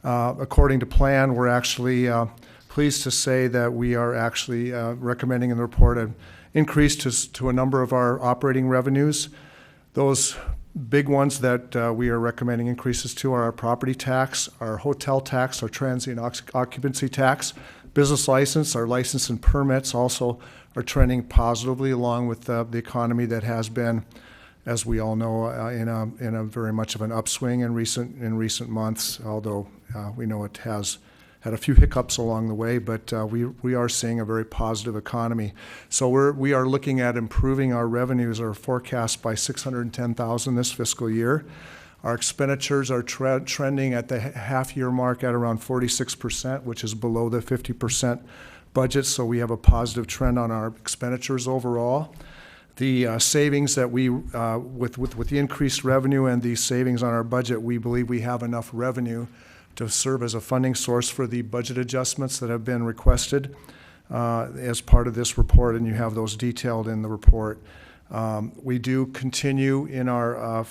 according to plan. We're actually pleased to say that we are actually recommending in the report an increase to a number of our operating revenues. Those big ones that we are recommending increases to are our property tax, our hotel tax, our transient occupancy tax, business license, our license and permits also are trending positively, along with the economy that has been, as we all know, in a very much of an upswing in recent months. Although we know it has had a few hiccups along the way, but we are seeing a very positive economy. So we are looking at improving our revenues, our forecast by $610,000 this fiscal year. Our expenditures are trending at the half-year mark at around 46%, which is below the 50% budget, so we have a positive trend on our expenditures overall. The savings that with the increased revenue and the savings on our budget, we believe we have enough revenue to serve as a funding source for the budget adjustments that have been requested as part of this report, and you have those detailed in the report. We do continue in our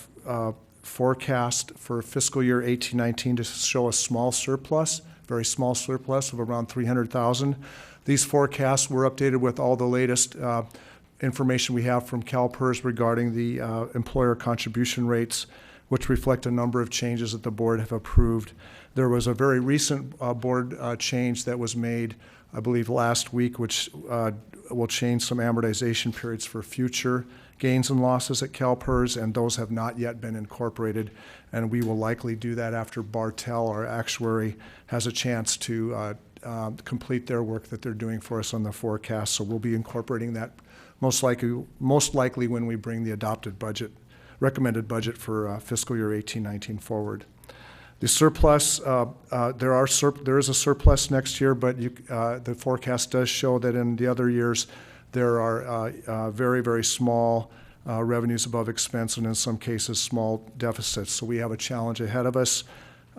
forecast for fiscal year 18-19 to show a small surplus, very small surplus of around $300,000. These forecasts were updated with all the latest information we have from CalPERS regarding the employer contribution rates, which reflect a number of changes that the board have approved. There was a very recent board change that was made, I believe, last week, which will change some amortization periods for future gains and losses at CalPERS, and those have not yet been incorporated. And we will likely do that after Bartel, our actuary, has a chance to complete their work that they're doing for us on the forecast. So we'll be incorporating that most likely when we bring the adopted budget, recommended budget for fiscal year 18-19 forward. The surplus, there is a surplus next year, but the forecast does show that in the other years there are very, very small revenues above expense, and in some cases small deficits. So we have a challenge ahead of us,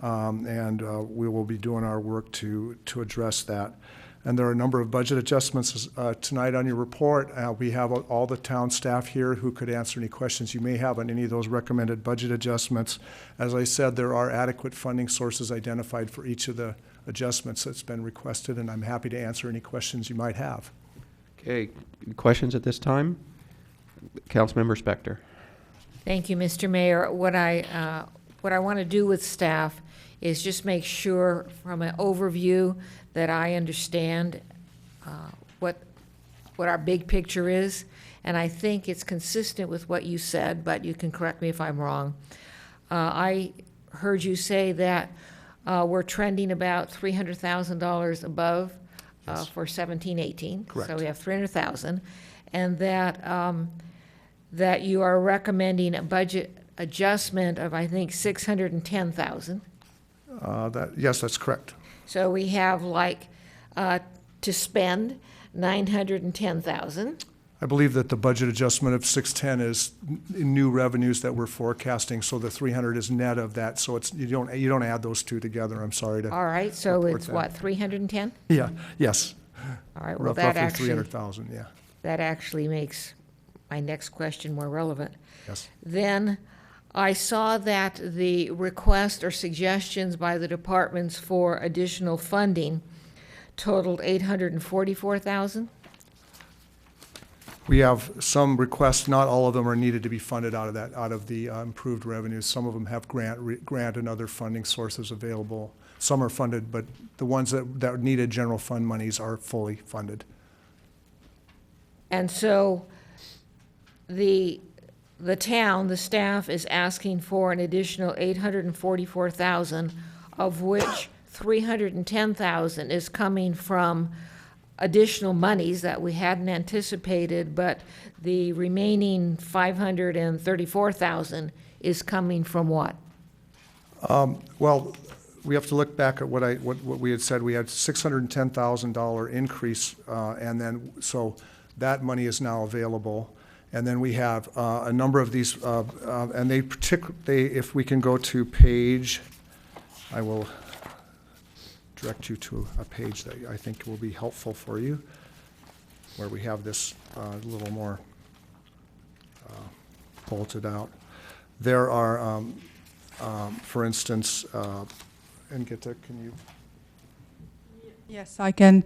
and we will be doing our work to address that. And there are a number of budget adjustments tonight on your report. We have all the town staff here who could answer any questions you may have on any of those recommended budget adjustments. As I said, there are adequate funding sources identified for each of the adjustments that's been requested, and I'm happy to answer any questions you might have. Okay, questions at this time? Councilmember Spector. Thank you, Mr. Mayor. What I want to do with staff is just make sure from an overview that I understand what our big picture is. And I think it's consistent with what you said, but you can correct me if I'm wrong. I heard you say that we're trending about $300,000 above for 17-18. Correct. So we have 300,000, and that you are recommending a budget adjustment of, I think, 610,000. Yes, that's correct. So we have to spend 910,000. I believe that the budget adjustment of 610 is new revenues that we're forecasting, so the 300 is net of that. So it's you don't add those two together. I'm sorry to. All right, so report it's that. what, 310? Yeah. Yes. All right. Well, that roughly actually 300,000. Yeah. That actually makes my next question more relevant. Yes. Then I saw that the request or suggestions by the departments for additional funding totaled 844,000. We have some requests. Not all of them are needed to be funded out of the improved revenues. Some of them have grant and other funding sources available. Some are funded, but the ones that needed general fund monies are fully funded. And so the town, the staff is asking for an additional 844,000, of which 310,000 is coming from additional monies that we hadn't anticipated, but the remaining 534,000 is coming from what? Well, we have to look back at what we had said. We had $610,000 increase, and then, so that money is now available. And then we have a number of these, and if we can go to page, I will direct you to a page that I think will be helpful for you, where we have this a little more bolted out. There are, for instance, and Gitta, can you? Yes, I can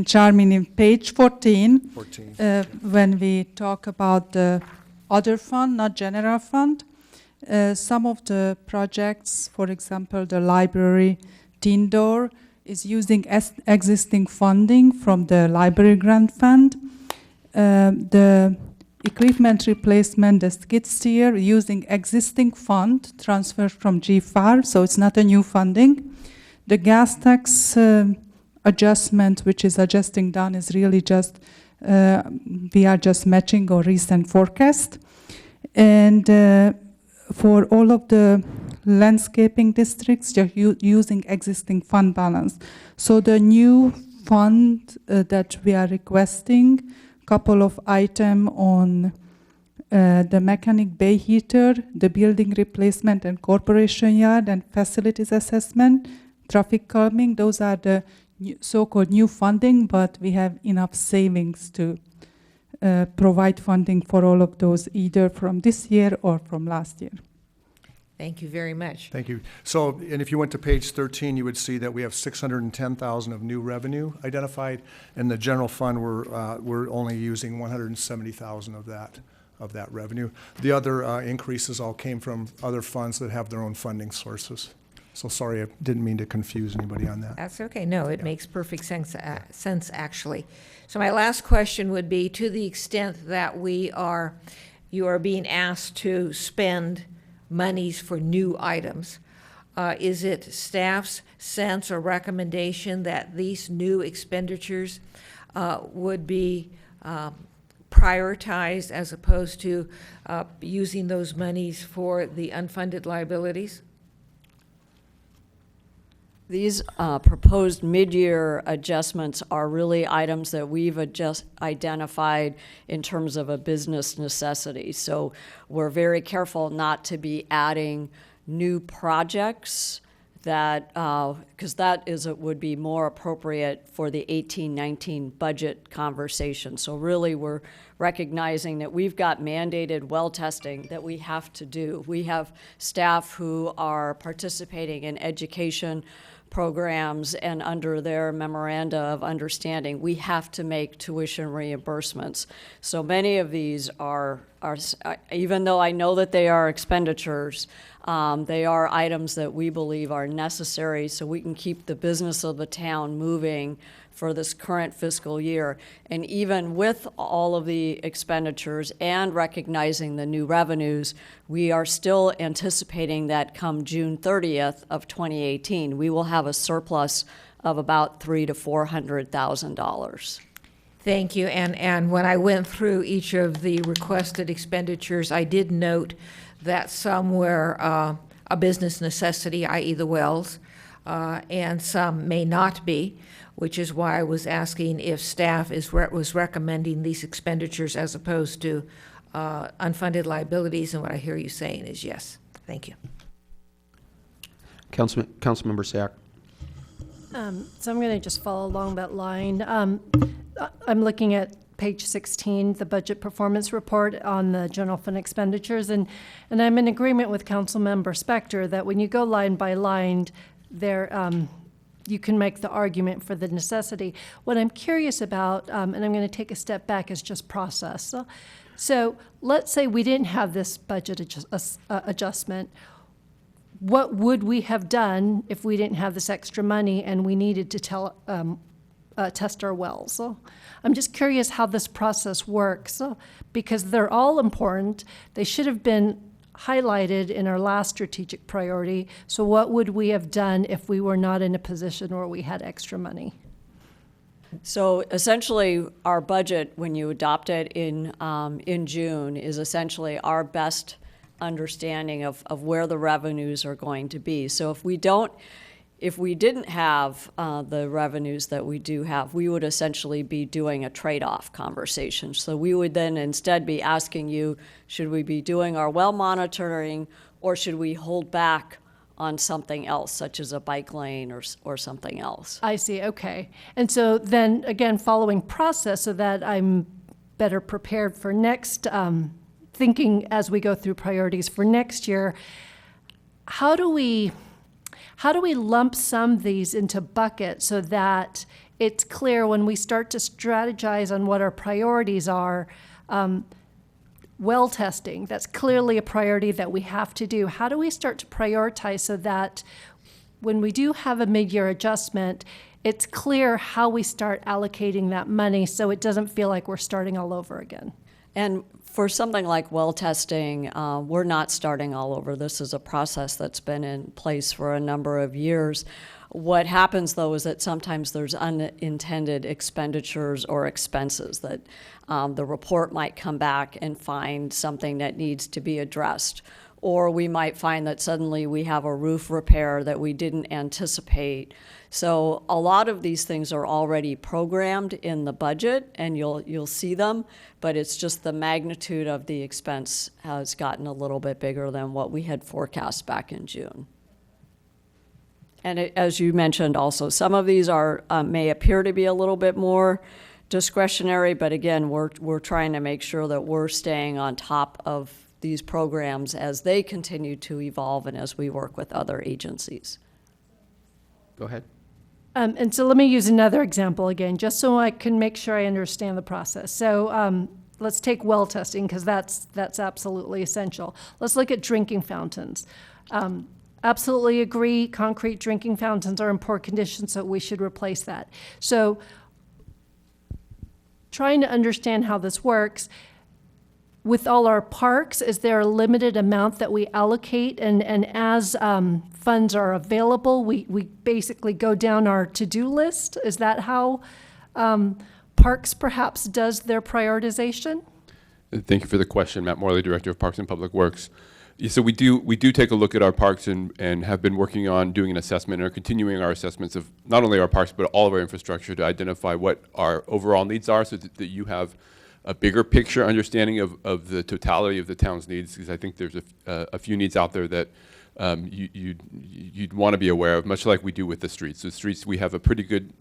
chime in page 14. 14. When we talk about the other fund, not general fund, some of the projects, for example, the library teen door, is using existing funding from the library grant fund. The equipment replacement, the skid steer, using existing fund transferred from GFAR, so it's not a new funding. The gas tax adjustment, which is adjusting down, is really just, we are just matching our recent forecast. And for all of the landscaping districts, they're using existing fund balance. So the new fund that we are requesting, couple of items on the mechanic bay heater, the building replacement and corporation yard and facilities assessment, traffic calming, those are the so-called new funding, but we have enough savings to provide funding for all of those, either from this year or from last year. Thank you very much. Thank you. So, and if you went to page 13, you would see that we have 610,000 of new revenue identified. In the general fund, we're only using 170,000 of that revenue. The other increases all came from other funds that have their own funding sources. So sorry, I didn't mean to confuse anybody on that. That's okay. No, it makes perfect sense, actually. So my last question would be, to the extent that you are being asked to spend monies for new items, is it staff's sense or recommendation that these new expenditures would be prioritized as opposed to using those monies for the unfunded liabilities? These proposed mid-year adjustments are really items that we've identified in terms of a business necessity. So we're very careful not to be adding new projects that, because would be more appropriate for the 18-19 budget conversation. So really we're recognizing that we've got mandated well testing that we have to do. We have staff who are participating in education programs, and under their memoranda of understanding, we have to make tuition reimbursements. So many of these are even though I know that they are expenditures, they are items that we believe are necessary so we can keep the business of the town moving for this current fiscal year. And even with all of the expenditures and recognizing the new revenues, we are still anticipating that come June 30th of 2018, we will have a surplus of about $300,000 to $400,000. Thank you. And when I went through each of the requested expenditures, I did note that some were a business necessity, i.e. the wells, and some may not be, which is why I was asking if staff was recommending these expenditures as opposed to unfunded liabilities, and what I hear you saying is yes. Thank you. Councilmember Sack. So I'm going to just follow along that line. I'm looking at page 16, the budget performance report on the general fund expenditures, and I'm in agreement with Councilmember Spector that when you go line by line, you can make the argument for the necessity. What I'm curious about, and I'm going to take a step back, is just process. So let's say we didn't have this budget adjustment. What would we have done if we didn't have this extra money and we needed to test our wells? So I'm just curious how this process works, because they're all important. They should have been highlighted in our last strategic priority. So what would we have done if we were not in a position where we had extra money? So essentially, our budget, when you adopt it in June, is essentially our best understanding of where the revenues are going to be. So if we didn't have the revenues that we do have, we would essentially be doing a trade-off conversation. So we would then instead be asking you, should we be doing our well monitoring, or should we hold back on something else, such as a bike lane or something else? I see, okay. And so then, again, following process so that I'm better prepared for next, thinking as we go through priorities for next year, how do we lump some of these into buckets so that it's clear when we start to strategize on what our priorities are? Well testing, that's clearly a priority that we have to do. How do we start to prioritize so that when we do have a mid-year adjustment, it's clear how we start allocating that money so it doesn't feel like we're starting all over again? And for something like well testing, we're not starting all over. This is a process that's been in place for a number of years. What happens, though, is that sometimes there's unintended expenditures or expenses that the report might come back and find something that needs to be addressed. Or we might find that suddenly we have a roof repair that we didn't anticipate. So a lot of these things are already programmed in the budget, and you'll see them, but it's just the magnitude of the expense has gotten a little bit bigger than what we had forecast back in June. And as you mentioned also, some of these are may appear to be a little bit more discretionary, but again, we're trying to make sure that we're staying on top of these programs as they continue to evolve and as we work with other agencies. Go ahead. And so let me use another example again, just so I can make sure I understand the process. So let's take well testing, because that's absolutely essential. Let's look at drinking fountains. Absolutely agree, concrete drinking fountains are in poor condition, so we should replace that. So trying to understand how this works, with all our parks, is there a limited amount that we allocate, and as funds are available, we basically go down our to-do list? Is that how Parks perhaps does their prioritization? Thank you for the question. Matt Morley, Director of Parks and Public Works. Yeah, so we do take a look at our parks and have been working on doing an assessment and are continuing our assessments of not only our parks but all of our infrastructure to identify what our overall needs are, so that you have a bigger picture understanding of the totality of the town's needs, because I think there's a few needs out there that you'd want to be aware of, much like we do with the streets. The streets, we have a pretty good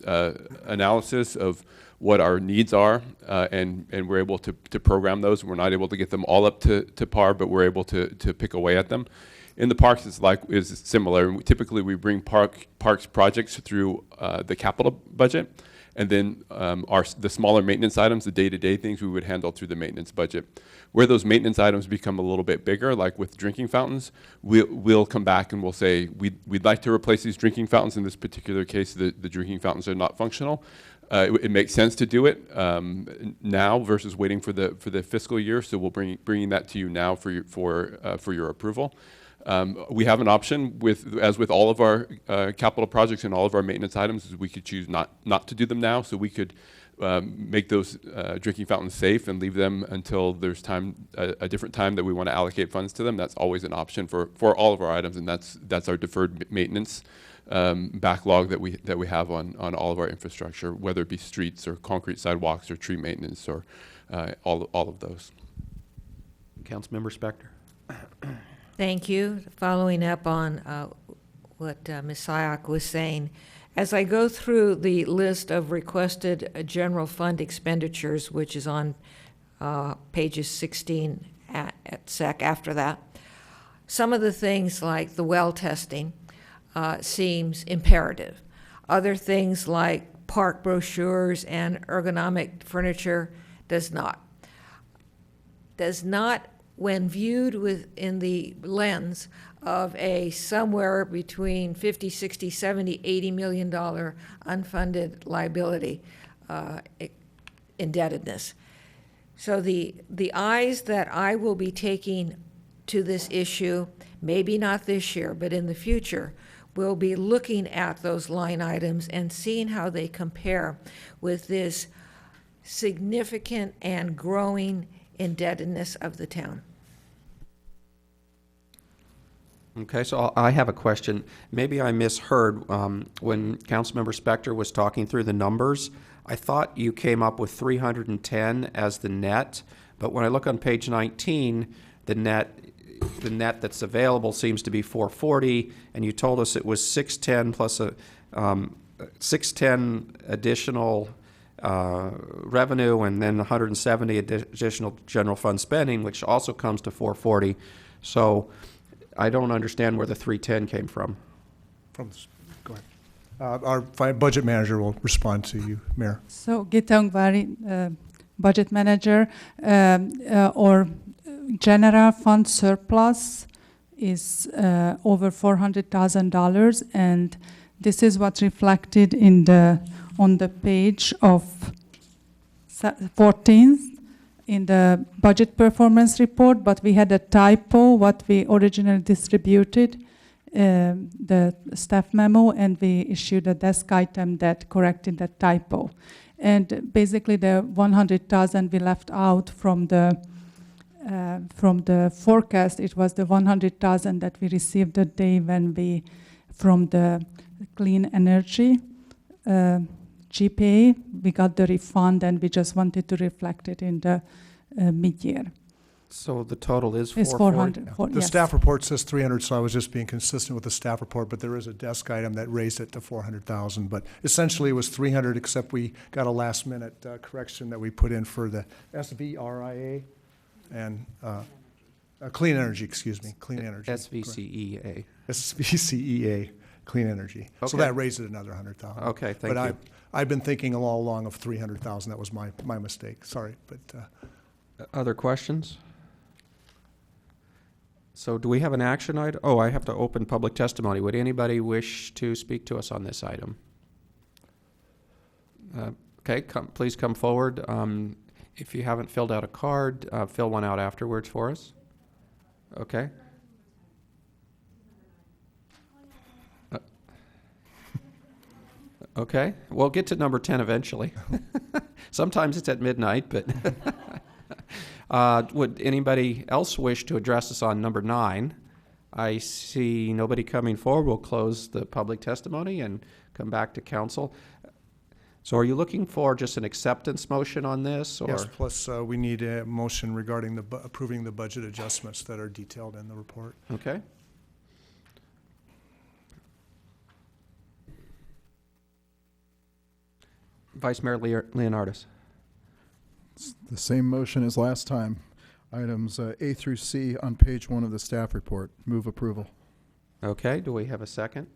analysis of what our needs are, and we're able to program those. We're not able to get them all up to par, but we're able to pick away at them. In the parks, is similar. Typically, we bring parks projects through the capital budget, and then the smaller maintenance items, the day-to-day things, we would handle through the maintenance budget. Where those maintenance items become a little bit bigger, like with drinking fountains, we'll come back and we'll say, we'd like to replace these drinking fountains. In this particular case, the drinking fountains are not functional. It makes sense to do it now versus waiting for the fiscal year. So we'll bringing that to you now for your approval. We have an option as with all of our capital projects and all of our maintenance items, is we could choose not to do them now. So we could make those drinking fountains safe and leave them until there's a different time that we want to allocate funds to them. That's always an option for all of our items, and that's our deferred maintenance backlog that we have on all of our infrastructure, whether it be streets or concrete sidewalks or tree maintenance or all of those. Councilmember Spector. Thank you. Following up on what Ms. Syak was saying, as I go through the list of requested general fund expenditures, which is on pages 16 at SEC after that, some of the things like the well testing seems imperative. Other things like park brochures and ergonomic furniture does not. When viewed within the lens of a somewhere between 50, 60, 70, 80 million dollar unfunded liability indebtedness. So the eyes that I will be taking to this issue, maybe not this year, but in the future, will be looking at those line items and seeing how they compare with this significant and growing indebtedness of the town. Okay, so I have a question. Maybe I misheard when Councilmember Spector was talking through the numbers. I thought you came up with 310 as the net, but when I look on page 19, the net that's available seems to be 440, and you told us it was 610 plus a 610 additional revenue, and then 170 additional general fund spending, which also comes to 440. So I don't understand where the 310 came from. Go ahead. Our budget manager will respond to you, Mayor. So Gitang Vari, budget manager, or general fund surplus is over $400,000, and this is what's reflected on the page of 14th in the budget performance report, but we had a typo, what we originally distributed, the staff memo, and we issued a desk item that corrected that typo. And basically the 100,000 we left out from the forecast. It was the 100,000 that we received the day when from the clean energy GPA, we got the refund, and we just wanted to reflect it in the mid-year. So the total is It's 440? 400. The Yes. staff report says 300, so I was just being consistent with the staff report, but there is a desk item that raised it to 400,000. But essentially, it was 300, except we got a last-minute correction that we put in for the SVRIA and clean energy, excuse me, clean energy. SVCEA. SVCEA, clean energy. So Okay. that raised it another 100,000. Okay, thank but you. I've been thinking all along of 300,000. That was my mistake. Sorry, but Other questions? So do we have an action item? Oh, I have to open public testimony. Would anybody wish to speak to us on this item? Okay, please come forward. If you haven't filled out a card, fill one out afterwards for us. Okay. Okay, we'll get to number 10 eventually. Sometimes it's at midnight, but would anybody else wish to address us on number 9? I see nobody coming forward. We'll close the public testimony and come back to council. So are you looking for just an acceptance motion on this? Or? yes. Plus, we need a motion regarding approving the budget adjustments that are detailed in the report. Okay. Vice Mayor Leonardis. It's the same motion as last time. Items A through C on page 1 of the staff report. Move approval. Okay, do we have a second?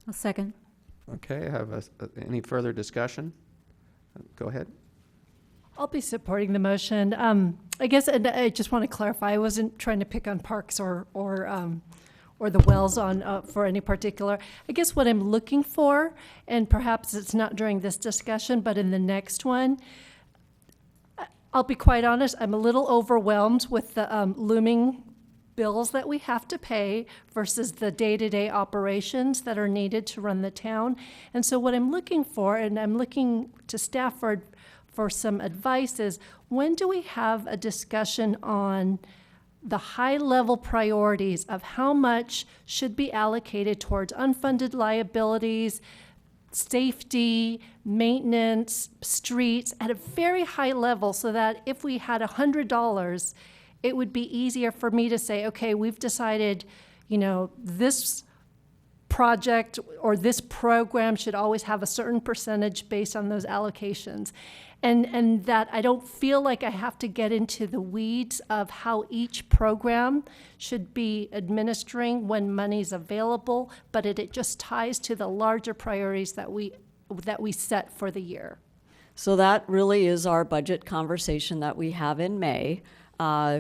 I'll second. Okay, I have any further discussion? Go ahead. I'll be supporting the motion. I guess, and I just want to clarify, I wasn't trying to pick on parks or the wells on for any particular. I guess what I'm looking for, and perhaps it's not during this discussion, but in the next one, I'll be quite honest, I'm a little overwhelmed with the looming bills that we have to pay versus the day-to-day operations that are needed to run the town. And so what I'm looking for, and I'm looking to staff for some advice, is when do we have a discussion on the high-level priorities of how much should be allocated towards unfunded liabilities, safety, maintenance, streets, at a very high level, so that if we had $100, it would be easier for me to say, okay, we've decided, this project or this program should always have a certain percentage based on those allocations. And that I don't feel like I have to get into the weeds of how each program should be administering when money's available, but it just ties to the larger priorities that we set for the year. So that really is our budget conversation that we have in May,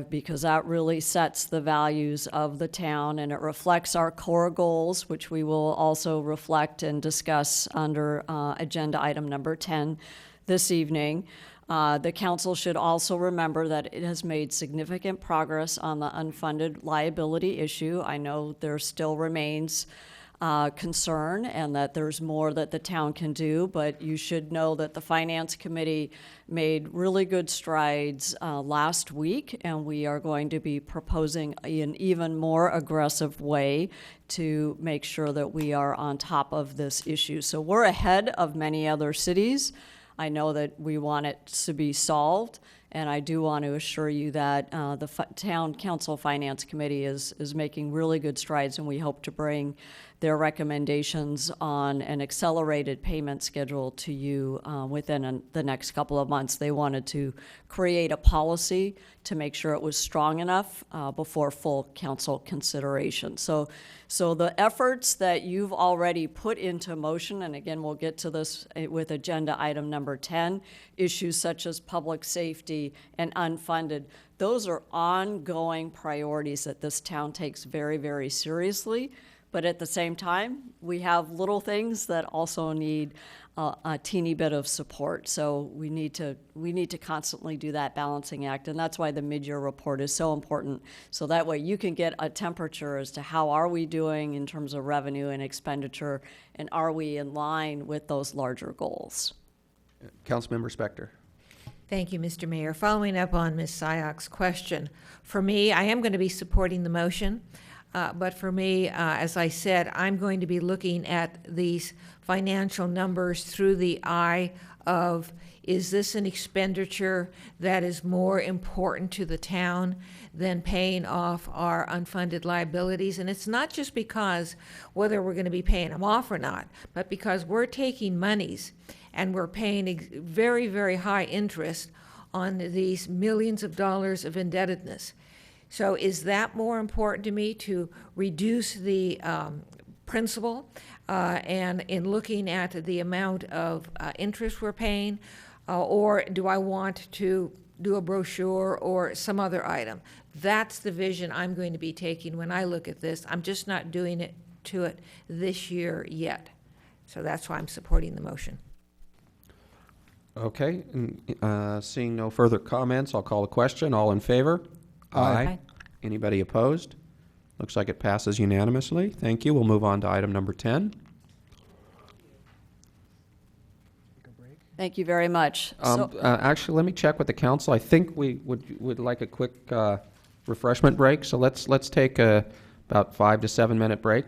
because that really sets the values of the town, and it reflects our core goals, which we will also reflect and discuss under agenda item number 10 this evening. The council should also remember that it has made significant progress on the unfunded liability issue. I know there still remains concern and that there's more that the town can do, but you should know that the Finance Committee made really good strides last week, and we are going to be proposing an even more aggressive way to make sure that we are on top of this issue. So we're ahead of many other cities. I know that we want it to be solved, and I do want to assure you that the Town Council Finance Committee is making really good strides, and we hope to bring their recommendations on an accelerated payment schedule to you within the next couple of months. They wanted to create a policy to make sure it was strong enough before full council consideration. So the efforts that you've already put into motion, and again, we'll get to this with agenda item number 10, issues such as public safety and unfunded, those are ongoing priorities that this town takes very, very seriously. But at the same time, we have little things that also need a teeny bit of support. So we need to constantly do that balancing act, and that's why the mid-year report is so important. So that way you can get a temperature as to how are we doing in terms of revenue and expenditure, and are we in line with those larger goals. Councilmember Spector. Thank you, Mr. Mayor. Following up on Ms. Syak's question, for me, I am going to be supporting the motion. But for me, as I said, I'm going to be looking at these financial numbers through the eye of, is this an expenditure that is more important to the town than paying off our unfunded liabilities? And it's not just because whether we're going to be paying them off or not, but because we're taking monies and we're paying very, very high interest on these millions of dollars of indebtedness. So is that more important to me, to reduce the principal and in looking at the amount of interest we're paying, or do I want to do a brochure or some other item? That's the vision I'm going to be taking when I look at this. I'm just not doing it to it this year yet. So that's why I'm supporting the motion. Okay, seeing no further comments, I'll call the question. All in favor? Aye. Anybody opposed? Looks like it passes unanimously. Thank you. We'll move on to item number 10. Thank you very much. Actually, let me check with the council. I think we would like a quick refreshment break, so let's take a about 5 to 7 minute break.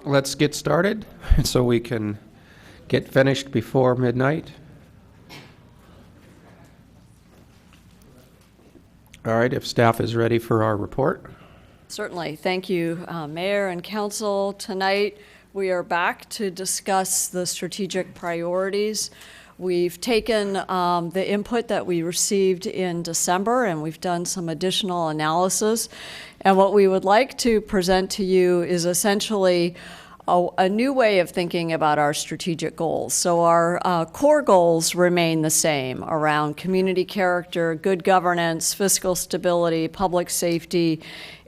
let's get started so we can get finished before midnight. All right, if staff is ready for our report. Certainly. Thank you, Mayor and Council. Tonight, we are back to discuss the strategic priorities. We've taken the input that we received in December, and we've done some additional analysis. And what we would like to present to you is essentially a new way of thinking about our strategic goals. So our core goals remain the same around community character, good governance, fiscal stability, public safety,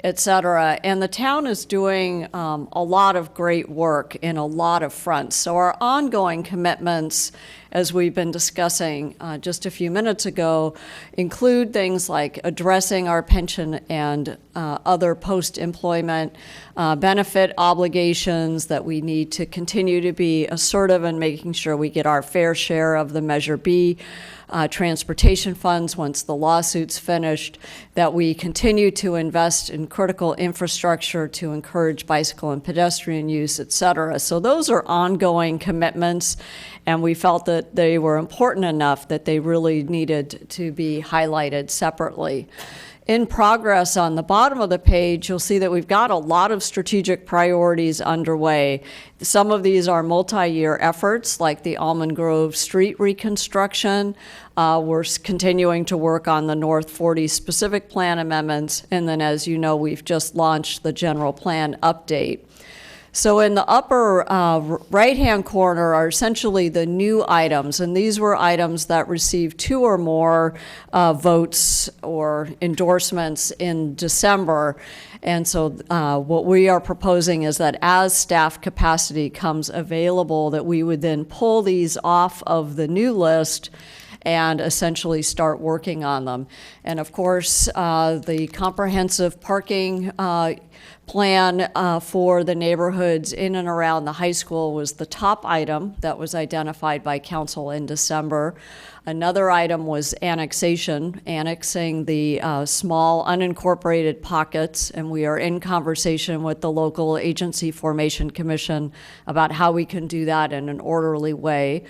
et cetera. And the town is doing a lot of great work in a lot of fronts. So our ongoing commitments, as we've been discussing just a few minutes ago, include things like addressing our pension and other post-employment benefit obligations, that we need to continue to be assertive in making sure we get our fair share of the Measure B transportation funds once the lawsuit's finished, that we continue to invest in critical infrastructure to encourage bicycle and pedestrian use, et cetera. So those are ongoing commitments, and we felt that they were important enough that they really needed to be highlighted separately. In progress on the bottom of the page, you'll see that we've got a lot of strategic priorities underway. Some of these are multi-year efforts, like the Almond Grove Street reconstruction. We're continuing to work on the North 40 specific plan amendments. And then, as you know, we've just launched the general plan update. So in the upper right-hand corner are essentially the new items, and these were items that received 2 or more votes or endorsements in December. And so what we are proposing is that as staff capacity comes available, that we would then pull these off of the new list and essentially start working on them. And of course, the comprehensive parking plan for the neighborhoods in and around the high school was the top item that was identified by council in December. Another item was annexation, annexing the small unincorporated pockets, and we are in conversation with the local agency formation commission about how we can do that in an orderly way.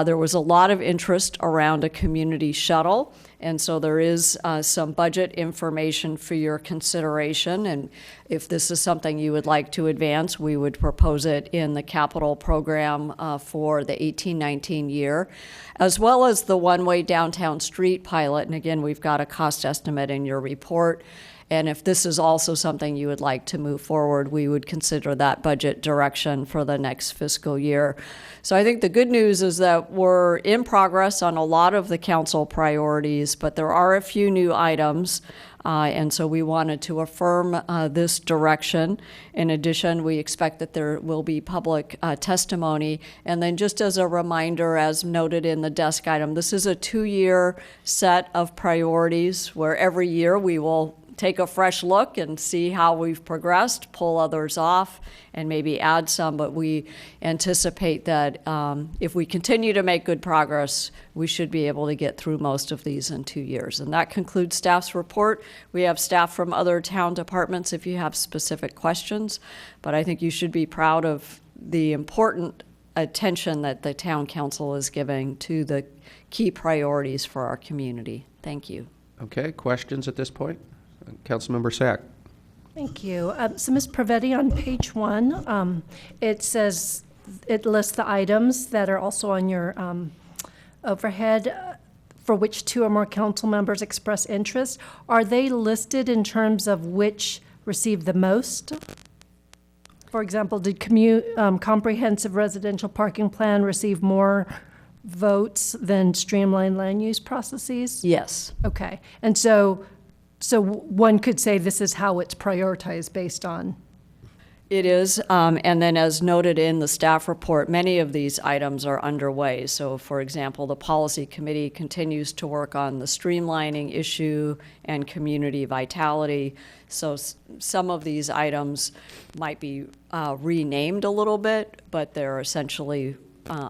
There was a lot of interest around a community shuttle, and so there is some budget information for your consideration, and if this is something you would like to advance, we would propose it in the capital program for the 18-19 year, as well as the one-way downtown street pilot. And again, we've got a cost estimate in your report. And if this is also something you would like to move forward, we would consider that budget direction for the next fiscal year. So I think the good news is that we're in progress on a lot of the council priorities, but there are a few new items. And so we wanted to affirm this direction. In addition, we expect that there will be public testimony. And then just as a reminder, as noted in the desk item, this is a 2-year set of priorities where every year we will take a fresh look and see how we've progressed, pull others off, and maybe add some. But we anticipate that if we continue to make good progress, we should be able to get through most of these in 2 years. And that concludes staff's report. We have staff from other town departments if you have specific questions. But I think you should be proud of the important attention that the town council is giving to the key priorities for our community. Thank you. Okay, questions at this point? Councilmember Sack. Thank you. So Ms. Pravetti, on page 1, it says, it lists the items that are also on your overhead for which 2 or more council members express interest. Are they listed in terms of which received the most? For example, did comprehensive residential parking plan receive more votes than streamlined land use processes? Yes. Okay. And so one could say this is how it's prioritized based on? It is, and then as noted in the staff report, many of these items are underway. So for example, the policy committee continues to work on the streamlining issue and community vitality. So some of these items might be renamed a little bit, but they're essentially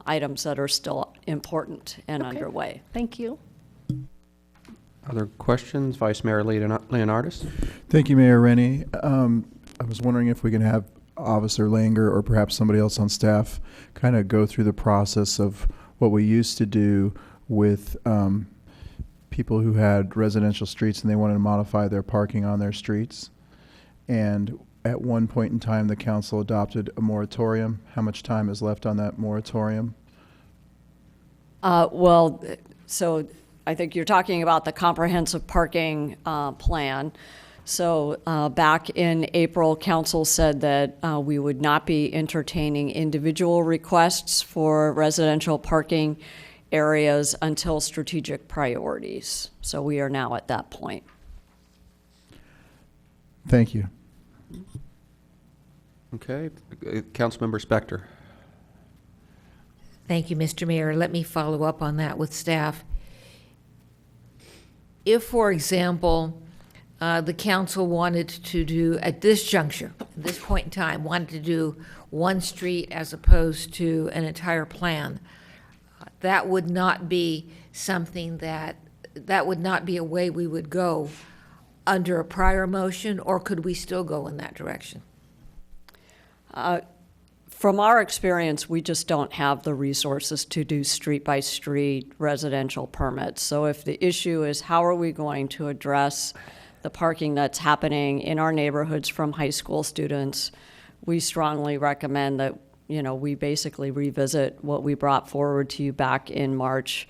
items that are still important and underway. Thank you. Other questions? Vice Mayor Leonardis? Thank you, Mayor Rennie. I was wondering if we can have Officer Langer or perhaps somebody else on staff kind of go through the process of what we used to do with people who had residential streets and they wanted to modify their parking on their streets. And at one point in time, the council adopted a moratorium. How much time is left on that moratorium? Well, so I think you're talking about the comprehensive parking plan. So back in April, council said that we would not be entertaining individual requests for residential parking areas until strategic priorities. So we are now at that point. Thank you. Okay. Councilmember Spector. Thank you, Mr. Mayor. Let me follow up on that with staff. If, for example, the council wanted to do, at this juncture, at this point in time, wanted to do one street as opposed to an entire plan, that would not be something that would not be a way we would go under a prior motion, or could we still go in that direction? From our experience, we just don't have the resources to do street-by-street residential permits. So if the issue is how are we going to address the parking that's happening in our neighborhoods from high school students, we strongly recommend that, you know, we basically revisit what we brought forward to you back in March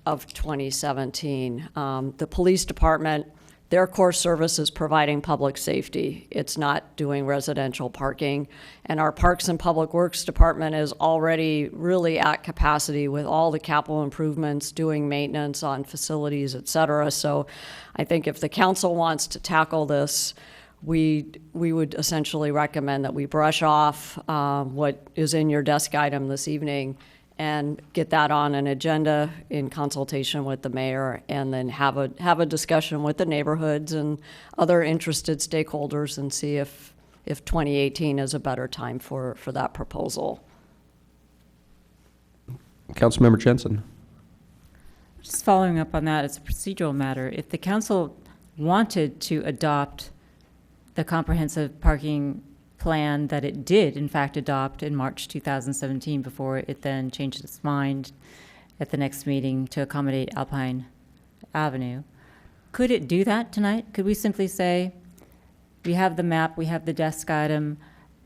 of 2017. The police department, their core service is providing public safety. It's not doing residential parking. And our Parks and Public Works Department is already really at capacity with all the capital improvements, doing maintenance on facilities, et cetera. So I think if the council wants to tackle this, we would essentially recommend that we brush off what is in your desk item this evening and get that on an agenda in consultation with the mayor, and then have a discussion with the neighborhoods and other interested stakeholders and see if 2018 is a better time for that proposal. Councilmember Jensen. Just following up on that, it's a procedural matter. If the council wanted to adopt the comprehensive parking plan that it did, in fact, adopt in March 2017 before it then changed its mind at the next meeting to accommodate Alpine Avenue, could it do that tonight? Could we simply say, we have the map, we have the desk item,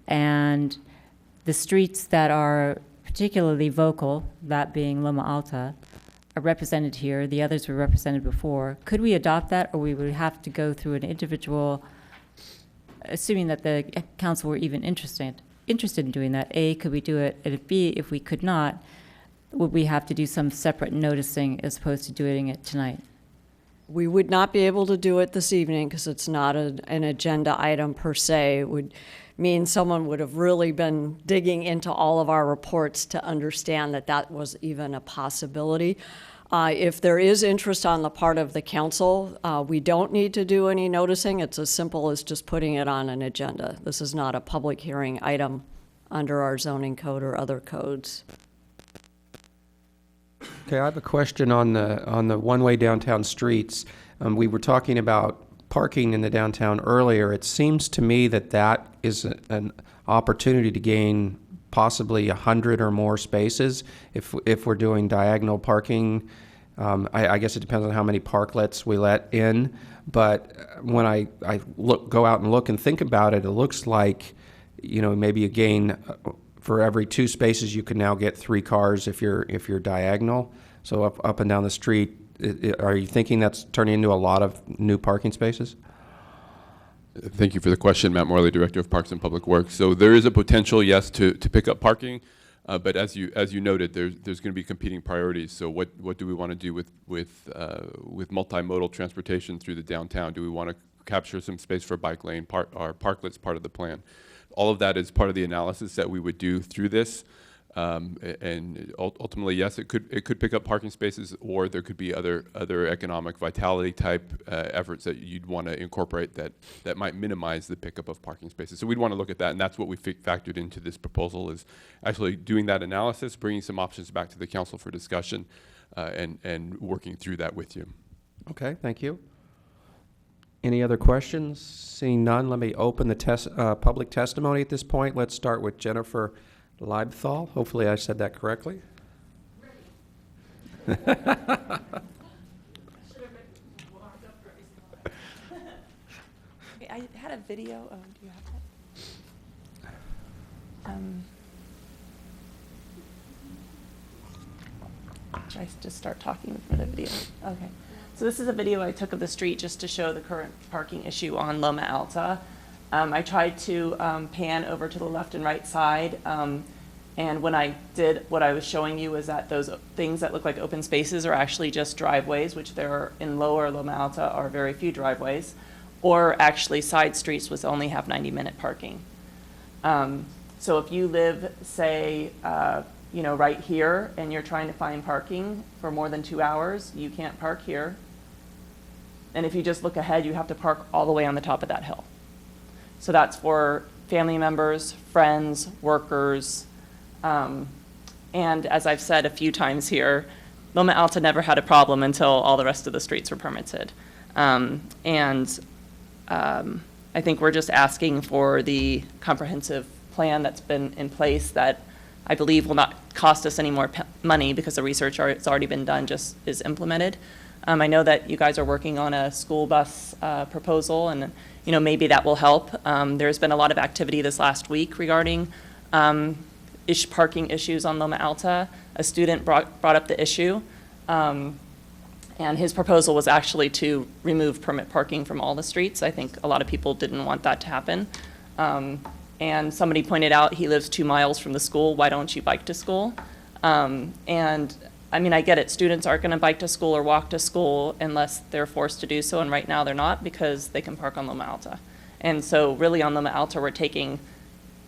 and the streets that are particularly vocal, that being Loma Alta, are represented here, the others were represented before. Could we adopt that, or we would have to go through an individual, assuming that the council were even interested in doing that? A, could we do it? And B, if we could not, would we have to do some separate noticing as opposed to doing it tonight? We would not be able to do it this evening because it's not an agenda item per se. It would mean someone would have really been digging into all of our reports to understand that that was even a possibility. If there is interest on the part of the council, we don't need to do any noticing. It's as simple as just putting it on an agenda. This is not a public hearing item under our zoning code or other codes. Okay, I have a question on the one-way downtown streets. We were talking about parking in the downtown earlier. It seems to me that is an opportunity to gain possibly 100 or more spaces if we're doing diagonal parking. I guess it depends on how many parklets we let in, but when I go out and look and think about it, it looks like, you know, maybe you gain for every 2 spaces you can now get 3 cars if you're diagonal. So up and down the street, are you thinking that's turning into a lot of new parking spaces? Thank you for the question, Matt Morley, Director of Parks and Public Works. So there is a potential, yes, to pick up parking, but as you noted, there's going to be competing priorities. So what do we want to do with multimodal transportation through the downtown? Do we want to capture some space for bike lane, or parklets part of the plan? All of that is part of the analysis that we would do through this. And ultimately, yes, it could pick up parking spaces, or there could be other economic vitality type efforts that you'd want to incorporate that might minimize the pickup of parking spaces. So we'd want to look at that, and that's what we factored into this proposal, is actually doing that analysis, bringing some options back to the council for discussion, and working through that with you. Okay, thank you. Any other questions? Seeing none, let me open the public testimony at this point. Let's start with Jennifer Leibthal. Hopefully I said that correctly. I had a video. Oh, do you have that? Should I just start talking for the video? Okay. So this is a video I took of the street just to show the current parking issue on Loma Alta. I tried to pan over to the left and right side. And when I did, what I was showing you is that those things that look like open spaces are actually just driveways, which there are in lower Loma Alta are very few driveways, or actually side streets which only have 90-minute parking. So if you live, say, right here, and you're trying to find parking for more than 2 hours, you can't park here. And if you just look ahead, you have to park all the way on the top of that hill. So that's for family members, friends, workers, and as I've said a few times here, Loma Alta never had a problem until all the rest of the streets were permitted. I think we're just asking for the comprehensive plan that's been in place that I believe will not cost us any more money because the research that's already been done just is implemented. I know that you guys are working on a school bus proposal, and maybe that will help. There's been a lot of activity this last week regarding parking issues on Loma Alta. A student brought up the issue, and his proposal was actually to remove permit parking from all the streets. I think a lot of people didn't want that to happen. And somebody pointed out he lives 2 miles from the school. Why don't you bike to school? And I mean, I get it. Students aren't going to bike to school or walk to school unless they're forced to do so. And right now they're not because they can park on Loma Alta. And so really on Loma Alta, we're taking,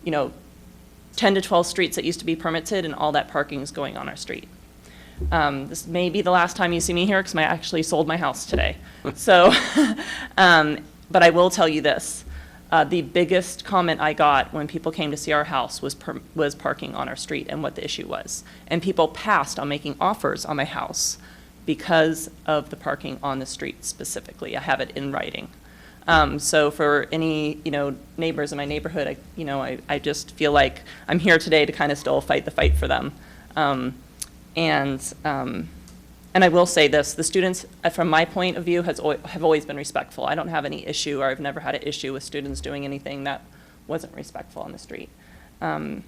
10 to 12 streets that used to be permitted, and all that parking is going on our street. This may be the last time you see me here because I actually sold my house today. So, but I will tell you this. The biggest comment I got when people came to see our house was parking on our street and what the issue was. And people passed on making offers on my house because of the parking on the street specifically. I have it in writing. So for any, neighbors in my neighborhood, I just feel like I'm here today to kind of still fight the fight for them. And I will say this, the students, from my point of view, have always been respectful. I don't have any issue, or I've never had an issue with students doing anything that wasn't respectful on the street. It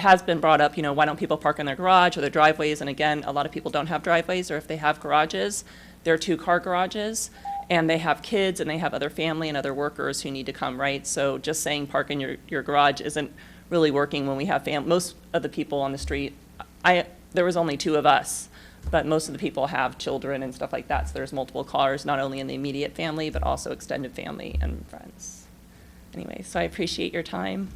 has been brought up, why don't people park in their garage or their driveways? And again, a lot of people don't have driveways, or if they have garages, they're 2-car garages, and they have kids and they have other family and other workers who need to come, right? So just saying park in your garage isn't really working when we have most of the people on the street. There was only 2 of us, but most of the people have children and stuff like that. So there's multiple cars, not only in the immediate family, but also extended family and friends. Anyway, so I appreciate your time.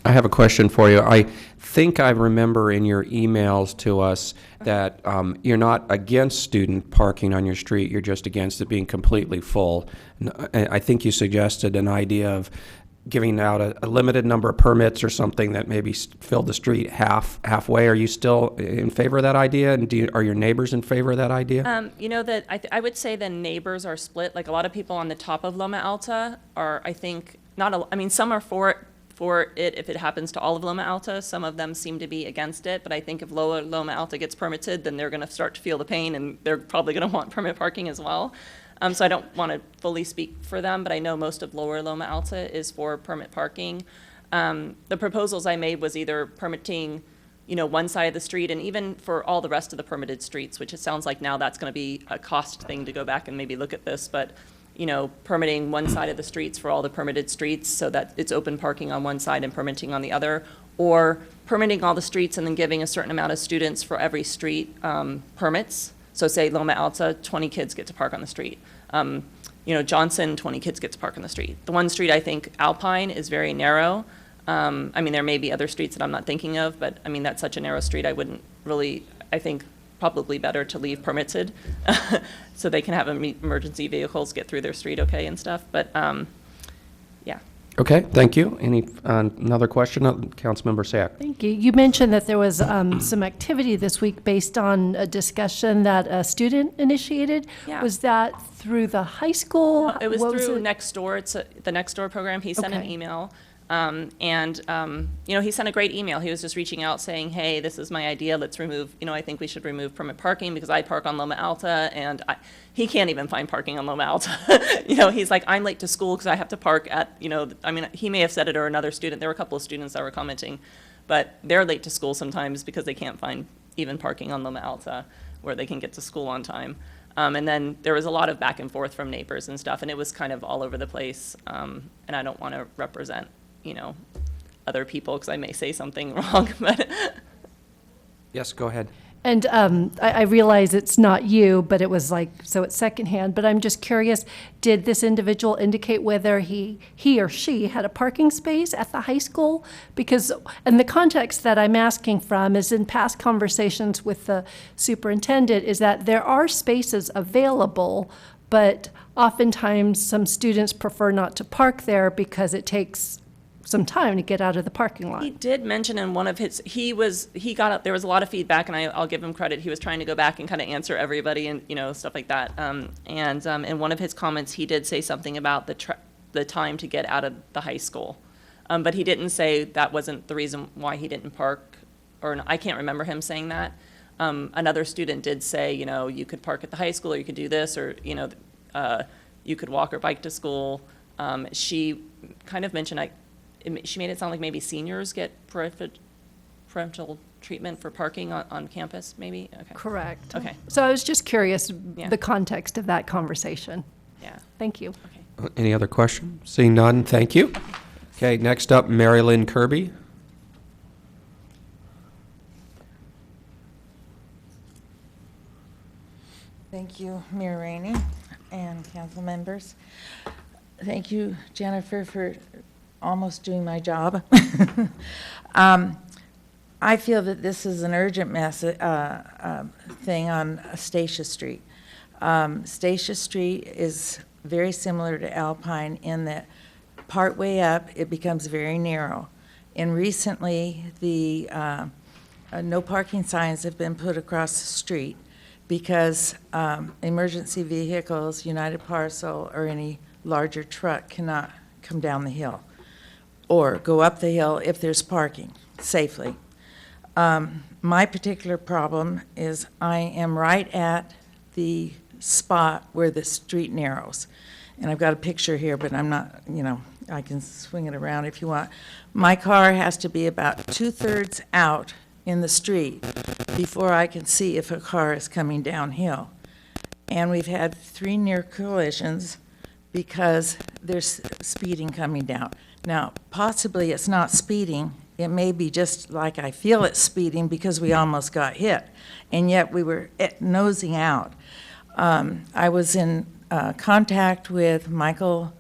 I have a question for you. I think I remember in your emails to us that you're not against student parking on your street, you're just against it being completely full. And I think you suggested an idea of giving out a limited number of permits or something that maybe filled the street halfway. Are you still in favor of that idea? And are your neighbors in favor of that idea? That I would say the neighbors are split. Like a lot of people on the top of Loma Alta are, I think, some are for it if it happens to all of Loma Alta. Some of them seem to be against it, but I think if lower Loma Alta gets permitted, then they're going to start to feel the pain, and they're probably going to want permit parking as well. So I don't want to fully speak for them, but I know most of lower Loma Alta is for permit parking. The proposals I made was either permitting, one side of the street, and even for all the rest of the permitted streets, which it sounds like now that's going to be a cost thing to go back and maybe look at this, but permitting one side of the streets for all the permitted streets so that it's open parking on one side and permitting on the other, or permitting all the streets and then giving a certain amount of students for every street permits. So say Loma Alta, 20 kids get to park on the street. Johnson, 20 kids get to park on the street. The one street, I think, Alpine, is very narrow. There may be other streets that I'm not thinking of, but that's such a narrow street, I wouldn't really, I think probably better to leave permitted so they can have emergency vehicles get through their street okay and stuff. But yeah, Okay, thank you. Any, another question? Councilmember Sack. Thank you. You mentioned that there was some activity this week based on a discussion that a student initiated. Yeah. Was that through the high school? It was What through it? Nextdoor. It's the Nextdoor program. He sent an Okay. email. He sent a great email. He was just reaching out saying, hey, this is my idea. Let's remove, I think we should remove permit parking because I park on Loma Alta and he can't even find parking on Loma Alta. He's like, I'm late to school because I have to park at, he may have said it or another student. There were a couple of students that were commenting, but they're late to school sometimes because they can't find even parking on Loma Alta where they can get to school on time. And then there was a lot of back and forth from neighbors and stuff, and it was kind of all over the place. And I don't want to represent other people because I may say something wrong, but. Yes, go ahead. And I realize it's not you, but it was so it's secondhand, but I'm just curious, did this individual indicate whether he or she had a parking space at the high school? Because, and the context that I'm asking from is in past conversations with the superintendent is that there are spaces available, but oftentimes some students prefer not to park there because it takes some time to get out of the parking lot. He did mention in one of his, there was a lot of feedback, and I'll give him credit. He was trying to go back and kind of answer everybody and, stuff like that. In one of his comments, he did say something about the time to get out of the high school. But he didn't say that wasn't the reason why he didn't park, I can't remember him saying that. Another student did say, you could park at the high school, or you could do this, or, you could walk or bike to school. She kind of mentioned, she made it sound like maybe seniors get preferential treatment for parking on campus, maybe? Okay. Correct. Okay. So I was just curious, Yeah. the context of that conversation. Yeah. Thank you. Okay. Any other questions? Seeing none, thank you. Okay, next up, Mary Lynn Kirby. Thank you, Mayor Rainey and council members. Thank you, Jennifer, for almost doing my job. I feel that this is an urgent thing on Stacia Street. Stacia Street is very similar to Alpine in that partway up, it becomes very narrow. And recently, the no parking signs have been put across the street because emergency vehicles, United Parcel, or any larger truck cannot come down the hill or go up the hill if there's parking safely. My particular problem is I am right at the spot where the street narrows. And I've got a picture here, but I'm not, I can swing it around if you want. My car has to be about 2/3 out in the street before I can see if a car is coming downhill. And we've had 3 near collisions because there's speeding coming down. Now, possibly it's not speeding. It may be just like I feel it's speeding because we almost got hit, and yet we were nosing out. I was in contact with Michael,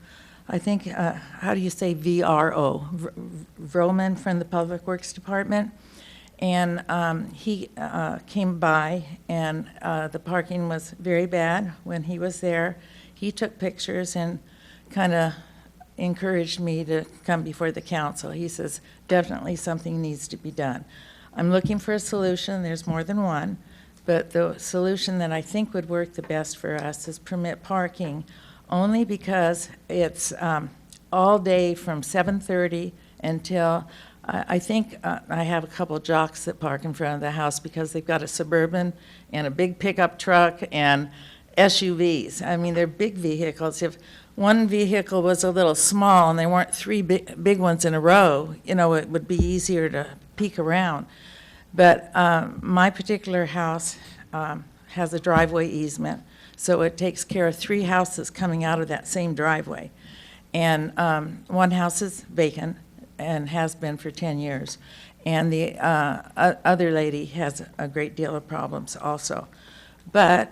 I think, how do you say VRO, Vroman from the Public Works Department. And he came by, and the parking was very bad when he was there. He took pictures and kind of encouraged me to come before the council. He says, definitely something needs to be done. I'm looking for a solution. There's more than one. But the solution that I think would work the best for us is permit parking, only because it's all day from 7:30 until, I think I have a couple of jocks that park in front of the house because they've got a Suburban and a big pickup truck and SUVs. I mean, they're big vehicles. If one vehicle was a little small and there weren't 3 big ones in a row, it would be easier to peek around. But my particular house has a driveway easement, so it takes care of 3 houses coming out of that same driveway. And one house is vacant and has been for 10 years. And the other lady has a great deal of problems also. But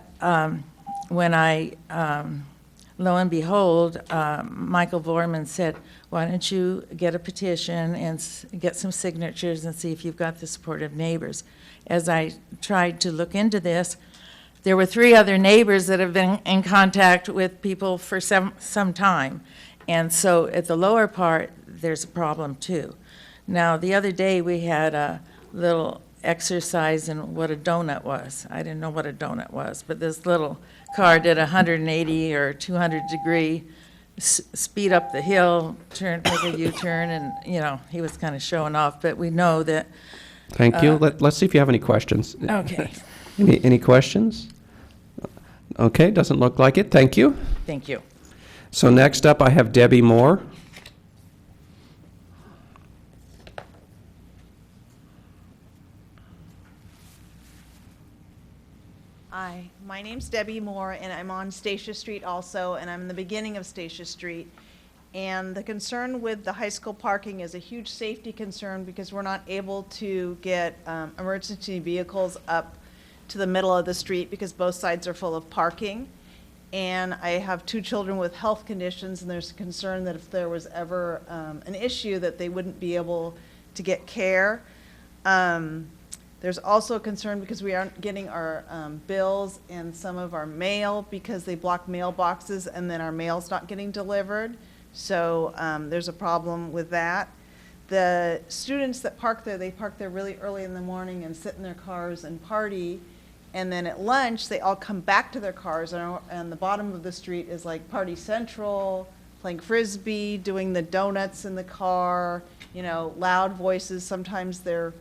when lo and behold, Michael Vorman said, why don't you get a petition and get some signatures and see if you've got the support of neighbors. As I tried to look into this, there were 3 other neighbors that have been in contact with people for some time. And so at the lower part, there's a problem too. Now, the other day, we had a little exercise in what a donut was. I didn't know what a donut was, but this little car did 180 or 200 degree speed up the hill, make a U-turn, and, you know, he was kind of showing off, but we know that. Thank you. Let's see if you have any questions. Okay. Any questions? Okay, doesn't look like it. Thank you. Thank you. So next up, I have Debbie Moore. Hi, my name's Debbie Moore, and I'm on Stacia Street also, and I'm in the beginning of Stacia Street. And the concern with the high school parking is a huge safety concern because we're not able to get emergency vehicles up to the middle of the street because both sides are full of parking. And I have 2 children with health conditions, and there's a concern that if there was ever an issue that they wouldn't be able to get care. There's also a concern because we aren't getting our bills and some of our mail because they block mailboxes and then our mail's not getting delivered. So there's a problem with that. The students that park there, they park there really early in the morning and sit in their cars and party. And then at lunch, they all come back to their cars, and the bottom of the street is like Party Central, playing Frisbee, doing the donuts in the car, you know, loud voices. Sometimes they're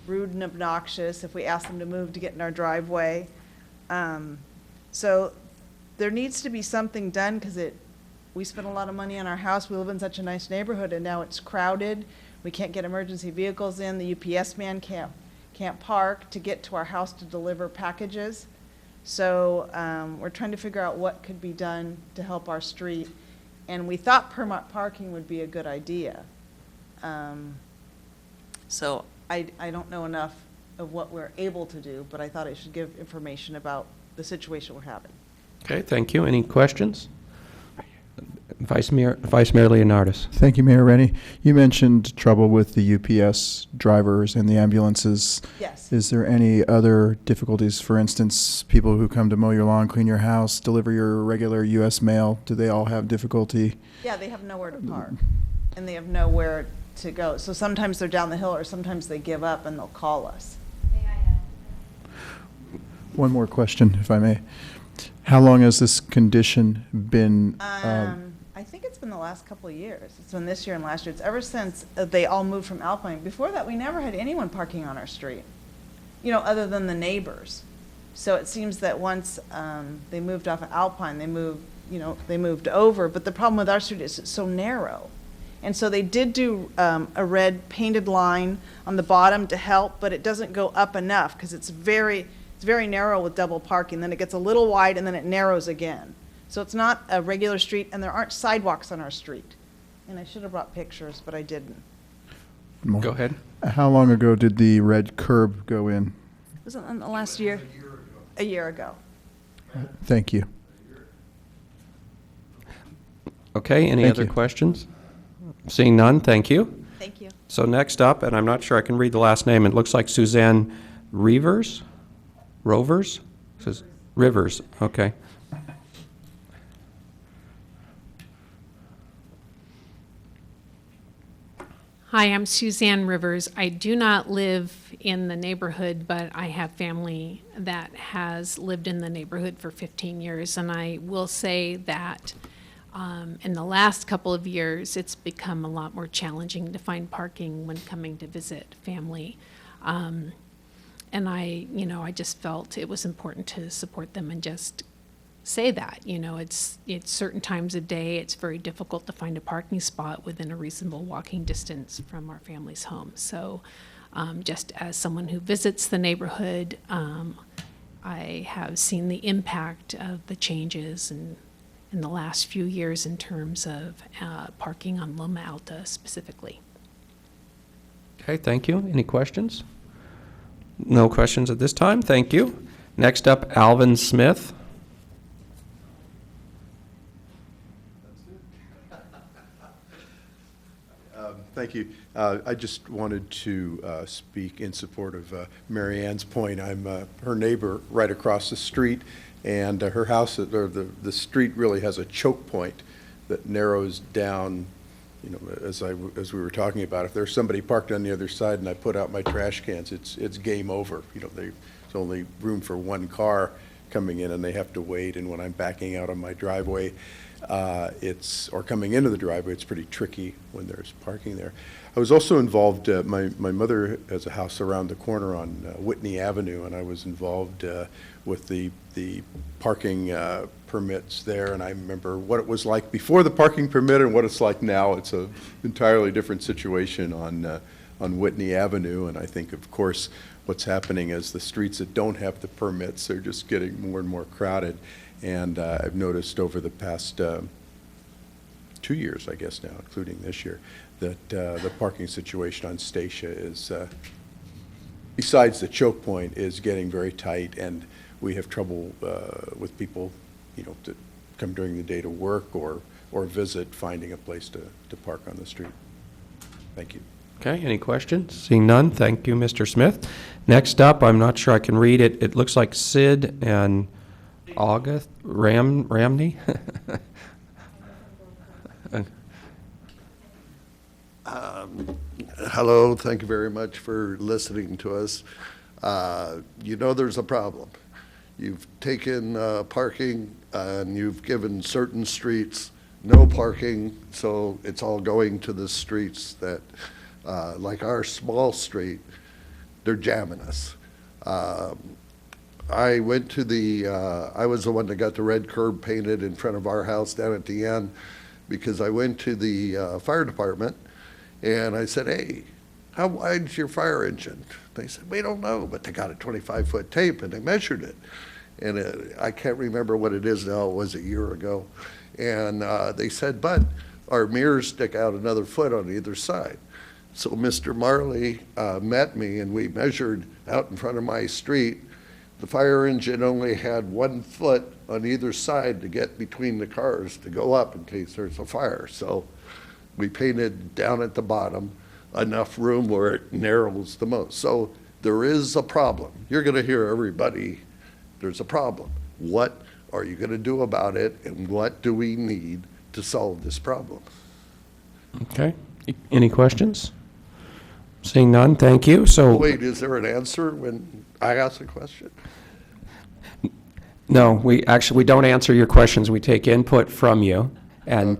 rude and obnoxious if we ask them to move to get in our driveway. So there needs to be something done because we spend a lot of money on our house. We live in such a nice neighborhood, and now it's crowded. We can't get emergency vehicles in. The UPS man can't park to get to our house to deliver packages. So we're trying to figure out what could be done to help our street. And we thought permit parking would be a good idea. So I don't know enough of what we're able to do, but I thought I should give information about the situation we're having. Okay, thank you. Any questions? Vice Mayor Leonardis. Thank you, Mayor Rennie. You mentioned trouble with the UPS drivers and the ambulances. Yes. Is there any other difficulties? For instance, people who come to mow your lawn, clean your house, deliver your regular U.S. mail, do they all have difficulty? Yeah, they have nowhere to park, and they have nowhere to go. So sometimes they're down the hill, or sometimes they give up and they'll call us. One more question, if I may. How long has this condition been? I think it's been the last couple of years. It's been this year and last year. It's ever since they all moved from Alpine. Before that, we never had anyone parking on our street, you know, other than the neighbors. So it seems that once they moved off of Alpine, they moved over. But the problem with our street is it's so narrow. And so they did do a red painted line on the bottom to help, but it doesn't go up enough because it's very narrow with double parking. Then it gets a little wide and then it narrows again. So it's not a regular street, and there aren't sidewalks on our street. And I should have brought pictures, but I didn't. Go ahead. How long ago did the red curb go in? Was it in the last year? A year ago. Thank you. Okay, any Thank other you. questions? Seeing none, thank you. Thank you. So next up, and I'm not sure I can read the last name, it looks like Suzanne Rovers? Rivers, okay. Hi, I'm Suzanne Rivers. I do not live in the neighborhood, but I have family that has lived in the neighborhood for 15 years. And I will say that in the last couple of years, it's become a lot more challenging to find parking when coming to visit family. And I just felt it was important to support them and just say that, it's certain times of day, it's very difficult to find a parking spot within a reasonable walking distance from our family's home. So just as someone who visits the neighborhood, I have seen the impact of the changes in the last few years in terms of parking on Loma Alta specifically. Okay, thank you. Any questions? No questions at this time. Thank you. Next up, Alvin Smith. Thank you. I just wanted to speak in support of Mary Ann's point. I'm her neighbor right across the street, and her house, or the street really has a choke point that narrows down, you know, as we were talking about, if there's somebody parked on the other side and I put out my trash cans, it's game over. You know, there's only room for one car coming in and they have to wait. And when I'm backing out on my driveway, or coming into the driveway, it's pretty tricky when there's parking there. I was also involved, my mother has a house around the corner on Whitney Avenue, and I was involved with the parking permits there, and I remember what it was like before the parking permit and what it's like now. It's an entirely different situation on Whitney Avenue, and I think, of course, what's happening is the streets that don't have the permits, they're just getting more and more crowded. And I've noticed over the past 2 years, I guess now, including this year, that the parking situation on Statia is, besides the choke point, is getting very tight, and we have trouble with people, you know, that come during the day to work or visit, finding a place to park on the street. Thank you. Okay, any questions? Seeing none, thank you, Mr. Smith. Next up, I'm not sure I can read it. It looks like Sid and August Ramney. Hello, thank you very much for listening to us. You know there's a problem. You've taken parking and you've given certain streets no parking, so it's all going to the streets that, like our small street, they're jamming us. I went to I was the one that got the red curb painted in front of our house down at the end, because I went to the fire department and I said, hey, how wide's your fire engine? They said, we don't know, but they got a 25-foot tape and they measured it. And I can't remember what it is now, it was a year ago. And they said, but our mirrors stick out another foot on either side. So Mr. Marley met me and we measured out in front of my street. The fire engine only had 1 foot on either side to get between the cars to go up in case there's a fire. So we painted down at the bottom enough room where it narrows the most. So there is a problem. You're going to hear everybody, there's a problem. What are you going to do about it, and what do we need to solve this problem? Okay, any questions? Seeing none, thank you. So wait, is there an answer when I ask a question? No, we don't answer your questions. We take input from you. And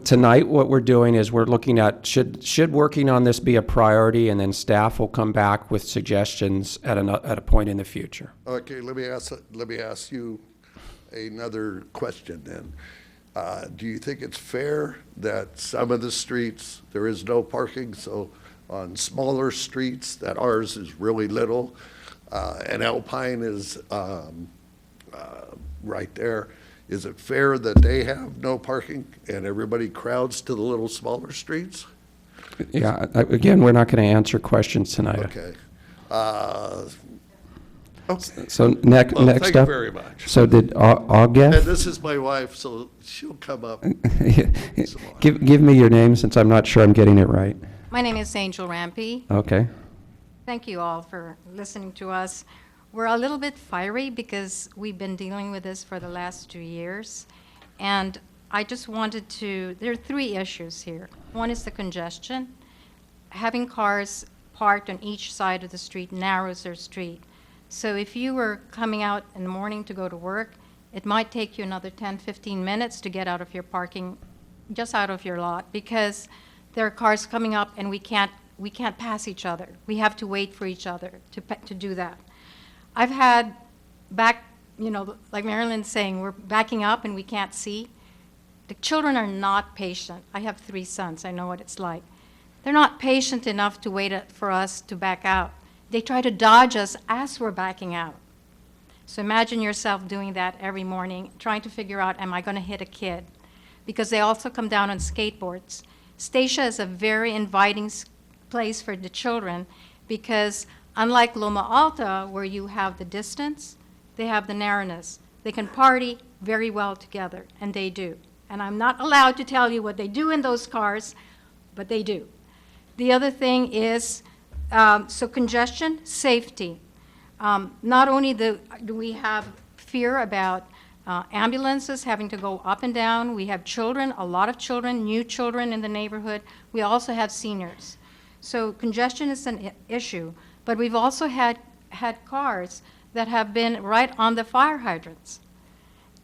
tonight, what we're doing is we're looking at, should working on this be a priority, and then staff will come back with suggestions at a point in the future. Okay, let me ask you another question then. Do you think it's fair that some of the streets, there is no parking, so on smaller streets that ours is really little, and Alpine is right there, is it fair that they have no parking and everybody crowds to the little smaller streets? Yeah, again, we're not going to answer questions tonight. Okay. Okay. So next up. Thank you very much. So did August? And this is my wife, so she'll come up. Give me your name, since I'm not sure I'm getting it right. My name is Angel Rampy. Okay. Thank you all for listening to us. We're a little bit fiery because we've been dealing with this for the last 2 years. And I just wanted there are 3 issues here. One is the congestion. Having cars parked on each side of the street narrows their street. So if you were coming out in the morning to go to work, it might take you another 10, 15 minutes to get out of your parking, just out of your lot, because there are cars coming up and we can't pass each other. We have to wait for each other to do that. I've had like Marilyn's saying, we're backing up and we can't see. The children are not patient. I have 3 sons. I know what it's like. They're not patient enough to wait for us to back out. They try to dodge us as we're backing out. So imagine yourself doing that every morning, trying to figure out, am I going to hit a kid? Because they also come down on skateboards. Statia is a very inviting place for the children because unlike Loma Alta, where you have the distance, they have the narrowness. They can party very well together, and they do. And I'm not allowed to tell you what they do in those cars, but they do. The other thing is, so congestion, safety. Not only do we have fear about ambulances having to go up and down. We have children, a lot of children, new children in the neighborhood. We also have seniors. So congestion is an issue, but we've also had cars that have been right on the fire hydrants.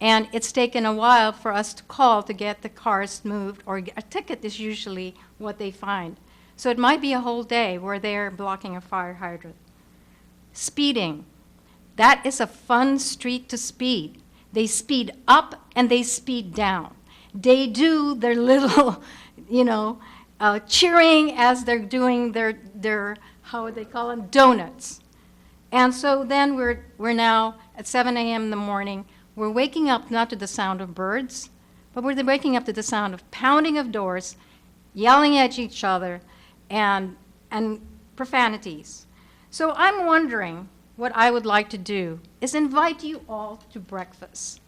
And it's taken a while for us to call to get the cars moved, or a ticket is usually what they find. So it might be a whole day where they're blocking a fire hydrant. Speeding. That is a fun street to speed. They speed up and they speed down. They do their little, cheering as they're doing their how would they call them, donuts. And so then we're now at 7 a.m. in the morning. We're waking up not to the sound of birds, but we're waking up to the sound of pounding of doors, yelling at each other, and profanities. So I'm wondering, what I would like to do is invite you all to breakfast.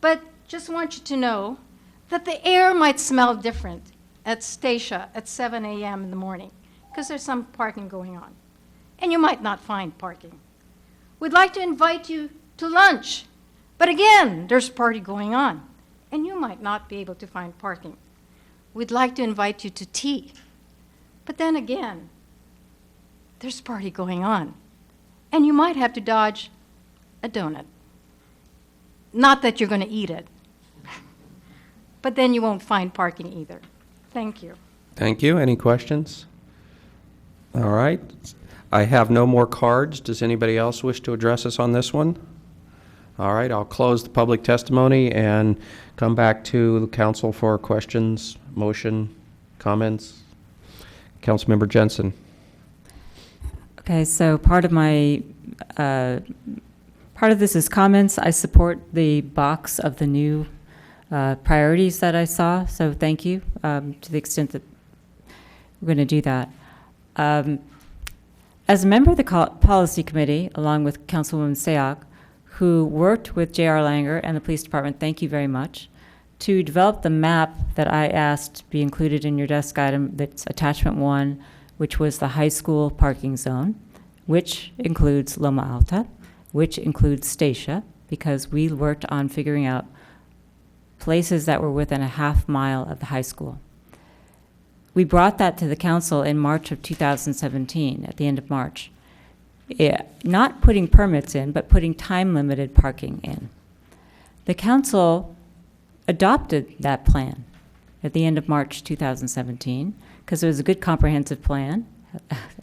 But just want you to know that the air might smell different at Statia at 7 a.m. in the morning, because there's some parking going on. And you might not find parking. We'd like to invite you to lunch, but again, there's a party going on, and you might not be able to find parking. We'd like to invite you to tea, but then again, there's a party going on, and you might have to dodge a donut. Not that you're going to eat it, but then you won't find parking either. Thank you. Thank you. Any questions? All right. I have no more cards. Does anybody else wish to address us on this one? All right, I'll close the public testimony and come back to the council for questions, motion, comments. Councilmember Jensen. Okay, so part of this is comments. I support the box of the new priorities that I saw, so thank you to the extent that we're going to do that. As a member of the policy committee, along with Councilwoman Sayoc, who worked with J.R. Langer and the police department, thank you very much, to develop the map that I asked be included in your desk item, that's attachment 1, which was the high school parking zone, which includes Loma Alta, which includes Statia, because we worked on figuring out places that were within a half mile of the high school. We brought that to the council in March of 2017, at the end of March. Not putting permits in, but putting time-limited parking in. The council adopted that plan at the end of March 2017, because it was a good comprehensive plan,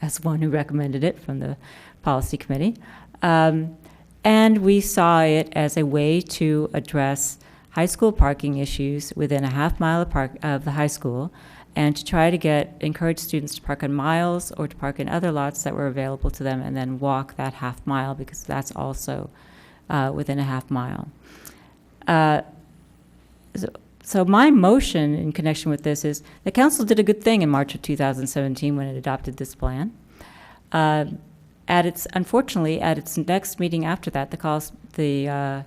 as one who recommended it from the policy committee. And we saw it as a way to address high school parking issues within a half mile of the high school, and to try to encourage students to park on miles or to park in other lots that were available to them, and then walk that half mile, because that's also within a half mile. So my motion in connection with this is the council did a good thing in March of 2017 when it adopted this plan. Unfortunately, at its next meeting after that, the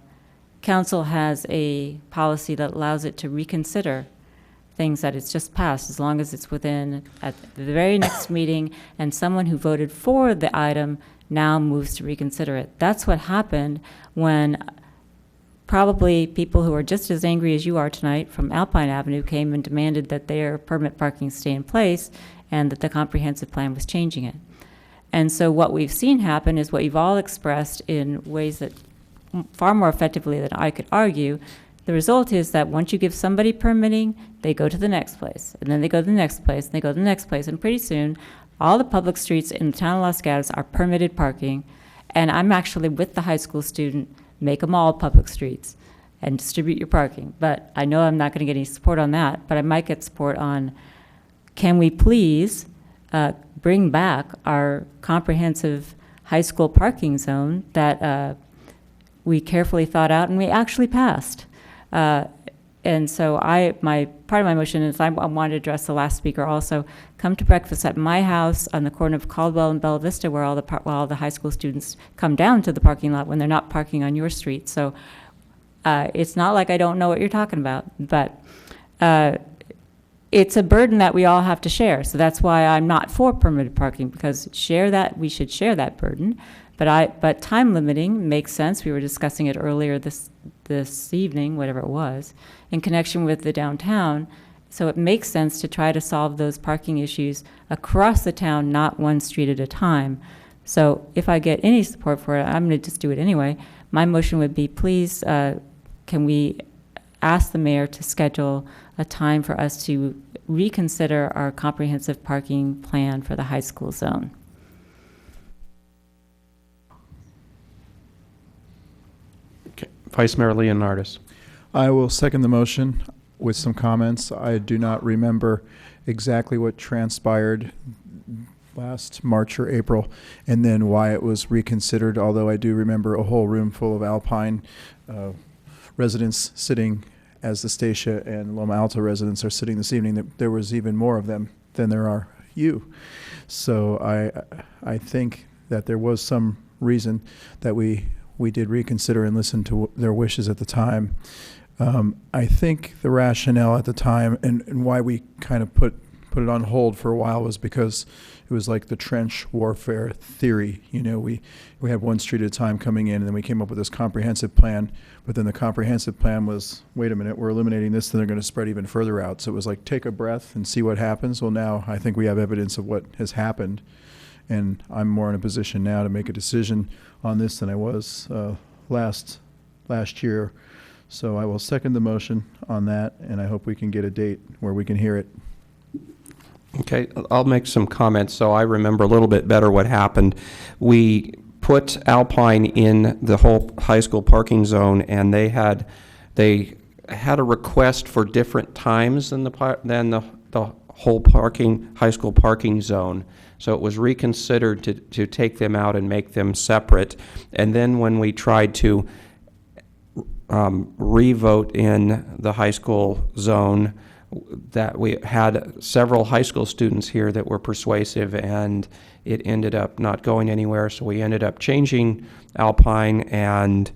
council has a policy that allows it to reconsider things that it's just passed, as long as it's within at the very next meeting, and someone who voted for the item now moves to reconsider it. That's what happened when probably people who are just as angry as you are tonight from Alpine Avenue came and demanded that their permit parking stay in place, and that the comprehensive plan was changing it. And so what we've seen happen is what you've all expressed in ways that far more effectively than I could argue. The result is that once you give somebody permitting, they go to the next place, and then they go to the next place, and they go to the next place, and pretty soon, all the public streets in the town of Los Gatos are permitted parking, and I'm actually with the high school student, make them all public streets and distribute your parking. But I know I'm not going to get any support on that, but I might get support on, can we please bring back our comprehensive high school parking zone that we carefully thought out and we actually passed. And so part of my motion is I want to address the last speaker also. Come to breakfast at my house on the corner of Caldwell and Bella Vista, where all the high school students come down to the parking lot when they're not parking on your street. So it's not like I don't know what you're talking about, but it's a burden that we all have to share. So that's why I'm not for permitted parking, because we should share that burden. But time limiting makes sense. We were discussing it earlier this evening, whatever it was, in connection with the downtown. So it makes sense to try to solve those parking issues across the town, not one street at a time. So if I get any support for it, I'm going to just do it anyway. My motion would be, please, can we ask the mayor to schedule a time for us to reconsider our comprehensive parking plan for the high school zone? Okay. Vice Mayor Leonardis. I will second the motion with some comments. I do not remember exactly what transpired last March or April, and then why it was reconsidered, although I do remember a whole room full of Alpine residents sitting as the Statia and Loma Alta residents are sitting this evening. That there was even more of them than there are you. So I think that there was some reason that we did reconsider and listen to their wishes at the time. I think the rationale at the time and why we kind of put it on hold for a while was because it was like the trench warfare theory. You know, we had one street at a time coming in, and then we came up with this comprehensive plan. But then the comprehensive plan was, wait a minute, we're eliminating this, then they're going to spread even further out. So it was like, take a breath and see what happens. Well, now I think we have evidence of what has happened, and I'm more in a position now to make a decision on this than I was last year. So I will second the motion on that, and I hope we can get a date where we can hear it. Okay, I'll make some comments so I remember a little bit better what happened. We put Alpine in the whole high school parking zone, and they had a request for different times than the whole high school parking zone. So it was reconsidered to take them out and make them separate. And then when we tried to revote in the high school zone, that we had several high school students here that were persuasive, and it ended up not going anywhere. So we ended up changing Alpine and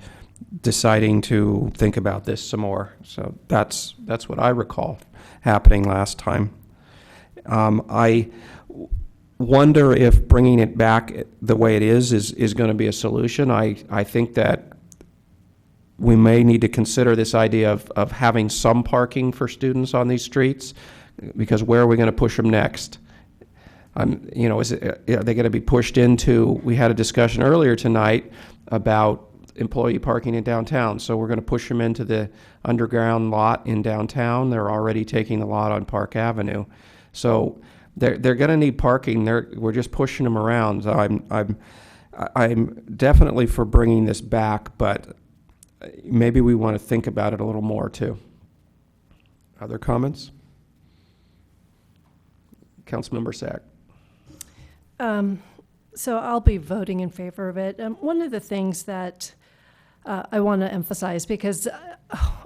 deciding to think about this some more. So that's what I recall happening last time. I wonder if bringing it back the way it is going to be a solution. I think that we may need to consider this idea of having some parking for students on these streets, because where are we going to push them next? Are they going to be pushed into, we had a discussion earlier tonight about employee parking in downtown, so we're going to push them into the underground lot in downtown. They're already taking the lot on Park Avenue. So they're going to need parking. We're just pushing them around. So I'm definitely for bringing this back, but maybe we want to think about it a little more too. Other comments? Councilmember Sack. So I'll be voting in favor of it. One of the things that I want to emphasize, because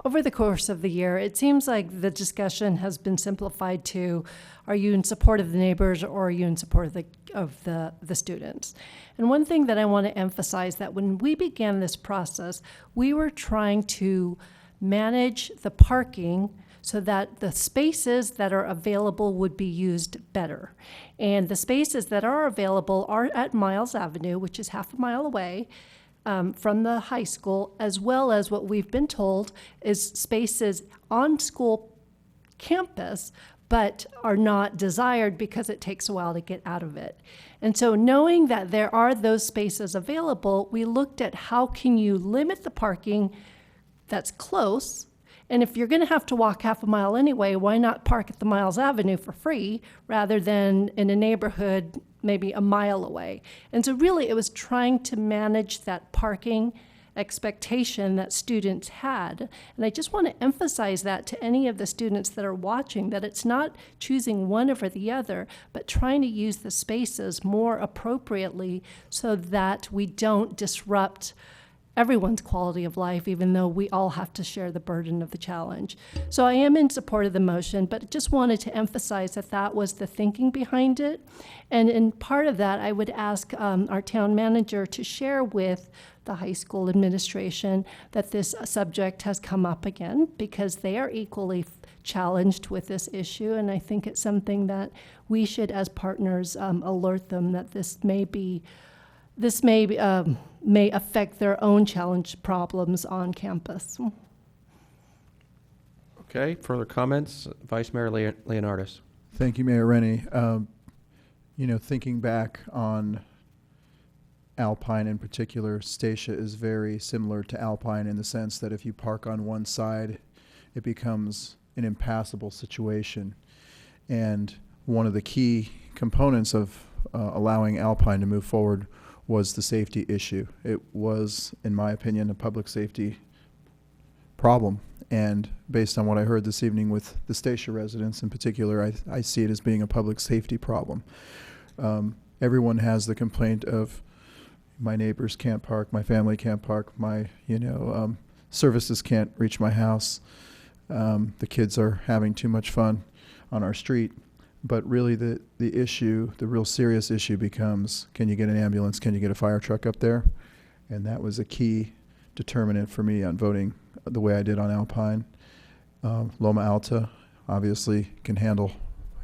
over the course of the year, it seems like the discussion has been simplified to, are you in support of the neighbors or are you in support of the students? And one thing that I want to emphasize, that when we began this process, we were trying to manage the parking so that the spaces that are available would be used better. And the spaces that are available are at Miles Avenue, which is half a mile away from the high school, as well as what we've been told is spaces on school campus, but are not desired because it takes a while to get out of it. And so knowing that there are those spaces available, we looked at how can you limit the parking that's close. And if you're going to have to walk half a mile anyway, why not park at the Miles Avenue for free rather than in a neighborhood maybe a mile away? And so really it was trying to manage that parking expectation that students had. And I just want to emphasize that to any of the students that are watching, that it's not choosing one over the other, but trying to use the spaces more appropriately so that we don't disrupt everyone's quality of life, even though we all have to share the burden of the challenge. So I am in support of the motion, but just wanted to emphasize that that was the thinking behind it. And in part of that, I would ask our town manager to share with the high school administration that this subject has come up again, because they are equally challenged with this issue. And I think it's something that we should, as partners, alert them that this may be this may affect their own challenge problems on campus. Okay, further comments? Vice Mayor Leonardis. Thank you, Mayor Rennie. Thinking back on Alpine in particular, Statia is very similar to Alpine in the sense that if you park on one side, it becomes an impassable situation. And one of the key components of allowing Alpine to move forward was the safety issue. It was, in my opinion, a public safety problem. And based on what I heard this evening with the Statia residents in particular, I see it as being a public safety problem. Everyone has the complaint of my neighbors can't park, my family can't park, my services can't reach my house. The kids are having too much fun on our street. But really the issue, the real serious issue becomes, can you get an ambulance, can you get a fire truck up there? And that was a key determinant for me on voting the way I did on Alpine. Loma Alta obviously can handle,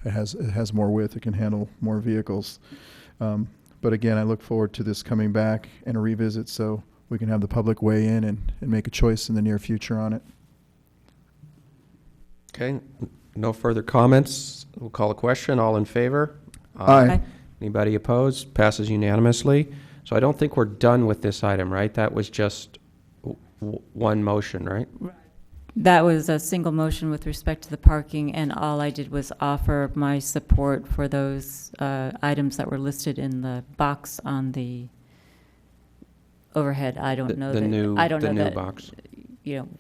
it has more width, it can handle more vehicles. But again, I look forward to this coming back and a revisit so we can have the public weigh in and make a choice in the near future on it. Okay, no further comments. We'll call a question. All in favor? Aye. Anybody opposed? Passes unanimously. So I don't think we're done with this item, right? That was just one motion, right? That was a single motion with respect to the parking, and all I did was offer my support for those items that were listed in the box on the overhead. I don't know the that. new, I don't the know new that, box.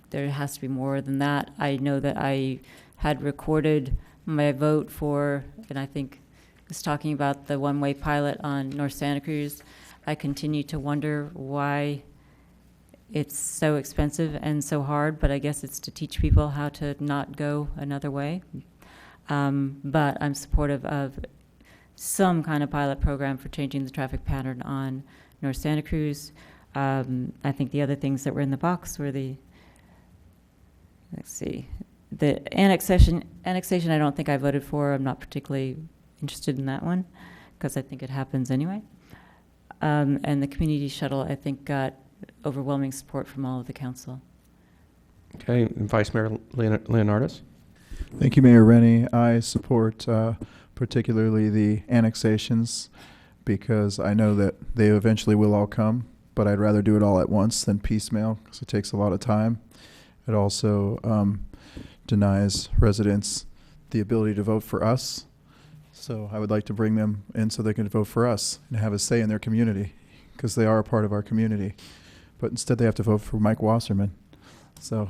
There has to be more than that. I know that I had recorded my vote for, and I think was talking about the one-way pilot on North Santa Cruz. I continue to wonder why it's so expensive and so hard, but I guess it's to teach people how to not go another way. But I'm supportive of some kind of pilot program for changing the traffic pattern on North Santa Cruz. I think the other things that were in the box were the annexation I don't think I voted for. I'm not particularly interested in that one because I think it happens anyway. And the community shuttle, I think, got overwhelming support from all of the council. Okay, and Vice Mayor Leonardis. Thank you, Mayor Rennie. I support particularly the annexations because I know that they eventually will all come, but I'd rather do it all at once than piecemeal because it takes a lot of time. It also denies residents the ability to vote for us. So I would like to bring them in so they can vote for us and have a say in their community because they are a part of our community. But instead they have to vote for Mike Wasserman. So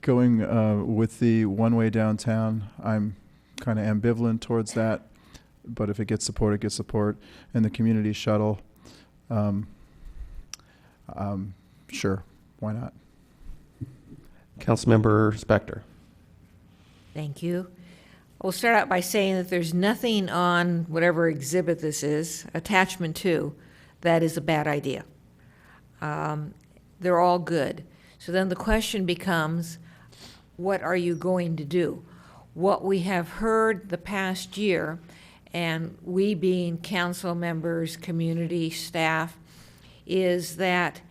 going with the one-way downtown, I'm kind of ambivalent towards that. But if it gets support, it gets support. And the community shuttle, sure, why not? Councilmember Spector. Thank you. We'll start out by saying that there's nothing on whatever exhibit this is, attachment 2, that is a bad idea. They're all good. So then the question becomes, what are you going to do? What we have heard the past year, and we being council members, community, staff, is that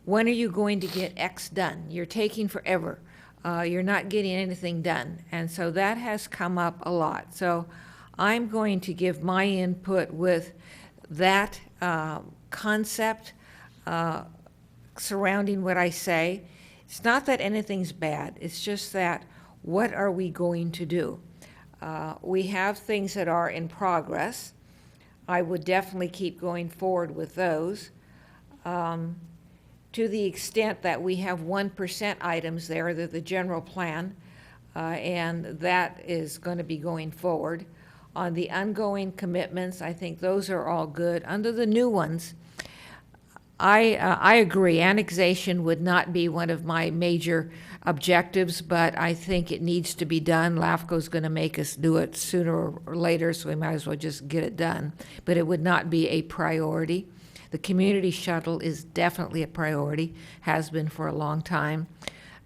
when are you going to get X done? You're taking forever. You're not getting anything done. And so that has come up a lot. So I'm going to give my input with that concept surrounding what I say. It's not that anything's bad. It's just that what are we going to do? We have things that are in progress. I would definitely keep going forward with those. To the extent that we have 1% items there, the general plan, and that is going to be going forward. On the ongoing commitments, I think those are all good. Under the new ones, I agree, annexation would not be one of my major objectives, but I think it needs to be done. LAFCO's going to make us do it sooner or later, so we might as well just get it done. But it would not be a priority. The community shuttle is definitely a priority, has been for a long time.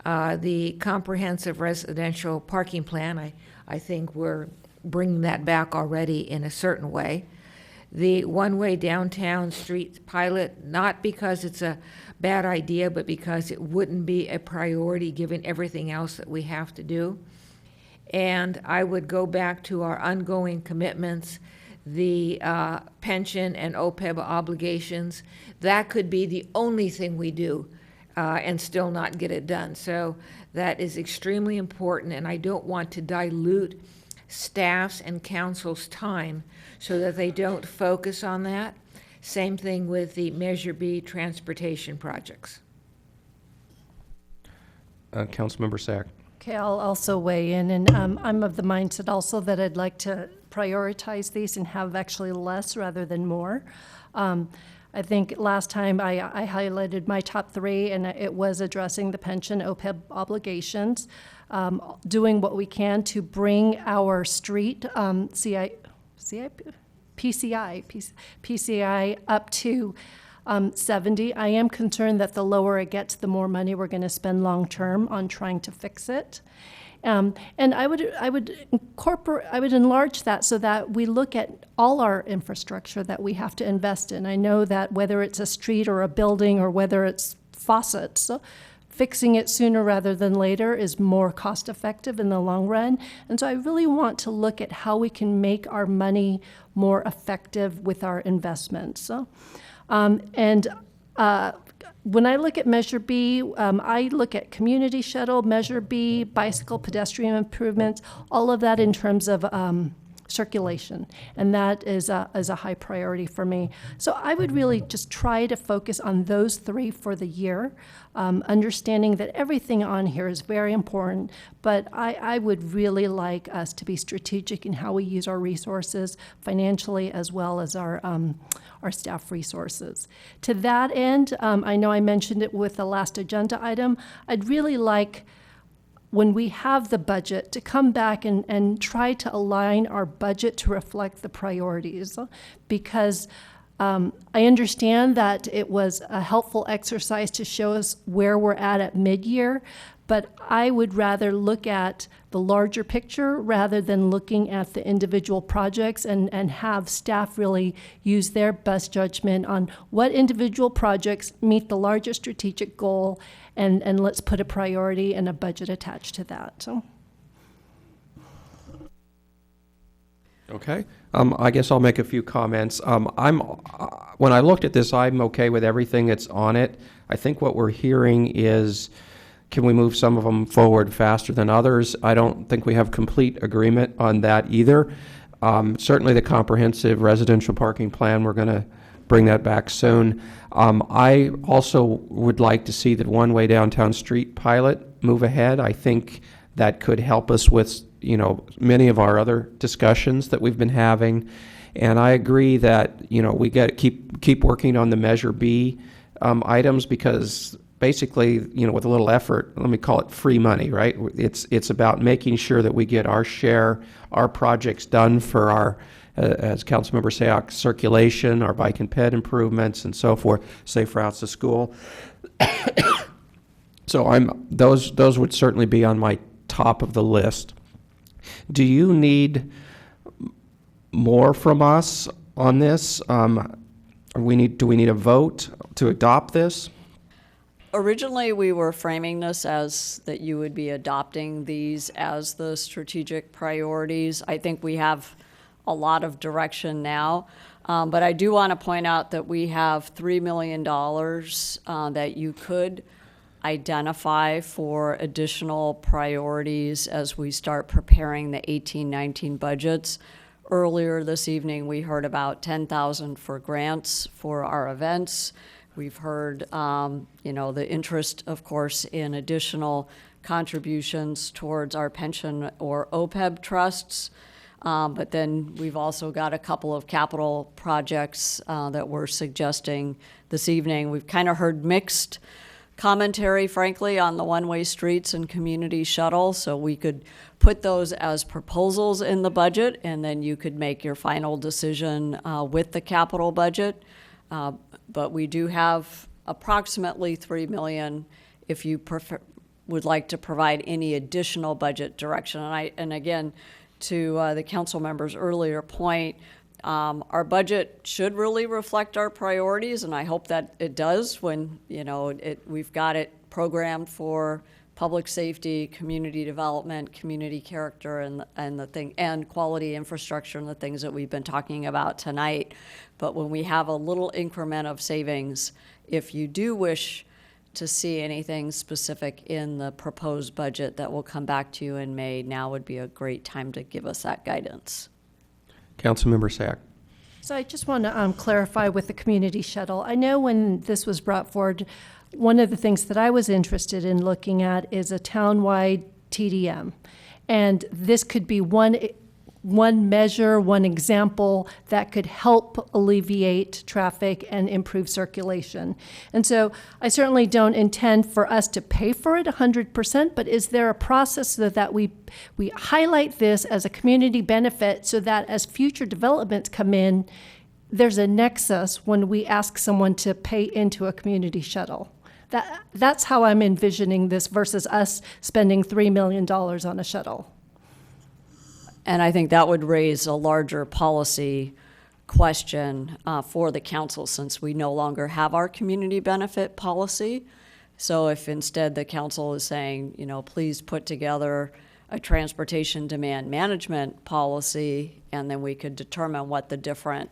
The comprehensive residential parking plan, I think we're bringing that back already in a certain way. the one-way downtown street pilot, not because it's a bad idea, but because it wouldn't be a priority given everything else that we have to do. And I would go back to our ongoing commitments, the pension and OPEB obligations. That could be the only thing we do and still not get it done. So that is extremely important, and I don't want to dilute staff's and council's time so that they don't focus on that. Same thing with the Measure B transportation projects. Councilmember Sack. Okay, I'll also weigh in, and I'm of the mindset also that I'd like to prioritize these and have actually less rather than more. I think last time I highlighted my top three, and it was addressing the pension OPEB obligations, doing what we can to bring our street PCI up to 70. I am concerned that the lower it gets, the more money we're going to spend long-term on trying to fix it. And I would enlarge that so that we look at all our infrastructure that we have to invest in. I know that whether it's a street or a building or whether it's faucets, fixing it sooner rather than later is more cost effective in the long run. And so I really want to look at how we can make our money more effective with our investments. When I look at Measure B, I look at community shuttle, Measure B, bicycle pedestrian improvements, all of that in terms of circulation, and that is a high priority for me. So I would really just try to focus on those three for the year, understanding that everything on here is very important, but I would really like us to be strategic in how we use our resources financially as well as our staff resources. To that end, I know I mentioned it with the last agenda item, I'd really like, when we have the budget, to come back and try to align our budget to reflect the priorities. Because I understand that it was a helpful exercise to show us where we're at mid-year, but I would rather look at the larger picture rather than looking at the individual projects and have staff really use their best judgment on what individual projects meet the larger strategic goal, and let's put a priority and a budget attached to that. So. Okay. I guess I'll make a few comments. When I looked at this, I'm okay with everything that's on it. I think what we're hearing is, can we move some of them forward faster than others? I don't think we have complete agreement on that either. Certainly the comprehensive residential parking plan, we're going to bring that back soon. I also would like to see that one-way downtown street pilot move ahead. I think that could help us with, many of our other discussions that we've been having. And I agree that, we got to keep working on the Measure B items, because basically, with a little effort, let me call it free money, right? It's about making sure that we get our share, our projects done for our, as Councilmember Sayoc, circulation, our bike and ped improvements, and so forth, safe routes to school. So those would certainly be on my top of the list. Do you need more from us on this? Do we need a vote to adopt this? Originally, we were framing this as that you would be adopting these as the strategic priorities. I think we have a lot of direction now, but I do want to point out that we have $3 million that you could identify for additional priorities as we start preparing the 18-19 budgets. Earlier this evening, we heard about $10,000 for grants for our events. We've heard, the interest, of course, in additional contributions towards our pension or OPEB trusts. But then we've also got a couple of capital projects that we're suggesting this evening. We've kind of heard mixed commentary, frankly, on the one-way streets and community shuttle. So we could put those as proposals in the budget, and then you could make your final decision with the capital budget. But we do have approximately $3 million if you would like to provide any additional budget direction. And again, to the council member's earlier point, Our budget should really reflect our priorities, and I hope that it does when, we've got it programmed for public safety, community development, community character, and quality infrastructure, and the things that we've been talking about tonight. But when we have a little increment of savings, if you do wish to see anything specific in the proposed budget that will come back to you in May, now would be a great time to give us that guidance. Councilmember Sack. So I just want to clarify with the community shuttle. I know when this was brought forward, one of the things that I was interested in looking at is a townwide TDM. And this could be one measure, one example that could help alleviate traffic and improve circulation. And so I certainly don't intend for us to pay for it 100%, but is there a process so that we highlight this as a community benefit so that as future developments come in, there's a nexus when we ask someone to pay into a community shuttle? That's how I'm envisioning this versus us spending $3 million on a shuttle. And I think that would raise a larger policy question for the council, since we no longer have our community benefit policy. So if instead the council is saying, please put together a transportation demand management policy, and then we could determine what the different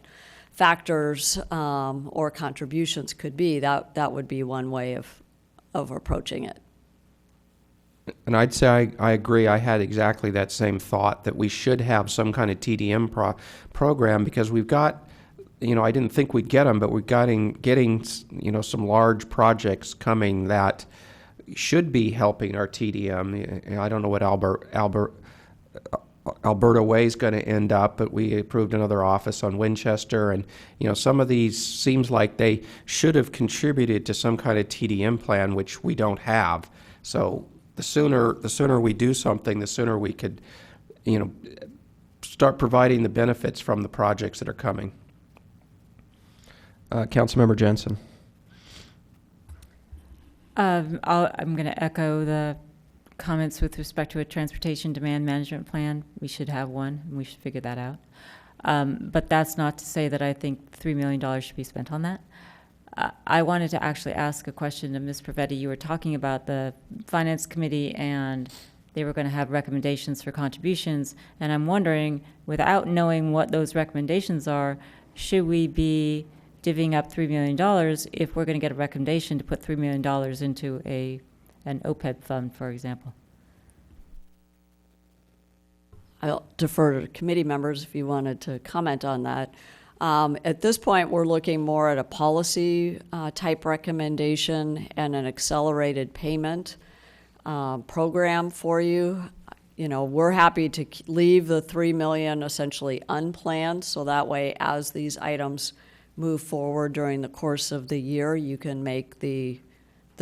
factors or contributions could be, that would be one way of approaching it. And I'd say I agree. I had exactly that same thought, that we should have some kind of TDM program, because we've got, I didn't think we'd get them, but we're getting some large projects coming that should be helping our TDM. I don't know what Alberta Way is going to end up, but we approved another office on Winchester, and some of these seems like they should have contributed to some kind of TDM plan, which we don't have. So the sooner we do something, the sooner we could, start providing the benefits from the projects that are coming. Councilmember Jensen. I'm going to echo the comments with respect to a transportation demand management plan. We should have one, and we should figure that out. But that's not to say that I think $3 million should be spent on that. I wanted to actually ask a question to Ms. Pravetti. You were talking about the Finance Committee, and they were going to have recommendations for contributions. And I'm wondering, without knowing what those recommendations are, should we be divvying up $3 million if we're going to get a recommendation to put $3 million into an OPEB fund, for example? I'll defer to committee members if you wanted to comment on that. At this point, we're looking more at a policy type recommendation and an accelerated payment program for you. We're happy to leave the $3 million essentially unplanned, so that way as these items move forward during the course of the year, you can make the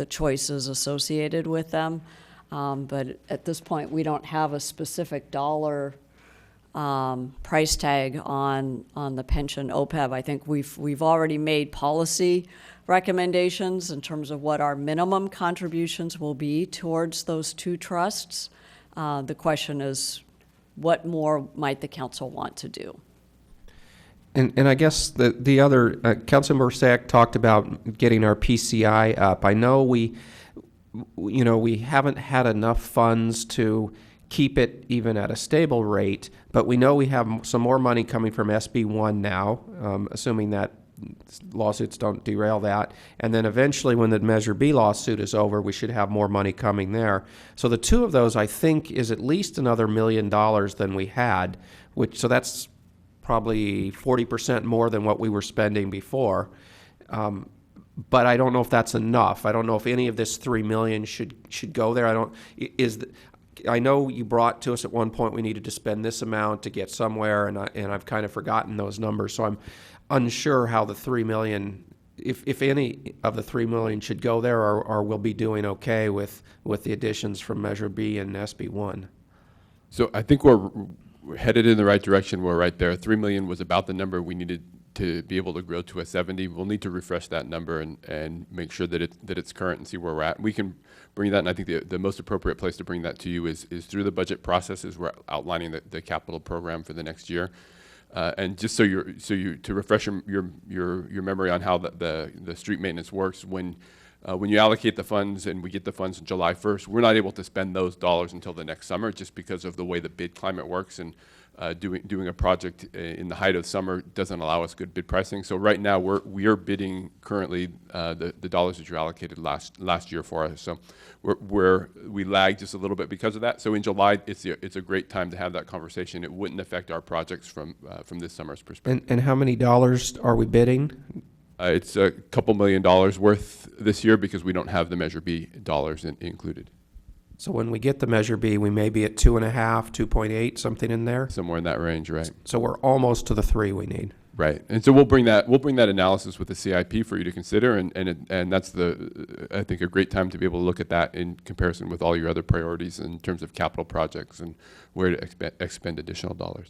choices associated with them. But at this point, we don't have a specific dollar price tag on the pension OPEB. I think we've already made policy recommendations in terms of what our minimum contributions will be towards those two trusts. The question is, what more might the council want to do? And I guess the other, Councilmember Sack talked about getting our PCI up. I know we haven't had enough funds to keep it even at a stable rate, but we know we have some more money coming from SB1 now, assuming that lawsuits don't derail that. And then eventually when the Measure B lawsuit is over, we should have more money coming there. So the two of those, I think, is at least another $1 million than we had, so that's probably 40% more than what we were spending before. But I don't know if that's enough. I don't know if any of this $3 million should go there. I know you brought to us at one point we needed to spend this amount to get somewhere, and I've kind of forgotten those numbers. So I'm unsure how the $3 million, if any of the $3 million should go there, or we'll be doing okay with the additions from Measure B and SB1. So I think we're headed in the right direction. We're right there. 3 million was about the number we needed to be able to grow to a 70. We'll need to refresh that number and make sure that it's current and see where we're at. We can bring that, and I think the most appropriate place to bring that to you is through the budget process, as we're outlining the capital program for the next year. And just to refresh your memory on how the street maintenance works, when you allocate the funds and we get the funds on July 1st, we're not able to spend those dollars until the next summer, just because of the way the bid climate works, and doing a project in the height of summer doesn't allow us good bid pricing. So right now we are bidding currently the dollars that you allocated last year for us. So we lag just a little bit because of that. So in July, it's a great time to have that conversation. It wouldn't affect our projects from this summer's perspective. And how many dollars are we bidding? It's a couple $1 million worth this year because we don't have the Measure B dollars included. So when we get the Measure B, we may be at 2.5, 2.8, something in there? Somewhere in that range, right. So we're almost to the 3 we need. Right, and so we'll bring that analysis with the CIP for you to consider, and that's I think a great time to be able to look at that in comparison with all your other priorities in terms of capital projects and where to expend additional dollars.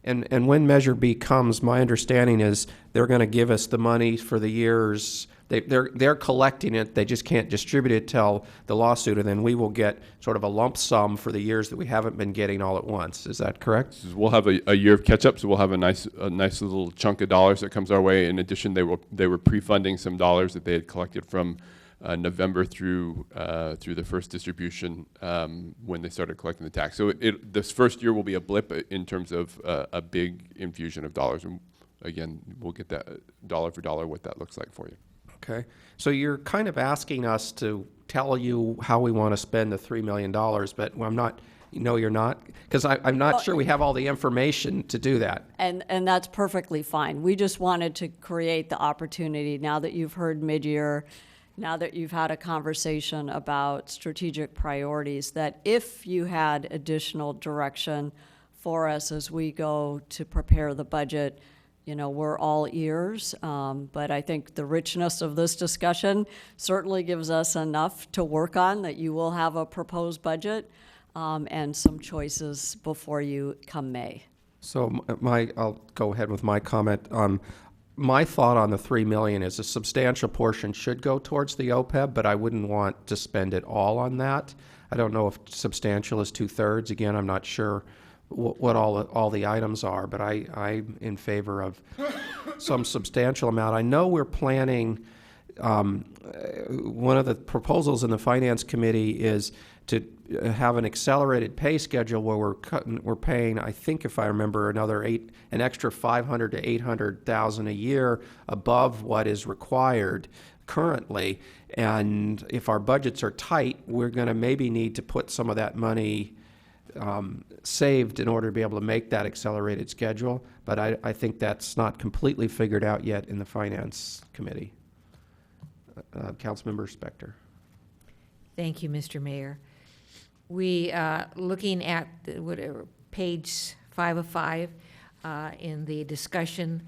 And when Measure B comes, my understanding is they're going to give us the money for the years. They're collecting it. They just can't distribute it till the lawsuit, and then we will get sort of a lump sum for the years that we haven't been getting all at once. Is that correct? We'll have a year of catch-up, so we'll have a nice little chunk of dollars that comes our way. In addition, they were pre-funding some dollars that they had collected from November through the first distribution when they started collecting the tax. So this first year will be a blip in terms of a big infusion of dollars. And again, we'll get that dollar for dollar what that looks like for you. Okay. So you're kind of asking us to tell you how we want to spend the $3 million, but I'm not, you're not, because I'm not sure we have all the information to do that. And that's perfectly fine. We just wanted to create the opportunity, now that you've heard mid-year, now that you've had a conversation about strategic priorities, that if you had additional direction for us as we go to prepare the budget, we're all ears, but I think the richness of this discussion certainly gives us enough to work on, that you will have a proposed budget and some choices before you come May. So I'll go ahead with my comment. My thought on the $3 million is a substantial portion should go towards the OPEB, but I wouldn't want to spend it all on that. I don't know if substantial is 2/3. Again, I'm not sure what all the items are, but I'm in favor of some substantial amount. I know we're planning, one of the proposals in the Finance Committee is to have an accelerated pay schedule where we're paying, I think if I remember, an extra $500,000 to $800,000 a year above what is required currently. And if our budgets are tight, we're going to maybe need to put some of that money saved in order to be able to make that accelerated schedule, but I think that's not completely figured out yet in the Finance Committee. Councilmember Spector. Thank you, Mr. Mayor. We, looking at page 5 of 5 in the discussion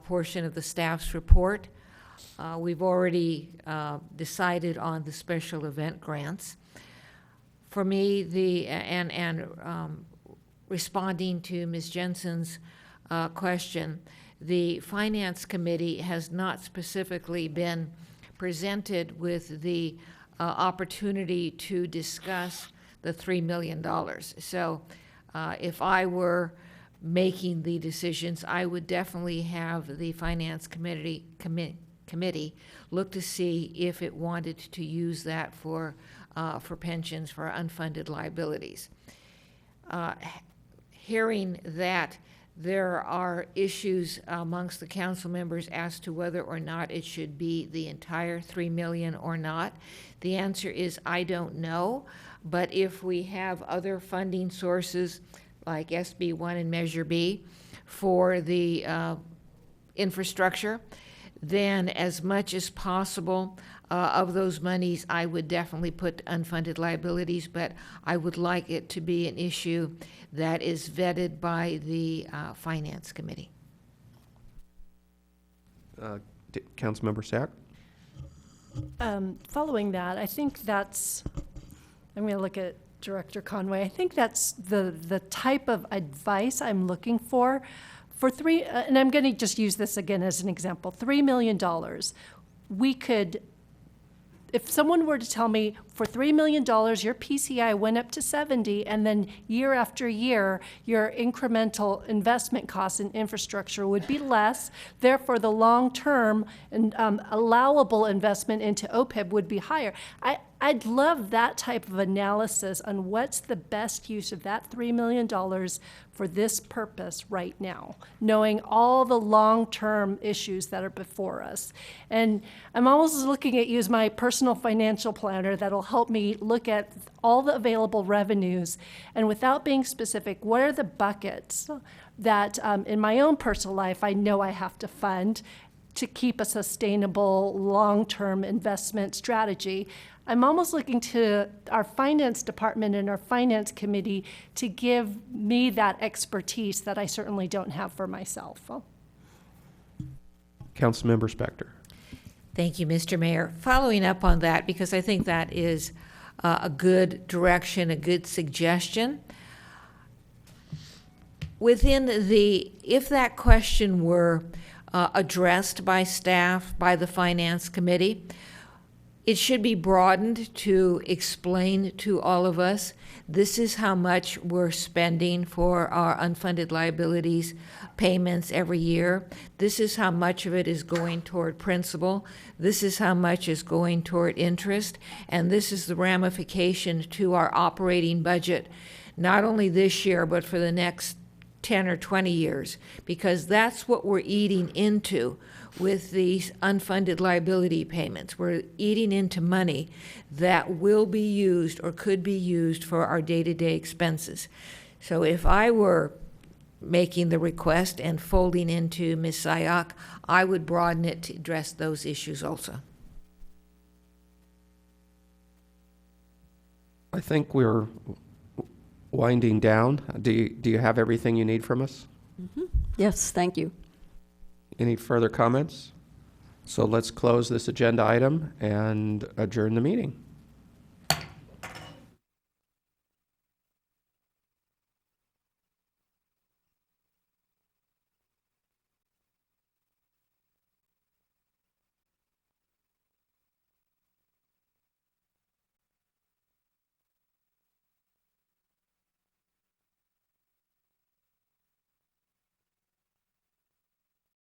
portion of the staff's report, we've already decided on the special event grants. For me, responding to Ms. Jensen's question, the Finance Committee has not specifically been presented with the opportunity to discuss the $3 million. So if I were making the decisions, I would definitely have the Finance Committee look to see if it wanted to use that for pensions, for unfunded liabilities. Hearing that there are issues amongst the council members as to whether or not it should be the entire $3 million or not, the answer is I don't know. But if we have other funding sources like SB 1 and Measure B for the infrastructure, then as much as possible of those monies, I would definitely put unfunded liabilities, but I would like it to be an issue that is vetted by the Finance Committee. Councilmember Sack? Following that, I think that's, I'm going to look at Director Conway. I think that's the type of advice I'm looking for and I'm going to just use this again as an example, $3 million. We could if someone were to tell me for $3 million, your PCI went up to 70, and then year after year, your incremental investment costs in infrastructure would be less, therefore the long-term and allowable investment into OPEB would be higher. I'd love that type of analysis on what's the best use of that $3 million for this purpose right now, knowing all the long-term issues that are before us. And I'm almost looking at you as my personal financial planner that'll help me look at all the available revenues, and without being specific, what are the buckets that in my own personal life I know I have to fund to keep a sustainable long-term investment strategy. I'm almost looking to our finance department and our finance committee to give me that expertise that I certainly don't have for myself. Councilmember Spector. Thank you, Mr. Mayor. Following up on that, because I think that is a good direction, a good suggestion. If that question were addressed by staff, by the Finance Committee, it should be broadened to explain to all of us, this is how much we're spending for our unfunded liabilities payments every year. This is how much of it is going toward principal. This is how much is going toward interest. And this is the ramification to our operating budget, not only this year, but for the next 10 or 20 years, because that's what we're eating into with these unfunded liability payments. We're eating into money that will be used or could be used for our day-to-day expenses. So if I were making the request and folding into Ms. Sayoc, I would broaden it to address those issues also. I think we're winding down. Do you have everything you need from us? Mm-hmm. Yes, thank you. Any further comments? So let's close this agenda item and adjourn the meeting.